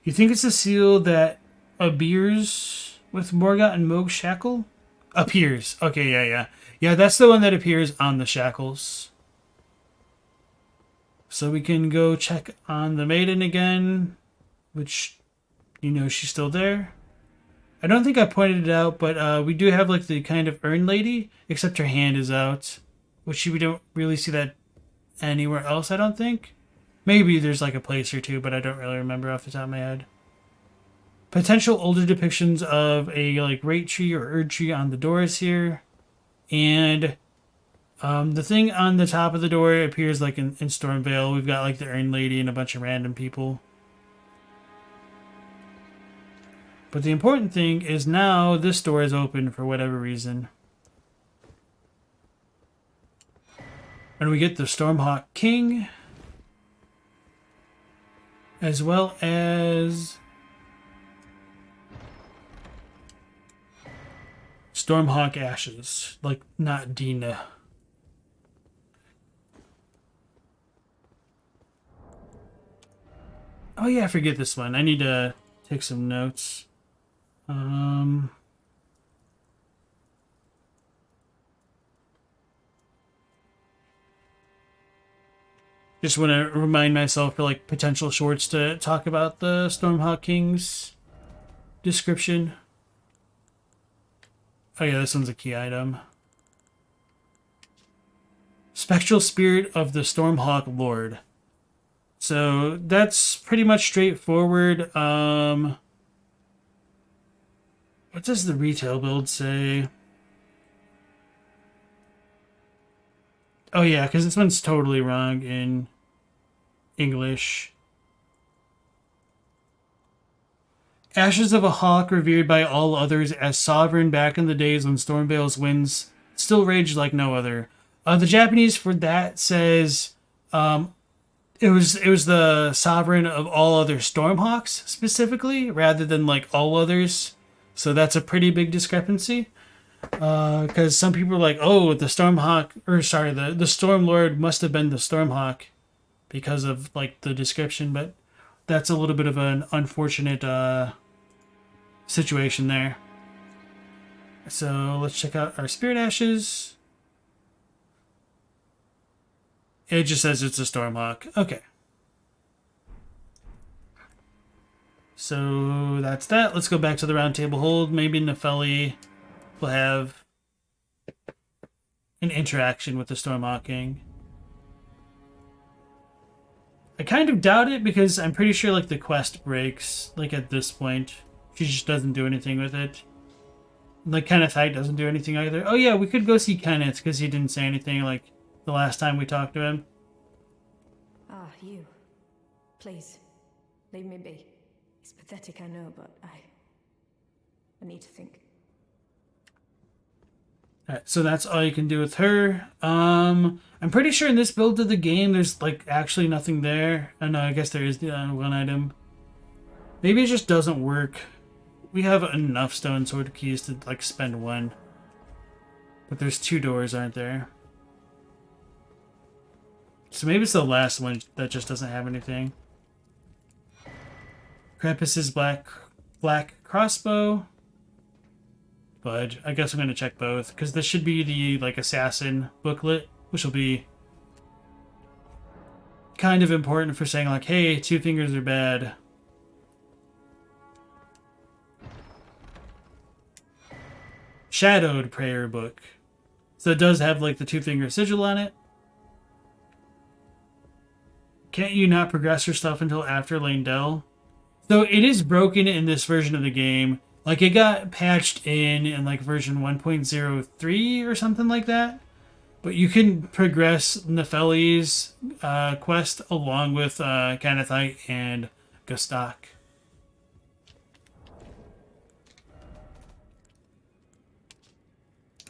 You think it's a seal that appears with Morgott and Mohg's shackle? Appears. Okay, yeah. Yeah, that's the one that appears on the shackles. So we can go check on the maiden again, which, you know, she's still there. I don't think I pointed it out, but we do have like the kind of urn lady, except her hand is out, which we don't really see that anywhere else, I don't think. Maybe there's like a place or two, but I don't really remember off the top of my head. Potential older depictions of a like great tree or Erd Tree on the doors here. And the thing on the top of the door appears like in Stormvale. We've got like the urn lady and a bunch of random people. But the important thing is now this door is open for whatever reason. And we get the Stormhawk King. As well as Stormhawk Ashes. Like, not Dina. Oh yeah, I forget this one. I need to take some notes. Just want to remind myself for like potential shorts to talk about the Stormhawk King's description. Oh yeah, this one's a key item. Spectral Spirit of the Stormhawk Lord. So that's pretty much straightforward. What does the retail build say? Oh yeah, because this one's totally wrong in English. Ashes of a hawk revered by all others as sovereign back in the days when Stormvale's winds still raged like no other. The Japanese for that says it was the sovereign of all other Stormhawks specifically, rather than like all others. So that's a pretty big discrepancy. Because some people are like, oh, the Stormhawk, or sorry, the Stormlord must have been the Stormhawk because of like the description, but that's a little bit of an unfortunate situation there. So let's check out our Spirit Ashes. It just says it's a Stormhawk. Okay. So that's that. Let's go back to the round table hold. Maybe Nefeli will have an interaction with the Stormhawking. I kind of doubt it because I'm pretty sure like the quest breaks like at this point. She just doesn't do anything with it. Like Kenneth Haidt doesn't do anything either. Oh yeah, we could go see Kenneth because he didn't say anything like the last time we talked to him. Ah, you. Please, leave me be. It's pathetic, I know, but I need to think. Alright, so that's all you can do with her. I'm pretty sure in this build of the game, there's like actually nothing there. Oh no, I guess there is the one item. Maybe it just doesn't work. We have enough stone sword keys to like spend one. But there's 2 doors, aren't there? So maybe it's the last one that just doesn't have anything. Krampus's black crossbow. But I guess I'm going to check both, because this should be the like assassin booklet, which will be kind of important for saying like, hey, 2 fingers are bad. Shadowed prayer book. So it does have like the 2-finger sigil on it. Can't you not progress your stuff until after Lane-Del? So it is broken in this version of the game. Like it got patched in like version 1.03 or something like that. But you can progress Nefeli's quest along with Kenneth Haidt and Gustak.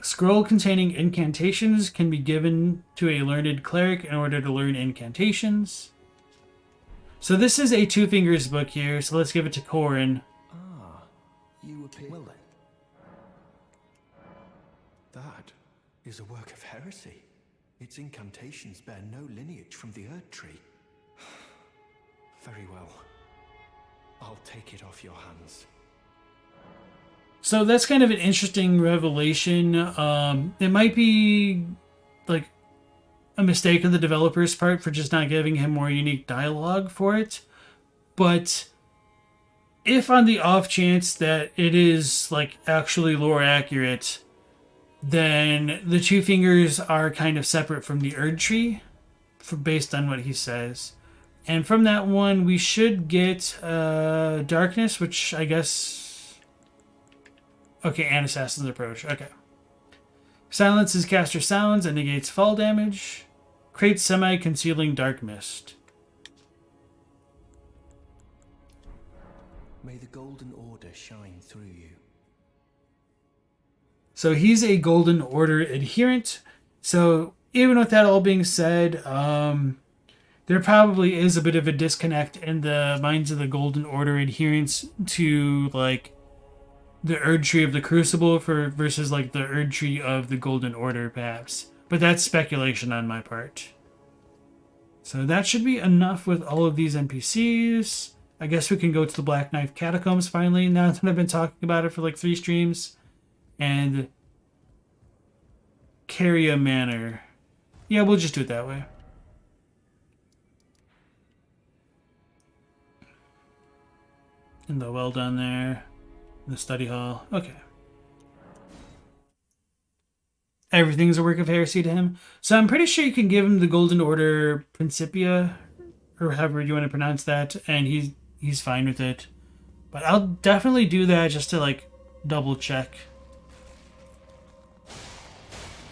Scroll containing incantations can be given to a learned cleric in order to learn incantations. So this is a 2 fingers book here, so let's give it to Corin. Ah, you appear well then. That is a work of heresy. Its incantations bear no lineage from the Erd Tree. Very well. I'll take it off your hands. So that's kind of an interesting revelation. It might be like a mistake on the developer's part for just not giving him more unique dialogue for it. But if on the off chance that it is like actually lore accurate, then the 2 fingers are kind of separate from the Erd Tree based on what he says. And from that one, we should get Darkness, which I guess... Okay, and Assassin's Approach. Okay. Silences caster sounds and negates fall damage. Creates semi-concealing dark mist. May the Golden Order shine through you. So he's a Golden Order adherent. So even with that all being said, there probably is a bit of a disconnect in the minds of the Golden Order adherents to like the Erd Tree of the Crucible versus like the Erd Tree of the Golden Order, perhaps. But that's speculation on my part. So that should be enough with all of these NPCs. I guess we can go to the Black Knife Catacombs finally, now that I've been talking about it for like 3 streams. And Caria Manor. Yeah, we'll just do it that way. And the well done there. The study hall. Okay. Everything's a work of heresy to him. So I'm pretty sure you can give him the Golden Order Principia, or however you want to pronounce that, and he's fine with it. But I'll definitely do that just to like double check.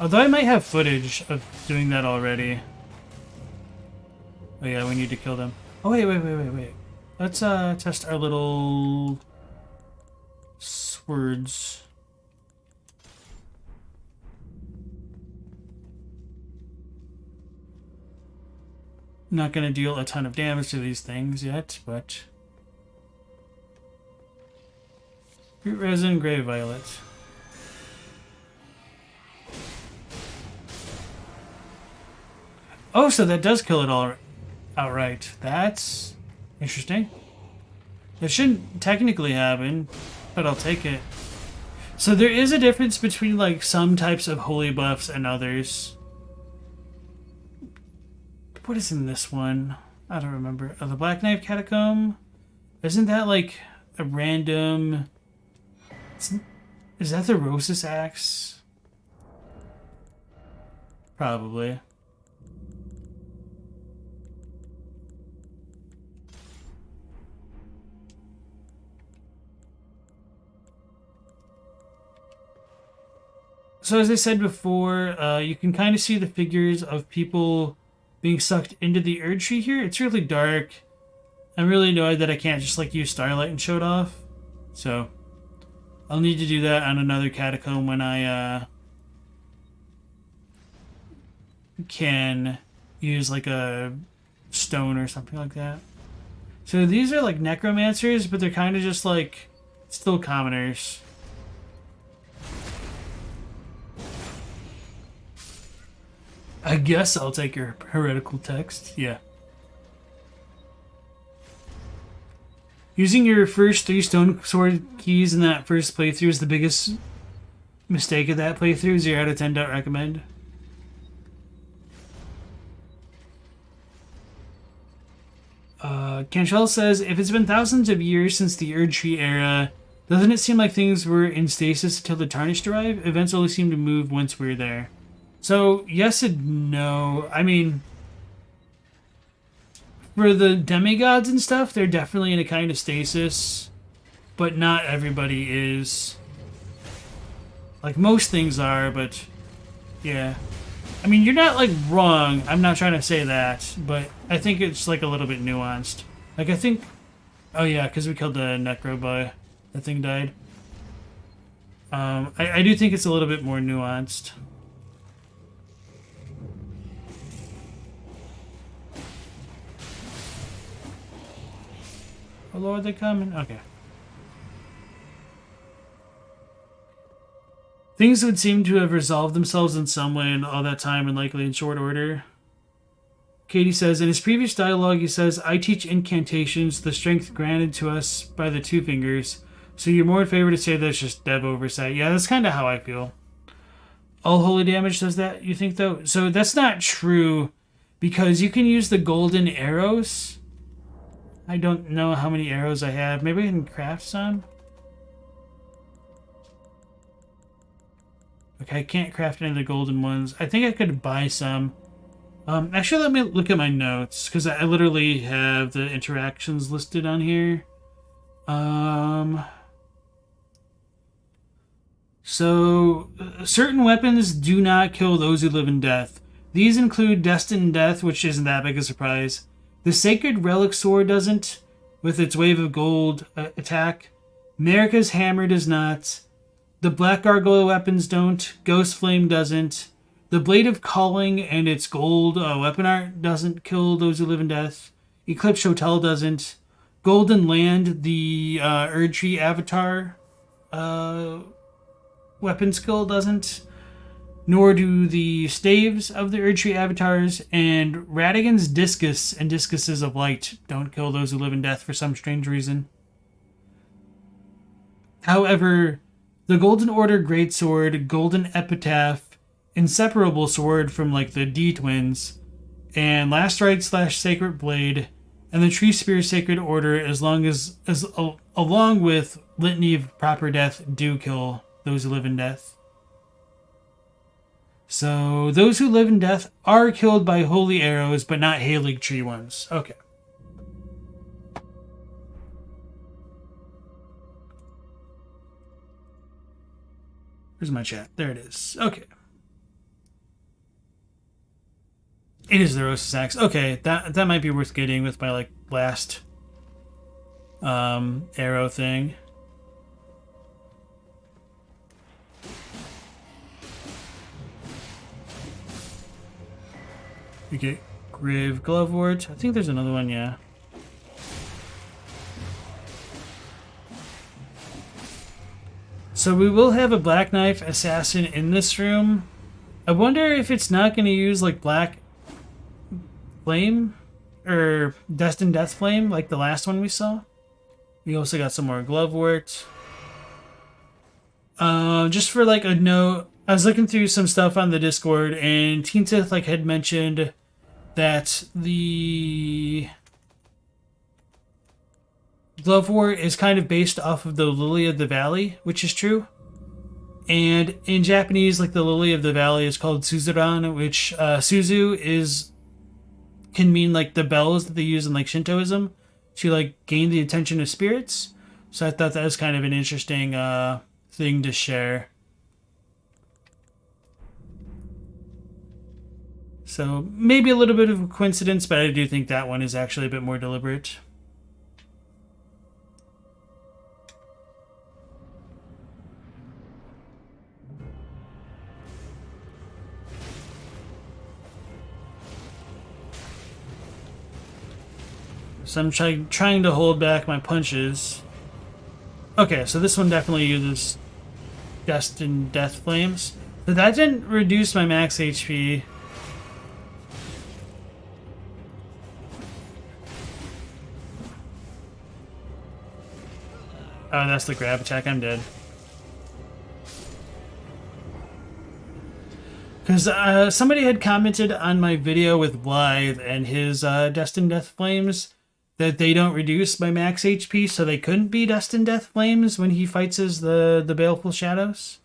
Although I might have footage of doing that already. Oh yeah, we need to kill them. Oh wait. Let's test our little swords. Not going to deal a ton of damage to these things yet, but... Root Resin, Grey Violet. Oh, so that does kill it all outright. That's interesting. It shouldn't technically happen, but I'll take it. So there is a difference between like some types of holy buffs and others. What is in this one? I don't remember. The Black Knife Catacomb? Isn't that like a random... Is that the Rosus axe? Probably. So as I said before, you can kind of see the figures of people being sucked into the Erd Tree here. It's really dark. I'm really annoyed that I can't just like use Starlight and show it off. So I'll need to do that on another catacomb when I can use like a stone or something like that. So these are like necromancers, but they're kind of just like still commoners. I guess I'll take your heretical text. Yeah. Using your first 3 stone sword keys in that first playthrough is the biggest mistake of that playthrough. 0 out of 10, don't recommend. Cantrell says, if it's been thousands of years since the Erd Tree era, doesn't it seem like things were in stasis until the Tarnished arrived? Events only seem to move once we're there. So, yes and no. I mean, for the demigods and stuff, they're definitely in a kind of stasis, but not everybody is. Like, most things are, but yeah. I mean, you're not, like, wrong. I'm not trying to say that, but I think it's, like, a little bit nuanced. Like, I think... Oh, yeah, because we killed the Necro boy. That thing died. I do think it's a little bit more nuanced. Oh Lord, they're coming. Okay. Things would seem to have resolved themselves in some way in all that time and likely in short order. Katie says, in his previous dialogue, he says, I teach incantations, the strength granted to us by the Two Fingers. So you're more in favor to say that's just dev oversight. Yeah, that's kind of how I feel. All holy damage does that, you think, though? So that's not true, because you can use the golden arrows. I don't know how many arrows I have. Maybe I can craft some? Okay, I can't craft any of the golden ones. I think I could buy some. Actually, let me look at my notes, because I literally have the interactions listed on here. So, certain weapons do not kill those who live in death. These include Destined Death, which isn't that big a surprise. The Sacred Relic Sword doesn't, with its Wave of Gold attack. Marika's Hammer does not. The Black Gargoyle weapons don't. Ghost Flame doesn't. The Blade of Calling and its gold weapon art doesn't kill those who live in death. Eclipse Hotel doesn't. Golden Land, the Erd Tree Avatar weapon skill doesn't. Nor do the staves of the Erd Tree avatars, and Radigan's Discus and Discuses of Light don't kill those who live in death for some strange reason. However, the Golden Order Greatsword, Golden Epitaph, Inseparable Sword from like the D-Twins, and Last Rite / Sacred Blade, and the Tree Spear Sacred Order, along with Litany of Proper Death, do kill those who live in death. So, those who live in death are killed by holy arrows, but not Halig Tree ones. Okay. Where's my chat? There it is. Okay. It is the Rosa Axe. Okay, that might be worth getting with my, like, last arrow thing. You get Grave Glovewort. I think there's another one, yeah. So we will have a Black Knife Assassin in this room. I wonder if it's not going to use, like, Black Flame? Or Destined Death Flame, like the last one we saw. We also got some more Glovewort. Just for, like, a note, I was looking through some stuff on the Discord, and Teensith, like, had mentioned that the Glove War is kind of based off of the Lily of the Valley, which is true. And in Japanese, like the Lily of the Valley is called Suzuran, which Suzu can mean like the bells that they use in like Shintoism to like gain the attention of spirits. So I thought that was kind of an interesting thing to share. So maybe a little bit of a coincidence, but I do think that one is actually a bit more deliberate. So I'm trying to hold back my punches. Okay, so this one definitely uses Destined Death Flames. But that didn't reduce my max HP. Oh, that's the grab attack. I'm dead. Because somebody had commented on my video with Blythe and his Destined Death Flames that they don't reduce my max HP, so they couldn't be Destined Death Flames when he fights as the Baleful Shadows.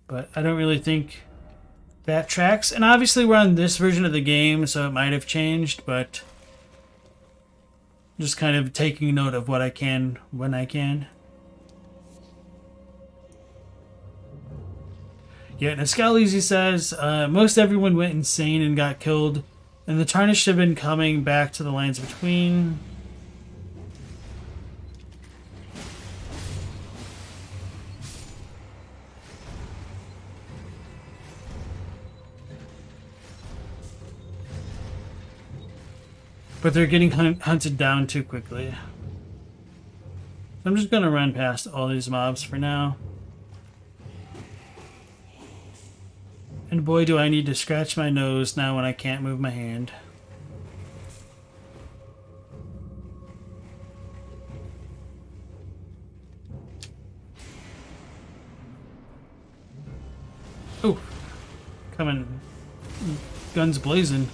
But I don't really think that tracks. And obviously we're on this version of the game, so it might have changed, but just kind of taking note of what I can when I can. Yeah, Niscalisi says, most everyone went insane and got killed, and the Tarnished have been coming back to the lands between. But they're getting hunted down too quickly. I'm just going to run past all these mobs for now. And boy, do I need to scratch my nose now when I can't move my hand. Oh, coming, guns blazing.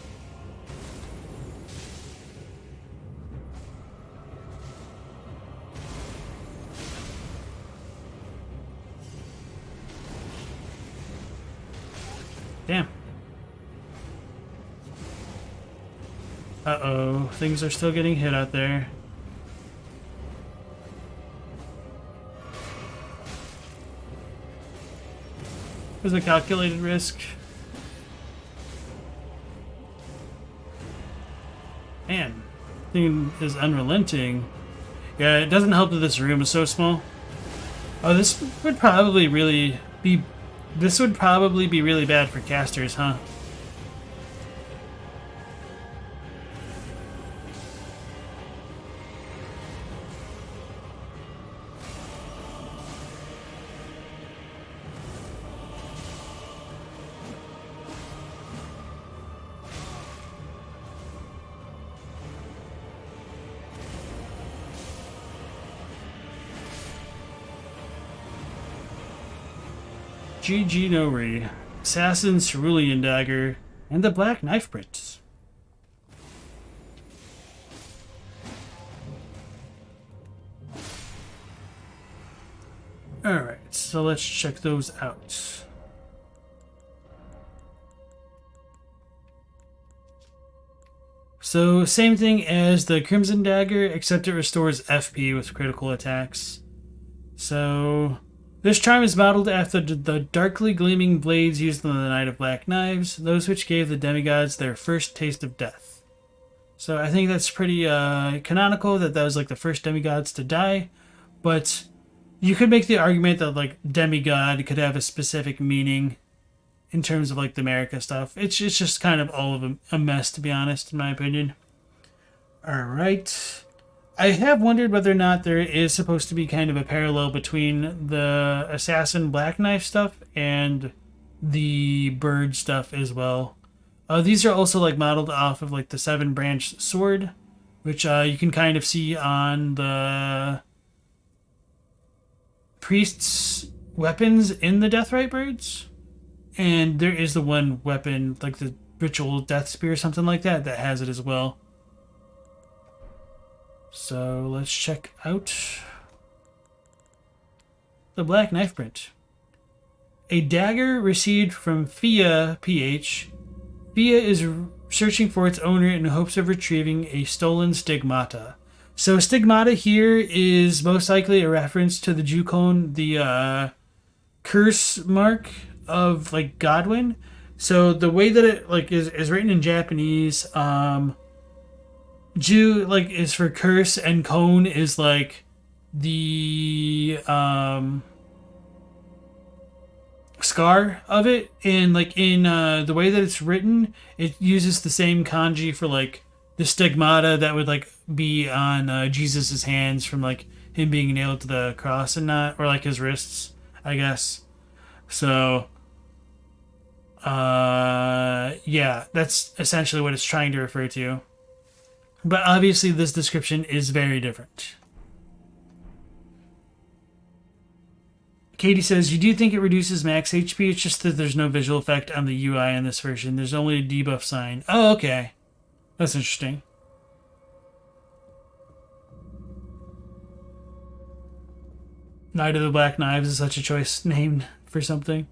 Damn. Uh-oh, things are still getting hit out there. There's a calculated risk. Man, thing is unrelenting. Yeah, it doesn't help that this room is so small. Oh, this would probably be really bad for casters, huh? GG no re. Assassin's Cerulean Dagger, and the Black Knife Prints. Alright, so let's check those out. So, same thing as the Crimson Dagger, except it restores FP with critical attacks. So, this charm is modeled after the darkly gleaming blades used in the Night of Black Knives, those which gave the demigods their first taste of death. So I think that's pretty canonical that was like the first demigods to die, but you could make the argument that like demigod could have a specific meaning in terms of like the America stuff. It's just kind of all of a mess, to be honest, in my opinion. Alright. I have wondered whether or not there is supposed to be kind of a parallel between the Assassin Black Knife stuff and the bird stuff as well. These are also like modeled off of like the 7-branch sword, which you can kind of see on the priest's weapons in the Deathrite birds. And there is the one weapon, like the ritual death spear or something like that, that has it as well. So let's check out the Black Knife print. A dagger received from Fia PH. Fia is searching for its owner in hopes of retrieving a stolen stigmata. So stigmata here is most likely a reference to the Jukon, the curse mark of like Godwin. So the way that it like is written in Japanese, Ju like is for curse and Kon is like the scar of it, and like in the way that it's written, it uses the same kanji for like the stigmata that would like be on Jesus's hands from like him being nailed to the cross and not, or like his wrists, I guess. So yeah, that's essentially what it's trying to refer to. But obviously this description is very different. Katie says, you do think it reduces max HP, it's just that there's no visual effect on the UI in this version. There's only a debuff sign. Oh, okay. That's interesting. Knight of the Black Knives is such a choice name for something.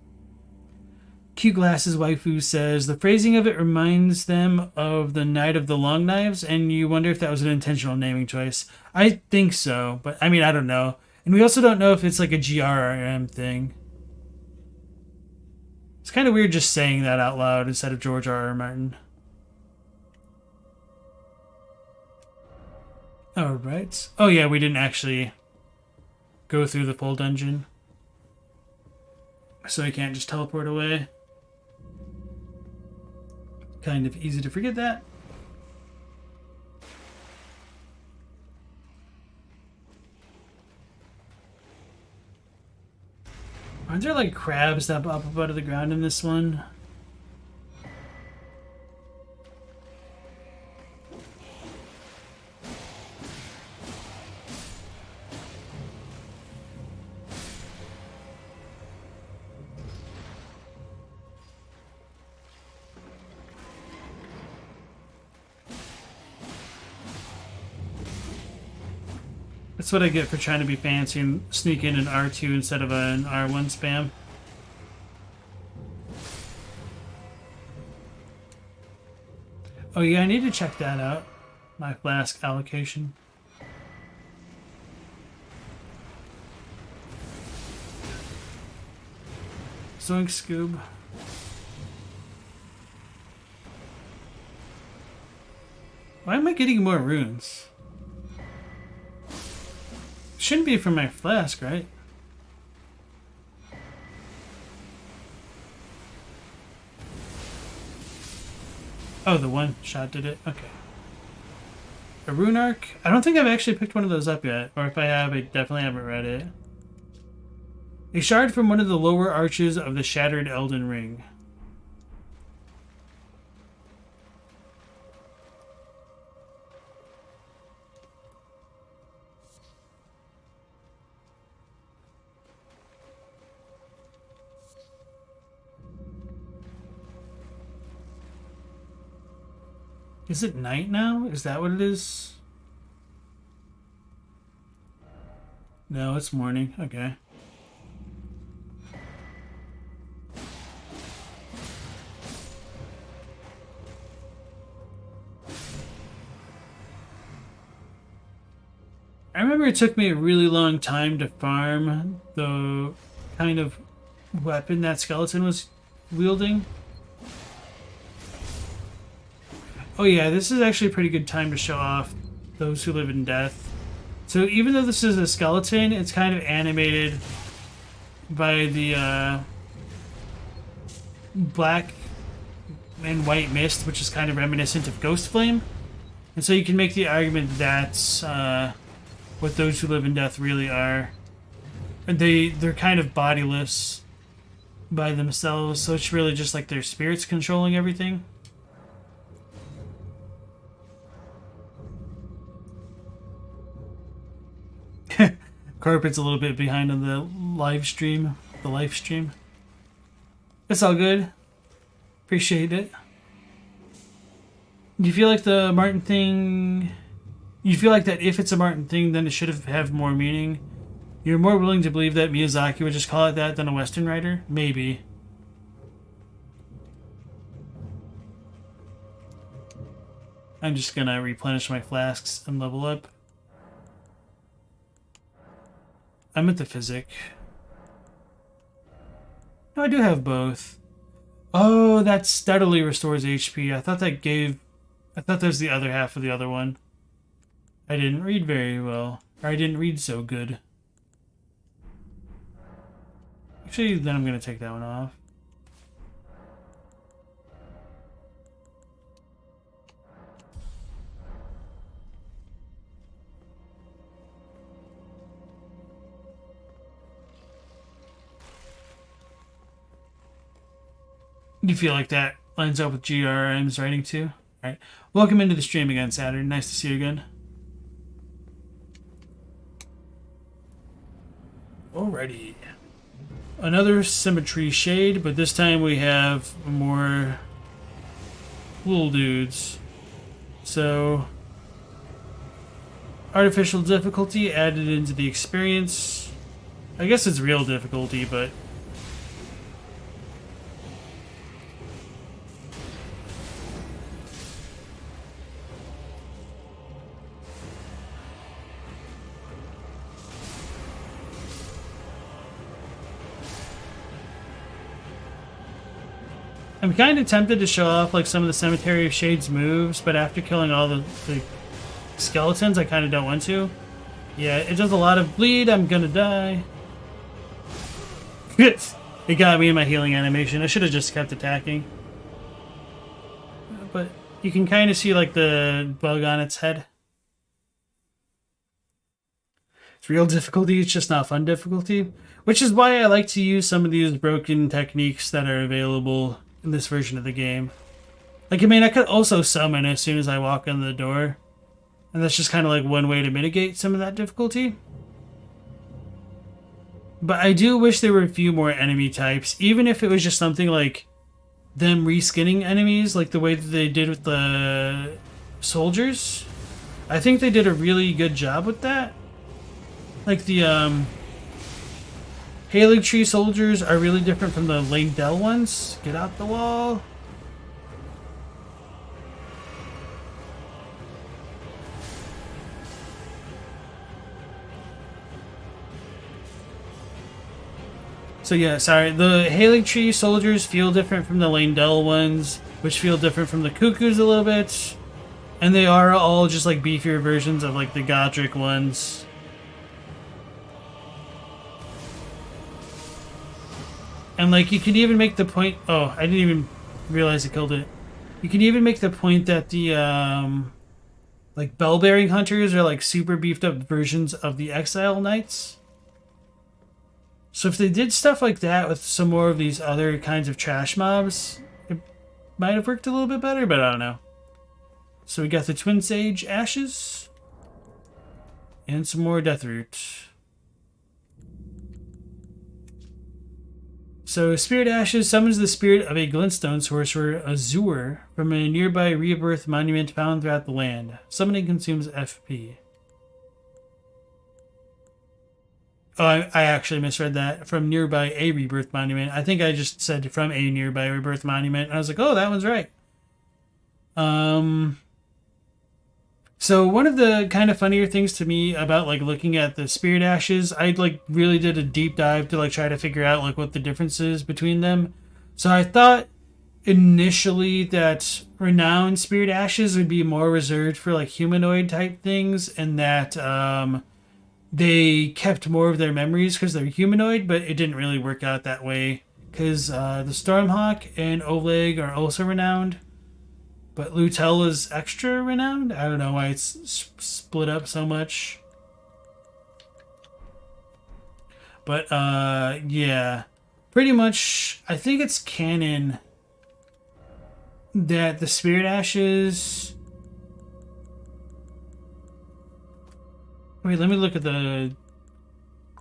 Cute Glasses Waifu says, the phrasing of it reminds them of the Knight of the Long Knives, and you wonder if that was an intentional naming choice. I think so, but I mean, I don't know. And we also don't know if it's like a GRRM thing. It's kind of weird just saying that out loud instead of George R.R. Martin. Alright. Oh yeah, we didn't actually go through the full dungeon. So I can't just teleport away. Kind of easy to forget that. Aren't there like crabs that pop up out of the ground in this one? That's what I get for trying to be fancy and sneak in an R2 instead of an R1 spam. Oh yeah, I need to check that out. My flask allocation. Zoink Scoob. Why am I getting more runes? Shouldn't be from my flask, right? Oh, the one shot did it? Okay. A rune arc? I don't think I've actually picked one of those up yet. Or if I have, I definitely haven't read it. A shard from one of the lower arches of the shattered Elden Ring. Is it night now? Is that what it is? No, it's morning. Okay. I remember it took me a really long time to farm the kind of weapon that skeleton was wielding. Oh yeah, this is actually a pretty good time to show off those who live in death. So even though this is a skeleton, it's kind of animated by the black and white mist, which is kind of reminiscent of Ghost Flame. And so you can make the argument that's what those who live in death really are. And they're kind of bodiless by themselves, so it's really just like their spirits controlling everything. Carpet's a little bit behind on the live stream. It's all good. Appreciate it. Do you feel like the Martin thing you feel like that if it's a Martin thing, then it should have more meaning. You're more willing to believe that Miyazaki would just call it that than a Western writer? Maybe. I'm just gonna replenish my flasks and level up. I'm at the physic. No, I do have both. Oh, that steadily restores HP. I thought that was the other half of the other one. I didn't read very well. Or I didn't read so good. Actually, then I'm gonna take that one off. You feel like that lines up with GRM's writing too? Alright. Welcome into the stream again, Saturn. Nice to see you again. Alrighty. Another symmetry shade, but this time we have more little dudes. So, artificial difficulty added into the experience. I guess it's real difficulty, but I'm kind of tempted to show off like some of the Cemetery of Shades moves, but after killing all the skeletons, I kind of don't want to. Yeah, it does a lot of bleed. I'm gonna die. It got me in my healing animation. I should have just kept attacking. But you can kind of see like the bug on its head. It's real difficulty, it's just not fun difficulty. Which is why I like to use some of these broken techniques that are available in this version of the game. Like, I mean, I could also summon as soon as I walk in the door. And that's just kind of like one way to mitigate some of that difficulty. But I do wish there were a few more enemy types, even if it was just something like them reskinning enemies, like the way that they did with the soldiers. I think they did a really good job with that. Like the Halig Tree soldiers are really different from the Lingdell ones. Get out the wall. So yeah, sorry. The Halig Tree soldiers feel different from the Lingdell ones, which feel different from the Cuckoos a little bit. And they are all just like beefier versions of like the Godric ones. And like you can even make the point, oh, I didn't even realize I killed it. You can even make the point that the like bell-bearing hunters are like super beefed up versions of the Exile Knights. So if they did stuff like that with some more of these other kinds of trash mobs, it might have worked a little bit better, but I don't know. So we got the Twin Sage Ashes and some more Deathroot. So, Spirit Ashes summons the spirit of a glintstone sorcerer, Azure, from a nearby rebirth monument found throughout the land. Summoning consumes FP. Oh, I actually misread that. From nearby a rebirth monument. I think I just said from a nearby rebirth monument. And I was like, oh, that one's right. So one of the kind of funnier things to me about like looking at the Spirit Ashes, I like really did a deep dive to like try to figure out like what the difference is between them. So I thought initially that Renowned Spirit Ashes would be more reserved for like humanoid type things, and that they kept more of their memories because they're humanoid, but it didn't really work out that way because the Stormhawk and Oleg are also renowned. But Lutel is extra renowned? I don't know why it's split up so much. But, yeah. Pretty much, I think it's canon that the Spirit Ashes... Wait, let me look at the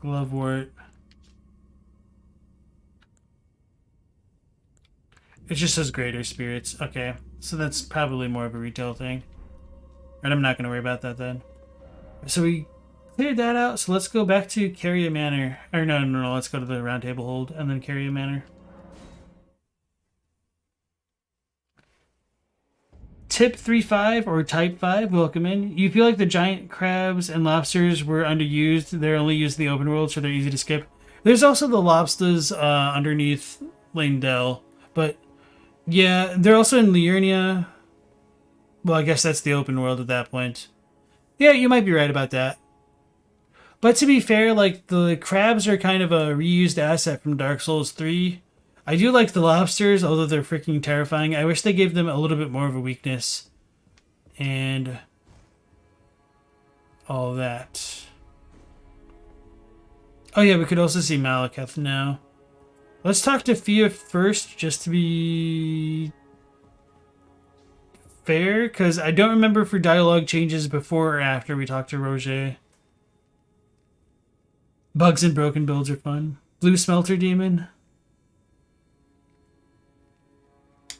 Glovewort. It just says Greater Spirits. Okay. So that's probably more of a retail thing. And I'm not going to worry about that then. So we cleared that out. So let's go back to Caria Manor. Or no. Let's go to the Round Table Hold and then Caria Manor. Tip 3.5 or Type 5, welcome in. You feel like the giant crabs and lobsters were underused. They're only used in the open world, so they're easy to skip. There's also the lobsters underneath Lindell. But yeah, they're also in Liurnia. Well, I guess that's the open world at that point. Yeah, you might be right about that. But to be fair, like, the crabs are kind of a reused asset from Dark Souls 3. I do like the lobsters, although they're freaking terrifying. I wish they gave them a little bit more of a weakness. And all that. Oh yeah, we could also see Malekith now. Let's talk to Fia first, just to be fair, because I don't remember if her dialogue changes before or after we talk to Roger. Bugs and broken builds are fun. Blue Smelter Demon.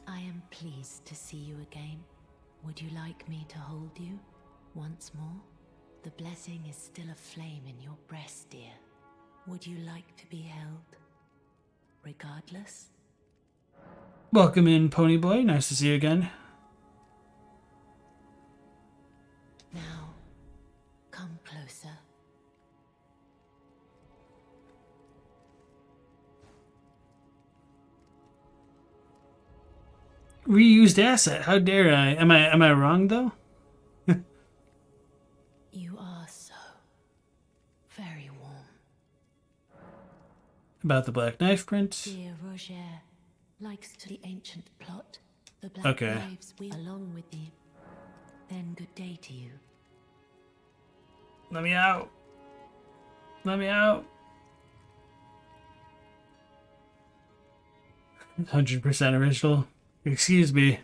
I am pleased to see you again. Would you like me to hold you once more? The blessing is still aflame in your breast, dear. Would you like to be held? Regardless? Welcome in, Pony Boy. Nice to see you again. Now, come closer. Reused asset. How dare I? Am I wrong though? You are so very warm. About the black knife print. Dear Roger likes to the ancient plot. The black Okay. knives we along with you. Then good day to you. Let me out. Let me out. 100% original. Excuse me.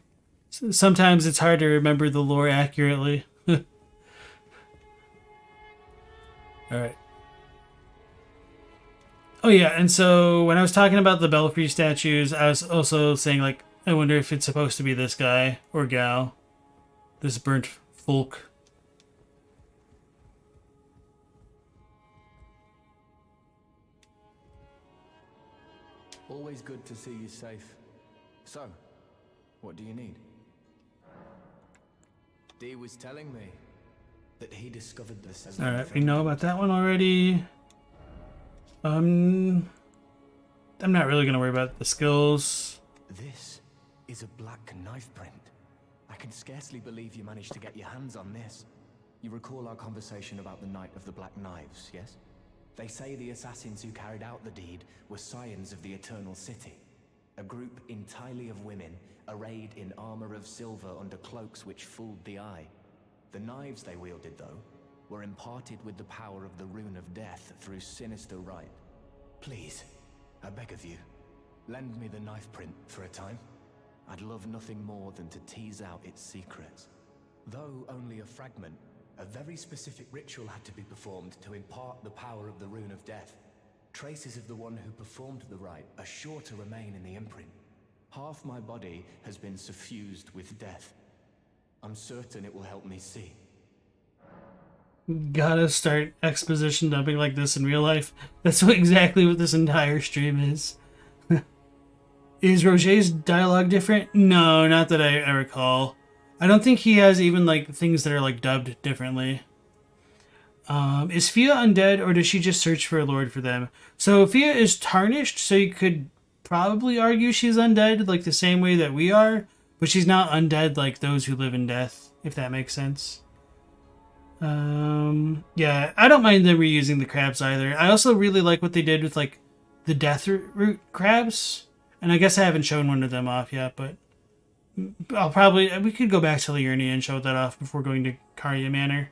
Sometimes it's hard to remember the lore accurately. Alright. Oh yeah, and so when I was talking about the Belfry statues, I was also saying, like, I wonder if it's supposed to be this guy or gal. This burnt folk. Always good to see you safe. So, what do you need? Dee was telling me that he discovered the seven. Alright, we know about that one already. I'm not really gonna worry about the skills. This is a black knife print. I can scarcely believe you managed to get your hands on this. You recall our conversation about the Night of the Black Knives, yes? They say the assassins who carried out the deed were scions of the Eternal City. A group entirely of women, arrayed in armor of silver under cloaks which fooled the eye. The knives they wielded, though, were imparted with the power of the Rune of Death through sinister rite. Please, I beg of you, lend me the knife print for a time. I'd love nothing more than to tease out its secrets. Though only a fragment, a very specific ritual had to be performed to impart the power of the Rune of Death. Traces of the one who performed the rite are sure to remain in the imprint. Half my body has been suffused with death. I'm certain it will help me see. Gotta start exposition dumping like this in real life. That's exactly what this entire stream is. Is Roger's dialogue different? No, not that I recall. I don't think he has even like things that are like dubbed differently. Is Fia undead, or does she just search for a lord for them? So Fia is tarnished, so you could probably argue she's undead, like the same way that we are, but she's not undead like those who live in death, if that makes sense. Yeah, I don't mind them reusing the crabs either. I also really like what they did with like the death root crabs, and I guess I haven't shown one of them off yet, but we could go back to Liurnia and show that off before going to Caria Manor.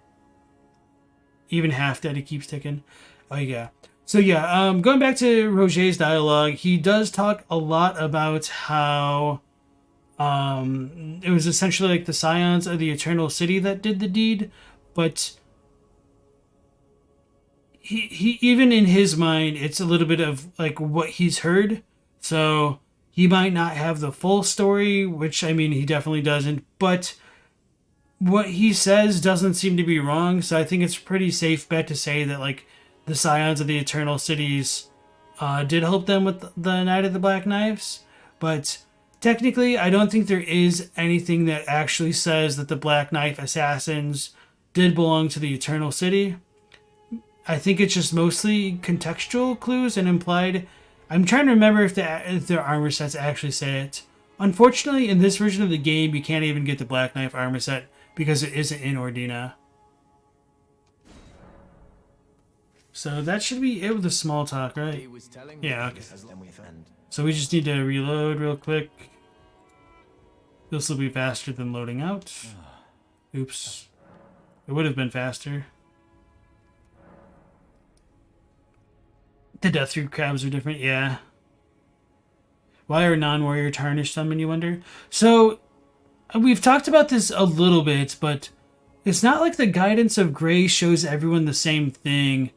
Even half daddy keeps ticking. Oh yeah. So yeah, going back to Roger's dialogue, he does talk a lot about how it was essentially like the scions of the Eternal City that did the deed, but he even in his mind, it's a little bit of like what he's heard. So he might not have the full story, which I mean he definitely doesn't, but what he says doesn't seem to be wrong, so I think it's a pretty safe bet to say that, like, the Scions of the Eternal Cities did help them with the Night of the Black Knives. But technically, I don't think there is anything that actually says that the Black Knife assassins did belong to the Eternal City. I think it's just mostly contextual clues and implied. I'm trying to remember if their armor sets actually say it. Unfortunately, in this version of the game, you can't even get the Black Knife armor set because it isn't in Ordina. So that should be it with the small talk, right? Yeah, okay. So we just need to reload real quick. This will be faster than loading out. Oops. It would have been faster. The Deathroot crabs are different, yeah. Why are non-warrior tarnished summon, you wonder? So, we've talked about this a little bit, but it's not like the Guidance of Grace shows everyone the same thing.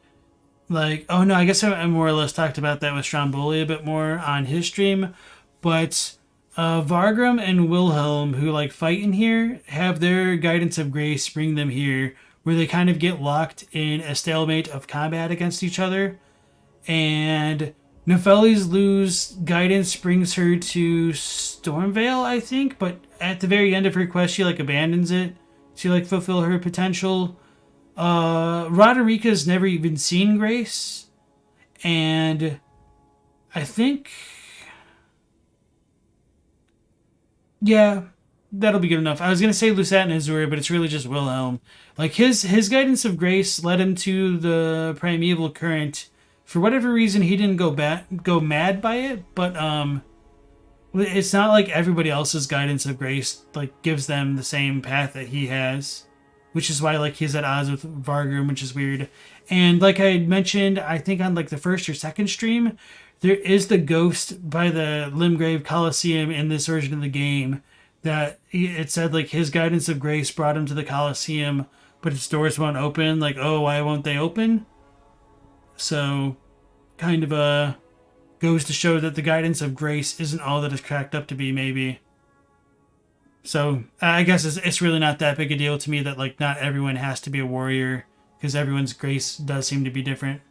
Like, oh no, I guess I more or less talked about that with Stromboli a bit more on his stream, but Vargrim and Wilhelm, who like fight in here, have their Guidance of Grace bring them here, where they kind of get locked in a stalemate of combat against each other. And Nefeli's lose guidance brings her to Stormvale, I think, but at the very end of her quest, she like abandons it to like fulfill her potential. Roderica's never even seen Grace, and I think, yeah, that'll be good enough. I was gonna say Lusat and Azura, but it's really just Wilhelm. Like his Guidance of Grace led him to the Primeval Current. For whatever reason, he didn't go mad by it, but it's not like everybody else's Guidance of Grace like gives them the same path that he has, which is why like he's at odds with Vargrim, which is weird. And like I mentioned, I think on like the first or second stream, there is the ghost by the Limgrave Coliseum in this version of the game that it said like his Guidance of Grace brought him to the Coliseum, but its doors won't open. Like, oh, why won't they open? So, kind of goes to show that the Guidance of Grace isn't all that it's cracked up to be, maybe. So, I guess it's really not that big a deal to me that, like, not everyone has to be a warrior, because everyone's grace does seem to be different.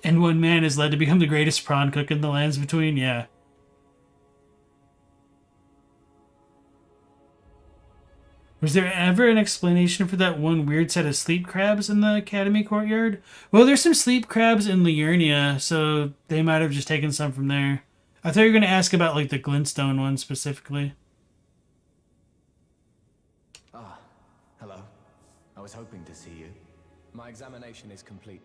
And one man is led to become the greatest prawn cook in the lands between, yeah. Was there ever an explanation for that one weird set of sleep crabs in the Academy courtyard? Well, there's some sleep crabs in Liurnia, so they might have just taken some from there. I thought you were going to ask about, like, the glintstone one specifically. Ah, hello. I was hoping to see you. My examination is complete.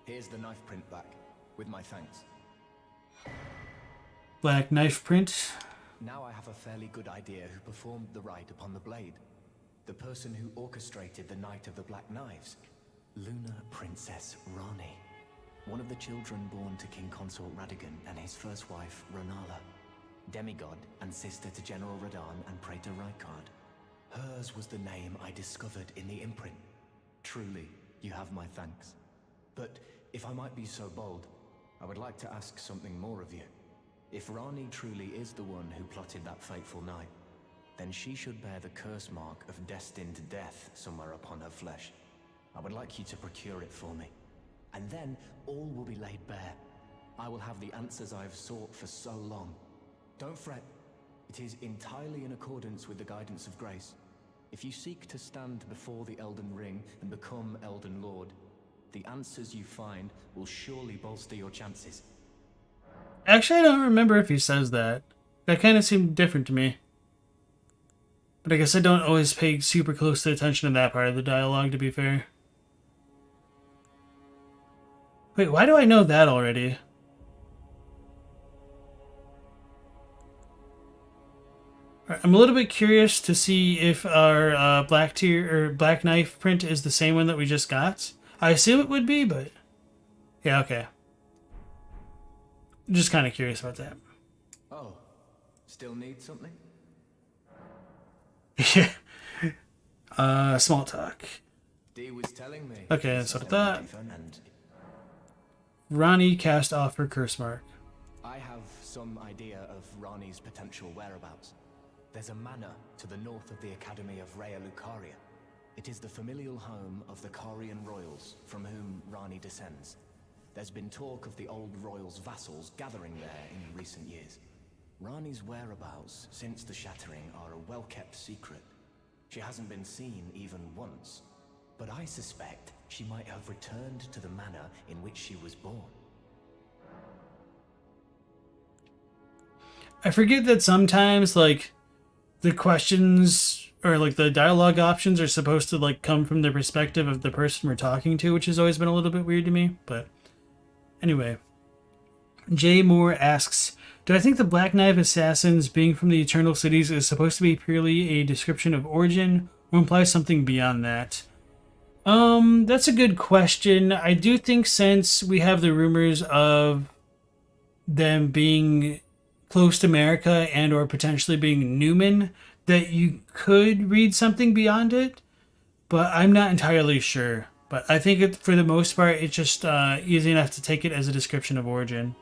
Here's the knife print back, with my thanks. Black knife print. Now I have a fairly good idea who performed the rite upon the blade. The person who orchestrated the Night of the Black Knives. Lunar Princess Rane. One of the children born to King Consort Radigan and his first wife, Runala. Demigod and sister to General Radahn and Praetor Rykard. Hers was the name I discovered in the imprint. Truly, you have my thanks. But if I might be so bold, I would like to ask something more of you. If Rani truly is the one who plotted that fateful night, then she should bear the curse mark of destined death somewhere upon her flesh. I would like you to procure it for me. And then all will be laid bare. I will have the answers I have sought for so long. Don't fret. It is entirely in accordance with the Guidance of Grace. If you seek to stand before the Elden Ring and become Elden Lord, the answers you find will surely bolster your chances. Actually, I don't remember if he says that. That kind of seemed different to me. But I guess I don't always pay super close attention to that part of the dialogue, to be fair. Wait, why do I know that already? I'm a little bit curious to see if our black tier or black knife print is the same one that we just got. I assume it would be, but yeah, okay. Just kind of curious about that. Oh, still need something? Yeah. Small talk. Dee was telling me. Okay, that's what I thought. Rani cast off her curse mark. I have some idea of Rani's potential whereabouts. There's a manor to the north of the Academy of Caria. It is the familial home of the Carian royals, from whom Rani descends. There's been talk of the old royals' vassals gathering there in recent years. Rani's whereabouts since the shattering are a well-kept secret. She hasn't been seen even once, but I suspect she might have returned to the manor in which she was born. I forget that sometimes, like, the questions or, like, the dialogue options are supposed to, like, come from the perspective of the person we're talking to, which has always been a little bit weird to me, but anyway. Jay Moore asks, do I think the Black Knife assassins being from the Eternal Cities is supposed to be purely a description of origin, or implies something beyond that? That's a good question. I do think since we have the rumors of them being close to America and or potentially being Newman, that you could read something beyond it, but I'm not entirely sure. But I think for the most part, it's just easy enough to take it as a description of origin.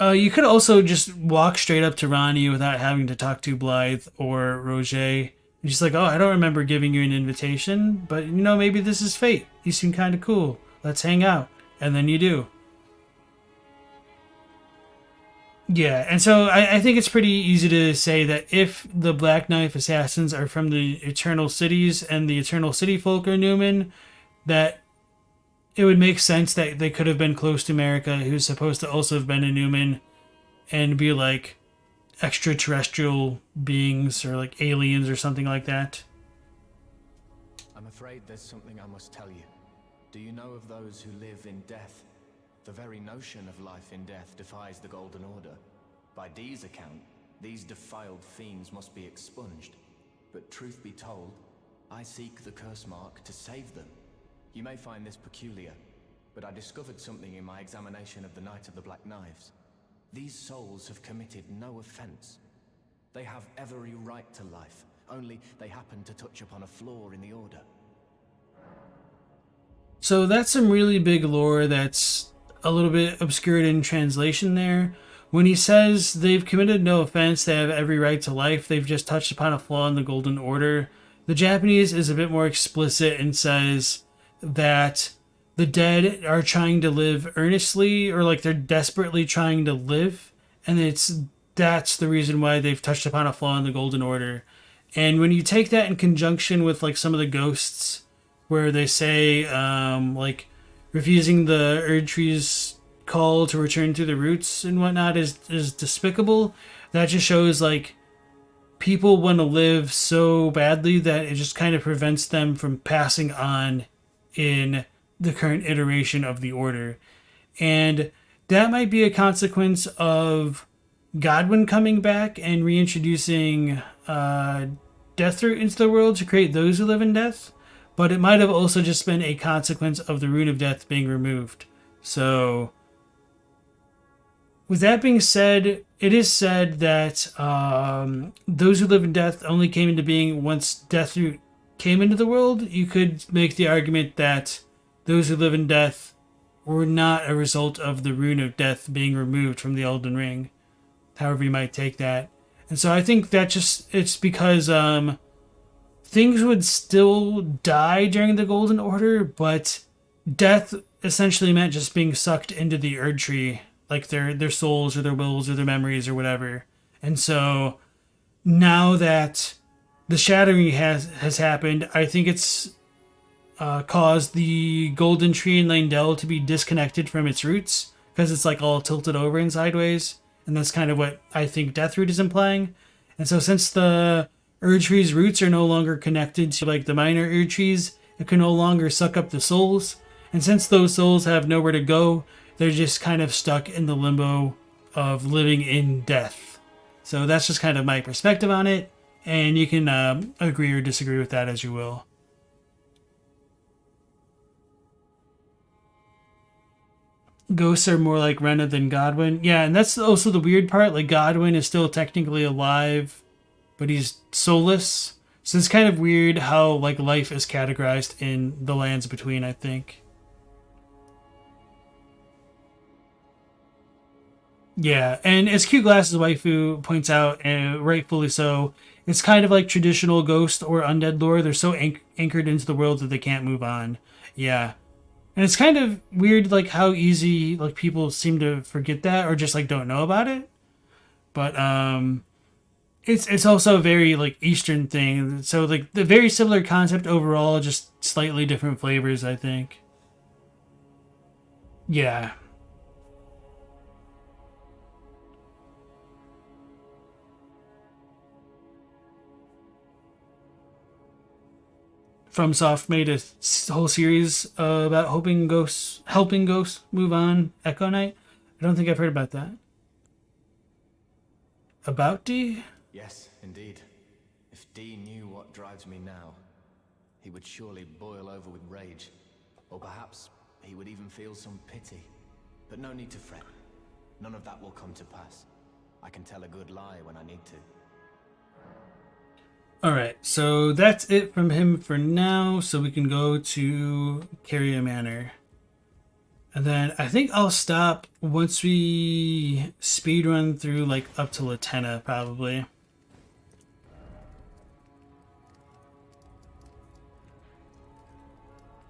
You could also just walk straight up to Ronnie without having to talk to Blythe or Roger. And just like, oh, I don't remember giving you an invitation, but you know, maybe this is fate. You seem kind of cool. Let's hang out. And then you do. Yeah, and so I think it's pretty easy to say that if the Black Knife assassins are from the Eternal Cities and the Eternal City folk are Newman, that it would make sense that they could have been close to America, who's supposed to also have been a Newman, and be like extraterrestrial beings or like aliens or something like that. I'm afraid there's something I must tell you. Do you know of those who live in death? The very notion of life in death defies the Golden Order. By Dee's account, these defiled fiends must be expunged. But truth be told, I seek the curse mark to save them. You may find this peculiar, but I discovered something in my examination of the Night of the Black Knives. These souls have committed no offense. They have every right to life, only they happen to touch upon a flaw in the Order. So that's some really big lore that's a little bit obscured in translation there. When he says they've committed no offense, they have every right to life, they've just touched upon a flaw in the Golden Order. The Japanese is a bit more explicit and says that the dead are trying to live earnestly, or like they're desperately trying to live, and that's the reason why they've touched upon a flaw in the Golden Order. And when you take that in conjunction with like some of the ghosts where they say like refusing the Erdtree's call to return through the roots and whatnot is despicable, that just shows like people want to live so badly that it just kind of prevents them from passing on in the current iteration of the Order. And that might be a consequence of Godwyn coming back and reintroducing Deathroot into the world to create those who live in death, but it might have also just been a consequence of the Rune of Death being removed. So with that being said, it is said that those who live in death only came into being once Deathroot came into the world. You could make the argument that those who live in death were not a result of the Rune of Death being removed from the Elden Ring, however you might take that. And so I think that it's because things would still die during the Golden Order, but death essentially meant just being sucked into the Erdtree, like their souls or their wills or their memories or whatever. And so now that the shattering has happened, I think it's caused the Golden Tree in Leyndell to be disconnected from its roots, because it's like all tilted over and sideways. And that's kind of what I think Deathroot is implying. And so since the Erdtree's roots are no longer connected to like the minor Erdtrees, it can no longer suck up the souls. And since those souls have nowhere to go, they're just kind of stuck in the limbo of living in death. So that's just kind of my perspective on it. And you can agree or disagree with that as you will. Ghosts are more like Rena than Godwyn. Yeah, and that's also the weird part. Like, Godwyn is still technically alive, but he's soulless. So it's kind of weird how like life is categorized in the lands between, I think. Yeah, and as Q Glass's waifu points out, and rightfully so, it's kind of like traditional ghost or undead lore. They're so anchored into the world that they can't move on. Yeah, and it's kind of weird, like how easy like people seem to forget that or just like don't know about it. But it's also a very like Eastern thing. So like the very similar concept overall, just slightly different flavors, I think. Yeah. FromSoft made a whole series about helping ghosts move on. Echo Knight. I don't think I've heard about that. About D? Yes, indeed. If D knew what drives me now, he would surely boil over with rage. Or perhaps he would even feel some pity. But no need to fret. None of that will come to pass. I can tell a good lie when I need to. Alright, so that's it from him for now, so we can go to Caria Manor. And then I think I'll stop once we speedrun through like up to Latenna, probably.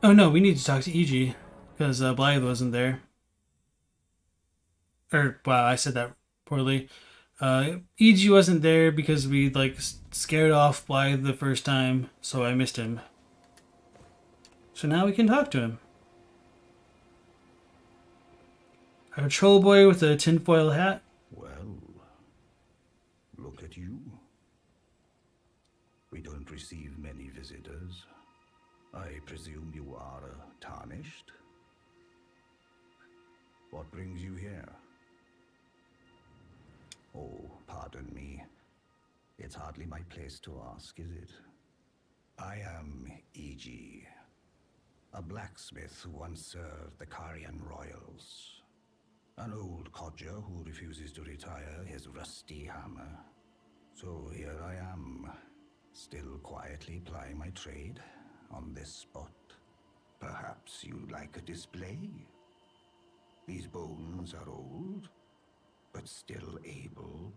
Oh no, we need to talk to EG, because Blythe wasn't there. Or, wow, I said that poorly. EG wasn't there because we like scared off Blythe the first time, so I missed him. So now we can talk to him. A troll boy with a tinfoil hat. Well, look at you. We don't receive many visitors. I presume you are tarnished? What brings you here? Oh, pardon me. It's hardly my place to ask, is it? I am E.G., a blacksmith who once served the Carian royals. An old codger who refuses to retire his rusty hammer. So here I am, still quietly plying my trade on this spot. Perhaps you'd like a display? These bones are old, but still able.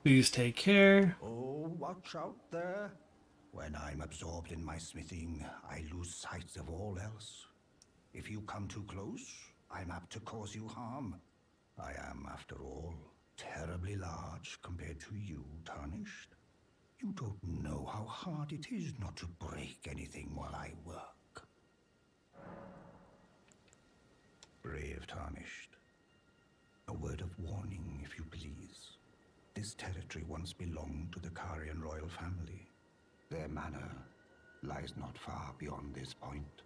Please take care. Oh, watch out there. When I'm absorbed in my smithing, I lose sight of all else. If you come too close, I'm apt to cause you harm. I am, after all, terribly large compared to you, Tarnished. You don't know how hard it is not to break anything while I work. Brave Tarnished. A word of warning, if you please. This territory once belonged to the Carian royal family. Their manor lies not far beyond this point.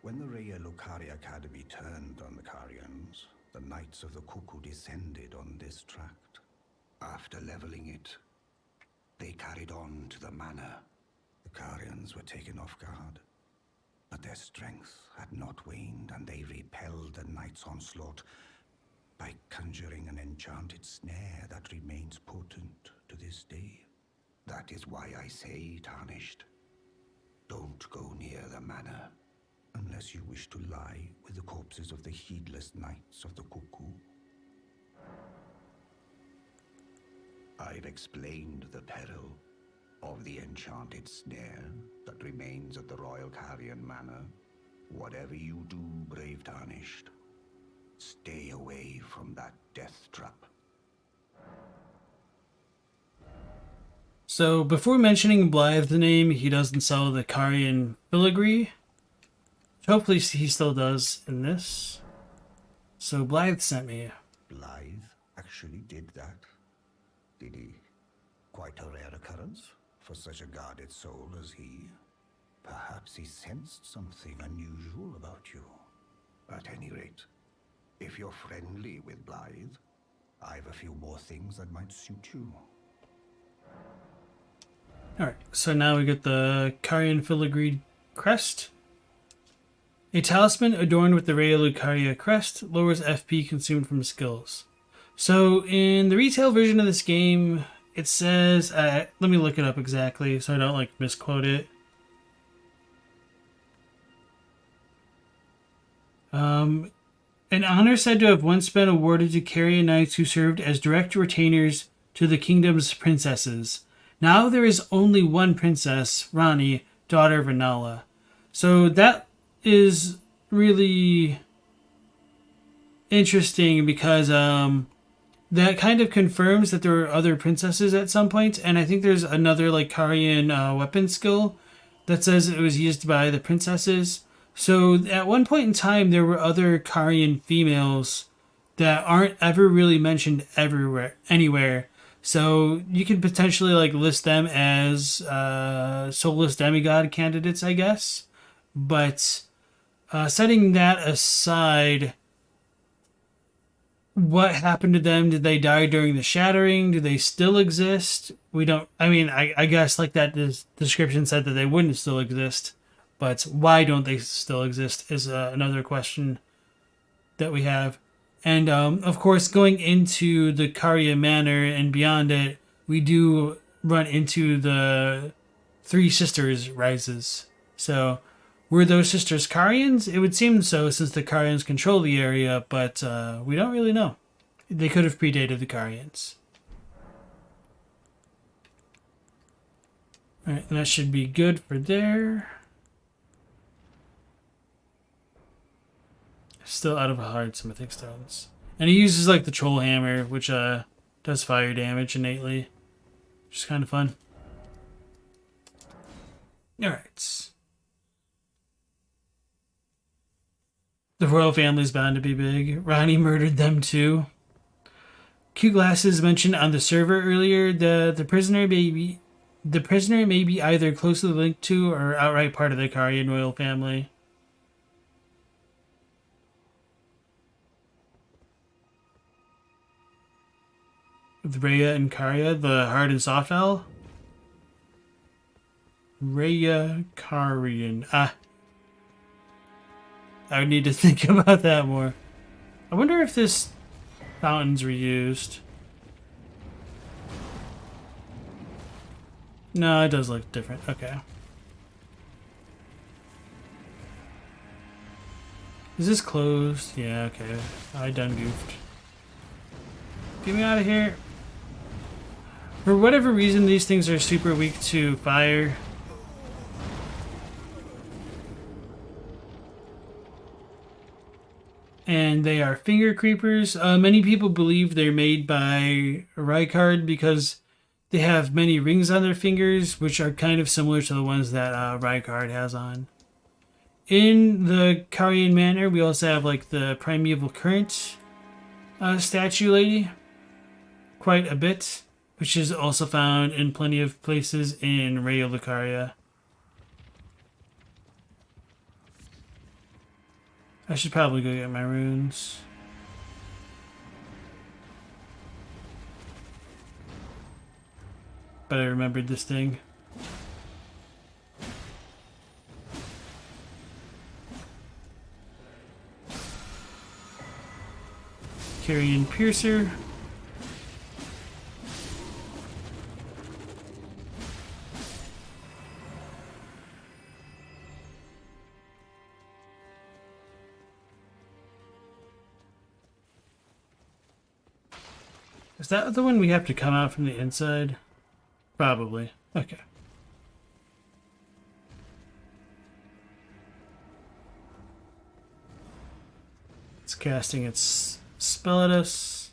When the Raya Lucaria Academy turned on the Carians, the Knights of the Cuckoo descended on this tract. After leveling it, they carried on to the manor. The Carians were taken off guard, but their strength had not waned, and they repelled the Knights' onslaught by conjuring an enchanted snare that remains potent to this day. That is why I say, Tarnished, don't go near the manor, unless you wish to lie with the corpses of the heedless Knights of the Cuckoo. I've explained the peril of the enchanted snare that remains at the Royal Carian Manor. Whatever you do, brave Tarnished, stay away from that death trap. So before mentioning Blythe's name, he doesn't sell the Carian filigree. Hopefully he still does in this. So Blythe sent me. Blythe actually did that. Did he? Quite a rare occurrence for such a guarded soul as he. Perhaps he sensed something unusual about you. At any rate, if you're friendly with Blythe, I've a few more things that might suit you. Alright, so now we get the Carian filigree crest. A talisman adorned with the Raya Lucaria crest lowers FP consumed from skills. So in the retail version of this game, it says, let me look it up exactly so I don't like misquote it. An honor said to have once been awarded to Caria knights who served as direct retainers to the kingdom's princesses. Now there is only one princess, Rani, daughter of Renala. So that is really interesting because that kind of confirms that there were other princesses at some point, and I think there's another like Carian weapon skill that says it was used by the princesses. So at one point in time, there were other Carian females that aren't ever really mentioned anywhere. So you could potentially like list them as soulless demigod candidates, I guess. But setting that aside, what happened to them? Did they die during the shattering? Do they still exist? We don't. I mean, I guess like that description said that they wouldn't still exist. But why don't they still exist is another question that we have. And, of course, going into the Caria Manor and beyond it, we do run into the Three Sisters rises. So, were those sisters Carians? It would seem so, since the Carians control the area, but we don't really know. They could have predated the Carians. Alright, that should be good for there. Still out of hard smithing stones. And he uses like the troll hammer, which does fire damage innately. Which is kind of fun. Alright. The royal family's bound to be big. Ronnie murdered them too. Q Glasses mentioned on the server earlier the prisoner may be either closely linked to or outright part of the Carian royal family. With Rhea and Caria, the hard and soft owl? Rhea Carian. I would need to think about that more. I wonder if this fountain's reused. No, it does look different. Okay. Is this closed? Yeah, okay. I done goofed. Get me out of here. For whatever reason, these things are super weak to fire. And they are finger creepers. Many people believe they're made by Rykard because they have many rings on their fingers, which are kind of similar to the ones that Rykard has on. In the Carian Manor, we also have like the Primeval Current statue lady. Quite a bit. Which is also found in plenty of places in Raya Lucaria. I should probably go get my runes. But I remembered this thing. Carrion Piercer. Is that the one we have to come out from the inside? Probably. Okay. It's casting its spell at us.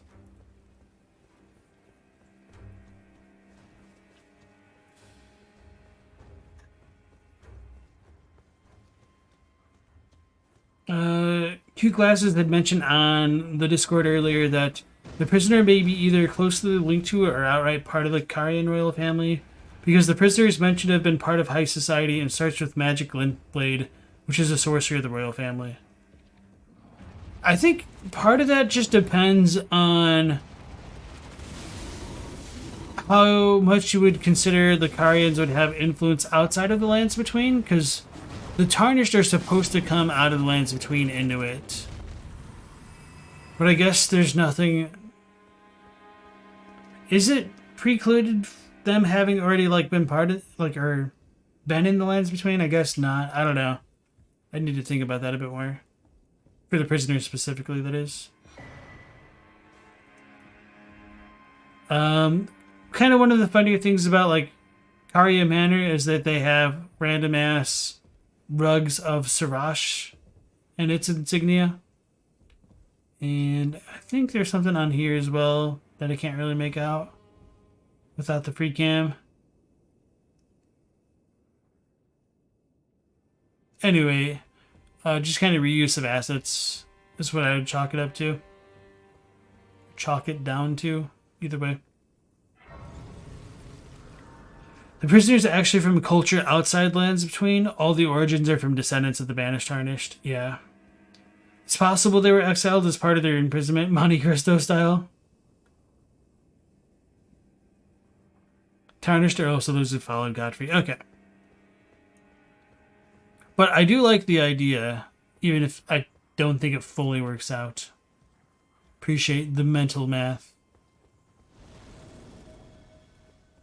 Q Glasses had mentioned on the Discord earlier that the prisoner may be either closely linked to or outright part of the Carian royal family, because the prisoner is mentioned to have been part of high society and starts with Magic Glintblade, which is a sorcery of the royal family. I think part of that just depends on how much you would consider the Carians would have influence outside of the Lands Between, because the Tarnished are supposed to come out of the Lands Between into it. But I guess there's nothing... Is it precluded them having already like been part of, like, or been in the Lands Between? I guess not. I don't know. I need to think about that a bit more. For the prisoners specifically, that is. Kind of one of the funnier things about, like, Caria Manor is that they have random ass rugs of Sirash and its insignia. And I think there's something on here as well that I can't really make out without the free cam. Anyway, just kind of reuse of assets is what I would chalk it up to. Chalk it down to, either way. The prisoners are actually from a culture outside Lands Between. All the origins are from descendants of the Banished Tarnished. Yeah. It's possible they were exiled as part of their imprisonment, Monte Cristo style. Tarnished are also those who followed Godfrey. Okay. But I do like the idea, even if I don't think it fully works out. Appreciate the mental math.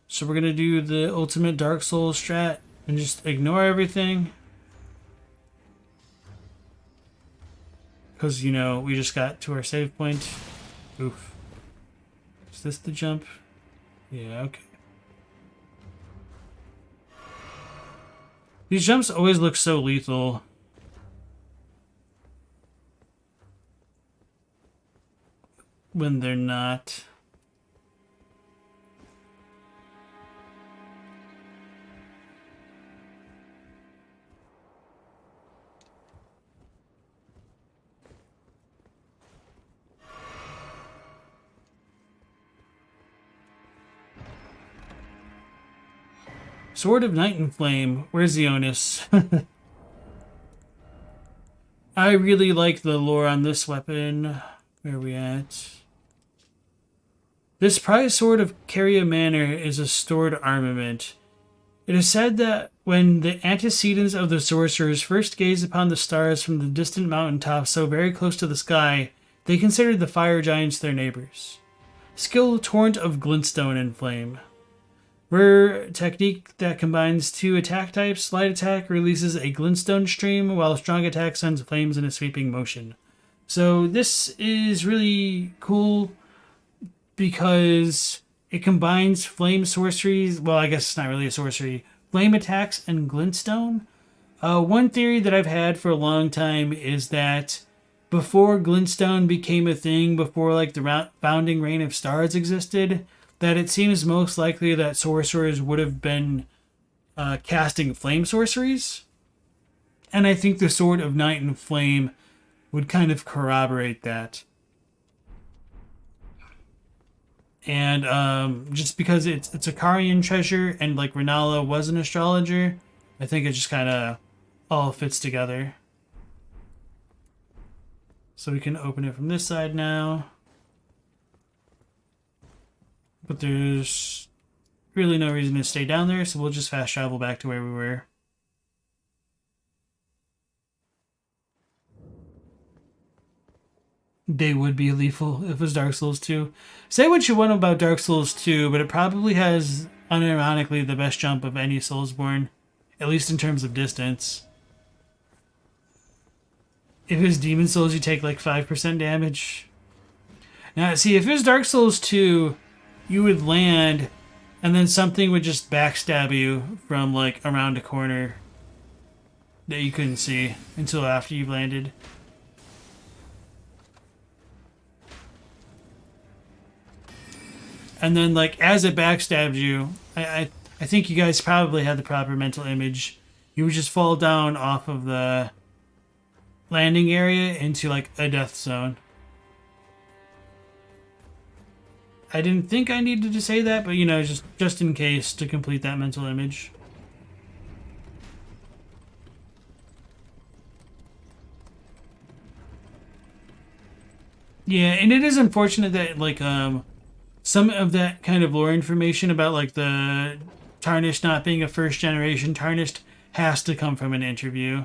So we're going to do the ultimate Dark Souls strat and just ignore everything. Because, you know, we just got to our save point. Oof. Is this the jump? Yeah, okay. These jumps always look so lethal. When they're not. Sword of Night and Flame. Where's the onus? I really like the lore on this weapon. Where are we at? This prize sword of Caria Manor is a stored armament. It is said that when the antecedents of the sorcerers first gazed upon the stars from the distant mountaintops so very close to the sky, they considered the fire giants their neighbors. Skill torrent of glintstone and flame. Rare technique that combines two attack types. Light attack releases a glintstone stream, while strong attack sends flames in a sweeping motion. So this is really cool because it combines flame sorceries. Well, I guess it's not really a sorcery. Flame attacks and glintstone. One theory that I've had for a long time is that before glintstone became a thing, before like the founding reign of stars existed, that it seems most likely that sorcerers would have been casting flame sorceries. And I think the Sword of Night and Flame would kind of corroborate that. And just because it's a Carian treasure and like Renala was an astrologer, I think it just kind of all fits together. So we can open it from this side now. But there's really no reason to stay down there, so we'll just fast travel back to where we were. They would be lethal if it was Dark Souls 2. Say what you want about Dark Souls 2, but it probably has, unironically, the best jump of any Soulsborne, at least in terms of distance. If it's Demon Souls, you take like 5% damage. Now, see, if it was Dark Souls 2, you would land, and then something would just backstab you from like around a corner that you couldn't see until after you've landed. And then like as it backstabs you, I think you guys probably had the proper mental image. You would just fall down off of the landing area into like a death zone. I didn't think I needed to say that, but you know, just in case to complete that mental image. Yeah, and it is unfortunate that like some of that kind of lore information about like the Tarnished not being a first generation Tarnished has to come from an interview.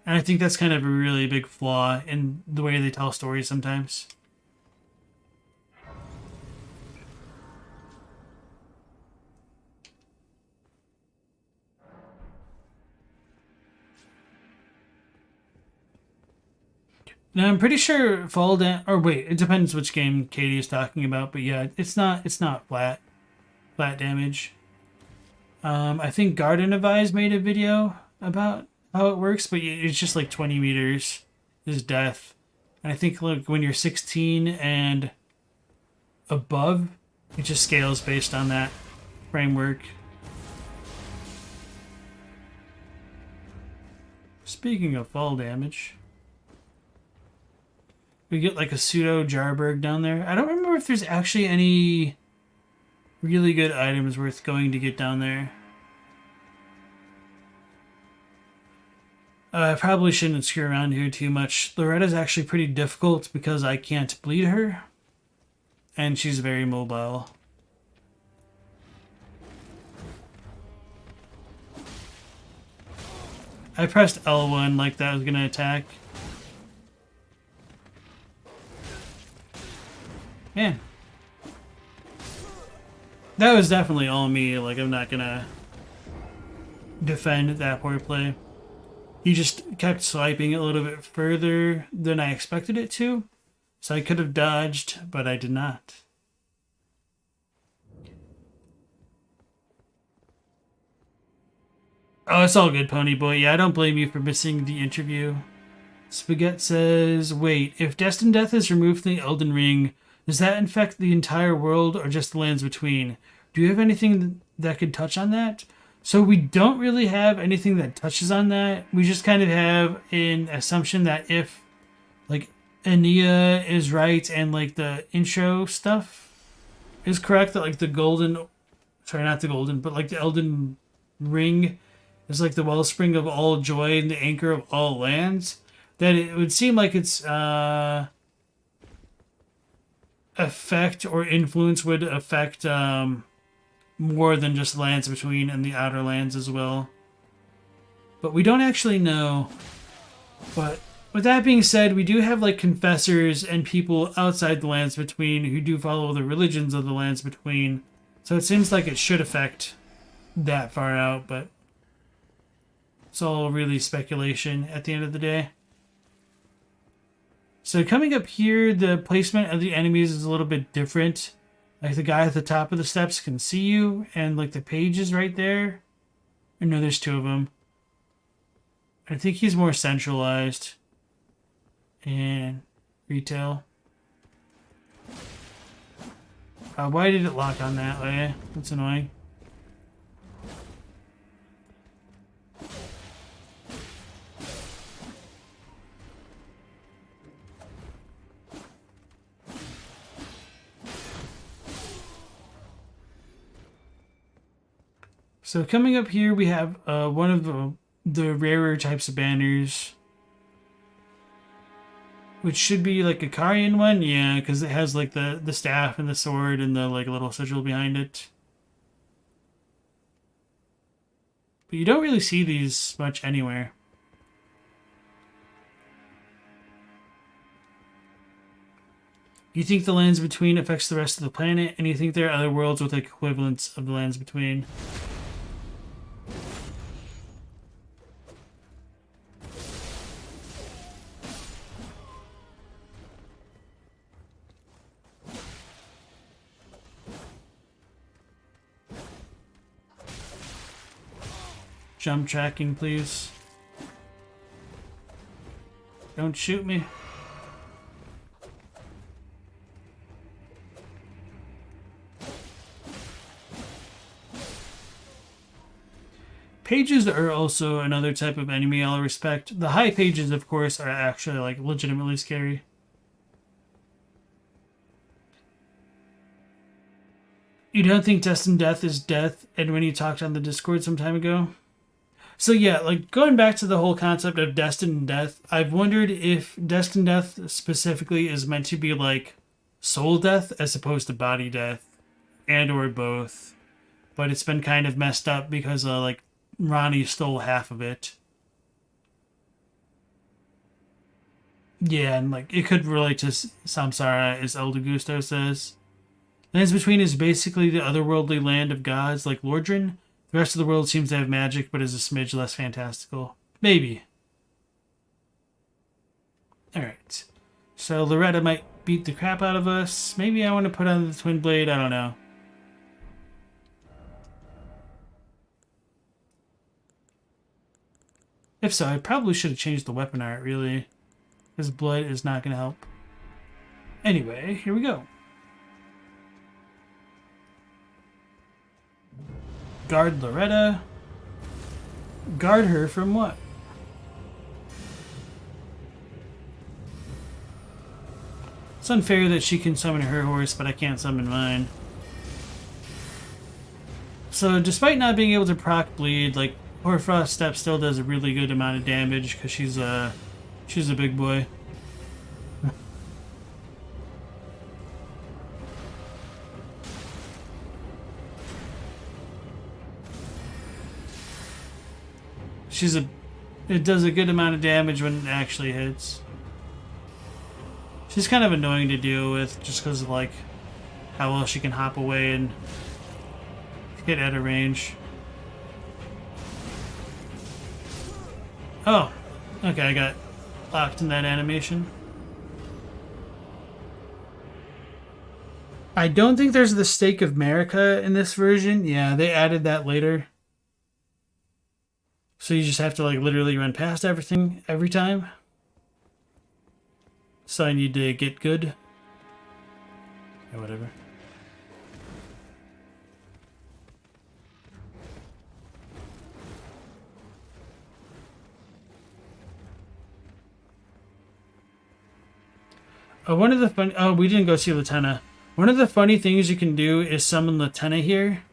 And I think that's kind of a really big flaw in the way they tell stories sometimes. Now I'm pretty sure fall damage, or wait, it depends which game Katie is talking about, but yeah, it's not flat damage. I think Garden of Eyes made a video about how it works, but it's just like 20 meters is death. And I think like when you're 16 and above, it just scales based on that framework. Speaking of fall damage, we get like a pseudo Jarberg down there. I don't remember if there's actually any really good items worth going to get down there. I probably shouldn't screw around here too much. Loretta's actually pretty difficult because I can't bleed her. And she's very mobile. I pressed L1 like that was gonna attack. Man. That was definitely all me. Like, I'm not gonna defend that poor play. He just kept swiping a little bit further than I expected it to. So I could have dodged, but I did not. Oh, it's all good, Pony Boy. Yeah, I don't blame you for missing the interview. Spaghetti says, wait, if Destined Death is removed from the Elden Ring, does that infect the entire world or just the lands between? Do you have anything that could touch on that? So we don't really have anything that touches on that. We just kind of have an assumption that if, like, Enia is right and, like, the intro stuff is correct, that, like, the golden... Sorry, not the golden, but, like, the Elden Ring is, like, the wellspring of all joy and the anchor of all lands, then it would seem like its effect or influence would affect more than just lands between and the outer lands as well. But we don't actually know. But with that being said, we do have like confessors and people outside the lands between who do follow the religions of the lands between. So it seems like it should affect that far out, but it's all really speculation at the end of the day. So coming up here, the placement of the enemies is a little bit different. Like the guy at the top of the steps can see you, and like the page is right there. Or no, there's two of them. I think he's more centralized. And retail. Why did it lock on that way? That's annoying. So coming up here, we have one of the rarer types of banners, which should be like a Carian one, yeah, because it has like the staff and the sword and the like little sigil behind it. But you don't really see these much anywhere. You think the lands between affects the rest of the planet, and you think there are other worlds with like equivalents of the lands between. Jump tracking, please. Don't shoot me. Pages are also another type of enemy I'll respect. The high pages, of course, are actually like legitimately scary. You don't think Destined Death is death, and when you talked on the Discord some time ago? So yeah, like going back to the whole concept of Destined Death, I've wondered if Destined Death specifically is meant to be like soul death as opposed to body death, and or both. But it's been kind of messed up because like Ronnie stole half of it. Yeah, and like it could relate to Samsara, as El Gusto says. Lands Between is basically the otherworldly land of gods like Lordran. The rest of the world seems to have magic, but is a smidge less fantastical. Maybe. Alright. So Loretta might beat the crap out of us. Maybe I want to put on the Twin Blade. I don't know. If so, I probably should have changed the weapon art, really. Because blood is not going to help. Anyway, here we go. Guard Loretta. Guard her from what? It's unfair that she can summon her horse, but I can't summon mine. So, despite not being able to proc bleed, like, Hoarfrost Step still does a really good amount of damage because she's a big boy. It does a good amount of damage when it actually hits. She's kind of annoying to deal with just because of like how well she can hop away and get out of range. Oh, okay, I got locked in that animation. I don't think there's the Stake of Marika in this version. Yeah, they added that later. So you just have to like literally run past everything every time. So I need to get good. Or whatever. Oh, one of the fun. Oh, we didn't go see Latenna. One of the funny things you can do is summon Latenna here.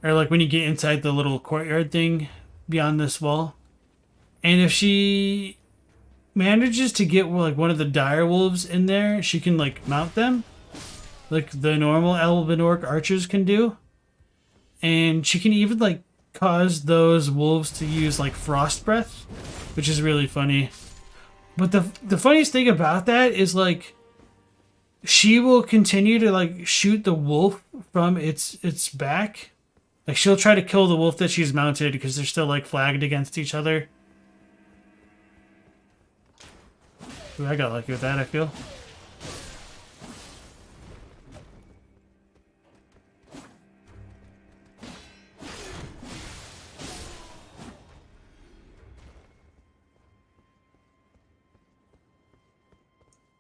Or like when you get inside the little courtyard thing beyond this wall. And if she manages to get like one of the dire wolves in there, she can like mount them. Like the normal Elven Orc archers can do. And she can even like cause those wolves to use like frost breath. Which is really funny. But the funniest thing about that is like she will continue to like shoot the wolf from its back. Like she'll try to kill the wolf that she's mounted because they're still like flagged against each other. Ooh, I got lucky with that, I feel.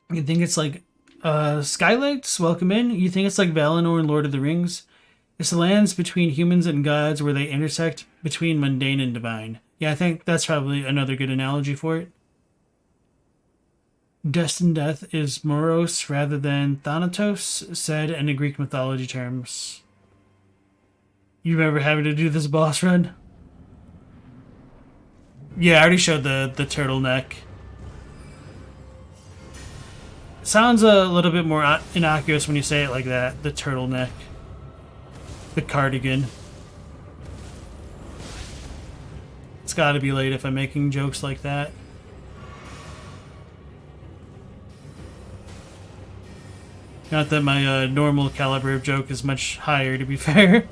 You think it's like Skylights, welcome in. You think it's like Valinor and Lord of the Rings? It's the lands between humans and gods where they intersect between mundane and divine. Yeah, I think that's probably another good analogy for it. Destined death is Moros rather than Thanatos, said in the Greek mythology terms. You remember having to do this boss run? Yeah, I already showed the turtleneck. Sounds a little bit more innocuous when you say it like that. The turtleneck. The cardigan. It's gotta be late if I'm making jokes like that. Not that my normal caliber of joke is much higher, to be fair.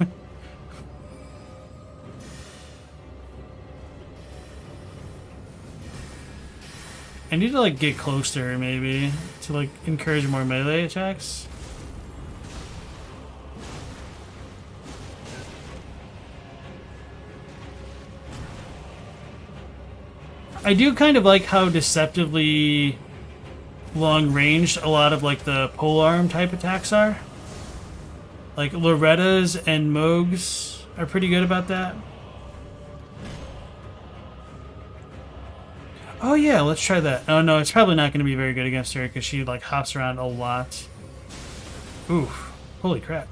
I need to like get close to her maybe to like encourage more melee attacks. I do kind of like how deceptively long ranged a lot of like the polearm type attacks are. Like Loretta's and Moog's are pretty good about that. Oh yeah, let's try that. Oh no, it's probably not going to be very good against her because she like hops around a lot. Oof, holy crap.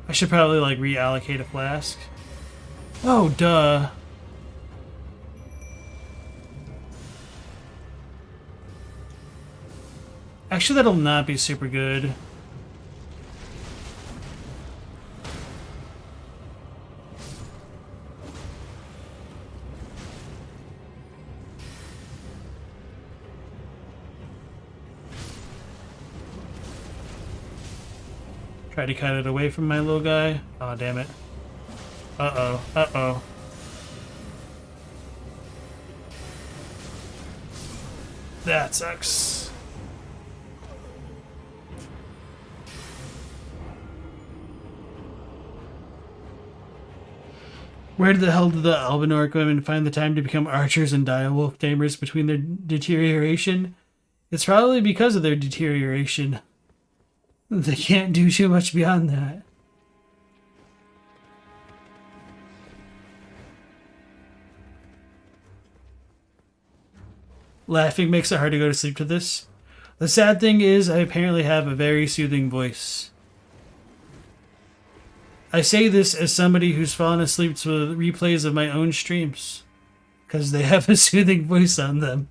I should probably like reallocate a flask. Oh duh. Actually, that'll not be super good. Try to cut it away from my little guy. Oh, damn it. Uh-oh. Uh-oh. That sucks. Where the hell did the Albinoric women find the time to become archers and direwolf tamers between their deterioration? It's probably because of their deterioration. They can't do too much beyond that. Laughing makes it hard to go to sleep to this. The sad thing is, I apparently have a very soothing voice. I say this as somebody who's fallen asleep to replays of my own streams, because they have a soothing voice on them.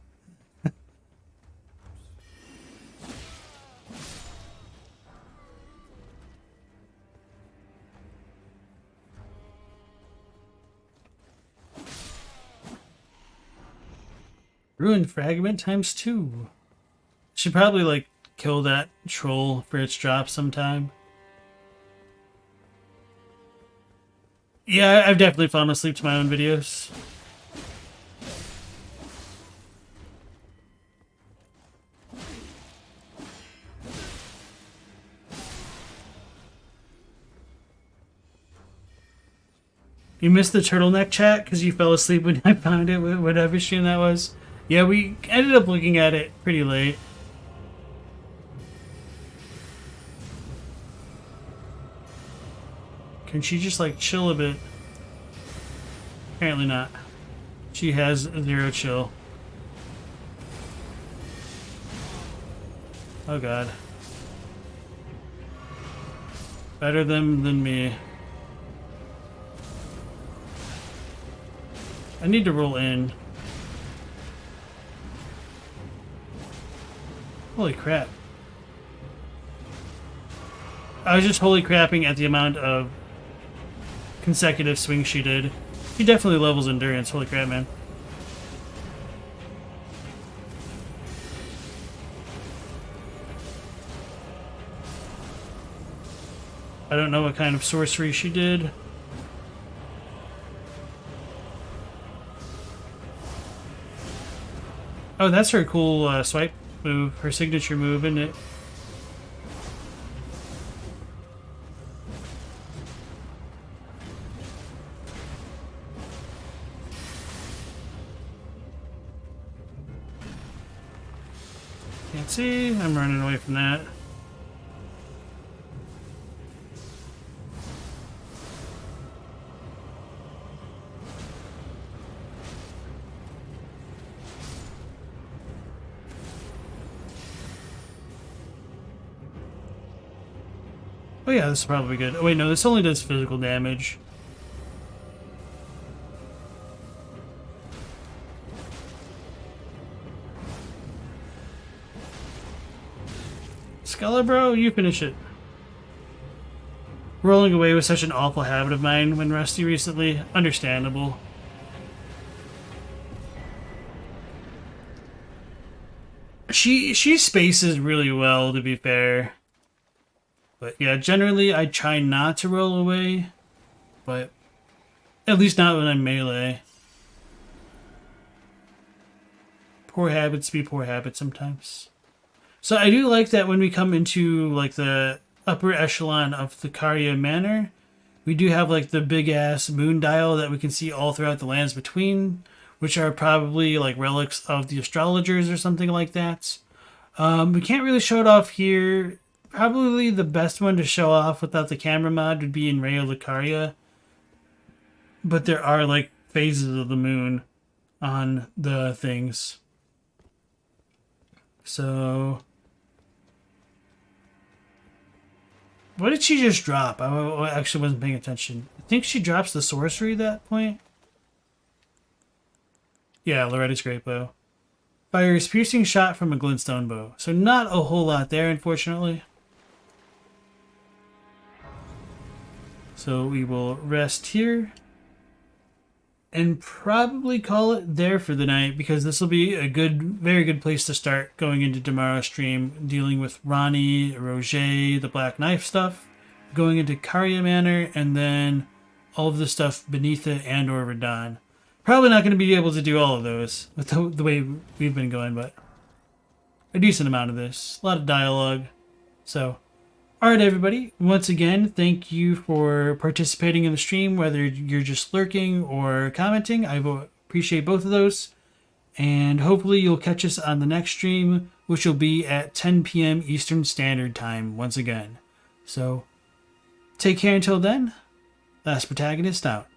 Rune fragment times 2. Should probably like kill that troll for its drop sometime. Yeah, I've definitely fallen asleep to my own videos. You missed the turtleneck chat because you fell asleep when I found it, whatever stream that was. Yeah, we ended up looking at it pretty late. Can she just like chill a bit? Apparently not. She has 0 chill. Oh god. Better them than me. I need to roll in. Holy crap. I was just holy crapping at the amount of consecutive swings she did. She definitely levels endurance. Holy crap, man. I don't know what kind of sorcery she did. Oh, that's her cool swipe move, her signature move, isn't it? Can't see, I'm running away from that. Oh yeah, this is probably good. Oh wait, no, this only does physical damage. Sculla, bro, you finish it. Rolling away was such an awful habit of mine when rusty recently. Understandable. She spaces really well, to be fair. But yeah, generally I try not to roll away, but at least not when I'm melee. Poor habits be poor habits sometimes. So I do like that when we come into like the upper echelon of the Caria Manor, we do have like the big ass moon dial that we can see all throughout the lands between, which are probably like relics of the astrologers or something like that. We can't really show it off here. Probably the best one to show off without the camera mod would be in Rayo Lucaria. But there are like phases of the moon on the things. So what did she just drop? I actually wasn't paying attention. I think she drops the sorcery at that point. Yeah, Loretta's great bow. Fires piercing shot from a glintstone bow. So not a whole lot there, unfortunately. So we will rest here and probably call it there for the night, because this will be a good, very good place to start going into tomorrow's stream, dealing with Ronnie, Roger, the Black Knife stuff, going into Caria Manor, and then all of the stuff beneath it and or Radahn. Probably not going to be able to do all of those with the way we've been going, but a decent amount of this. A lot of dialogue. So, alright everybody, once again, thank you for participating in the stream, whether you're just lurking or commenting. I appreciate both of those. And hopefully you'll catch us on the next stream, which will be at 10 p.m. Eastern Standard Time once again. So, take care until then. Last Protagonist out.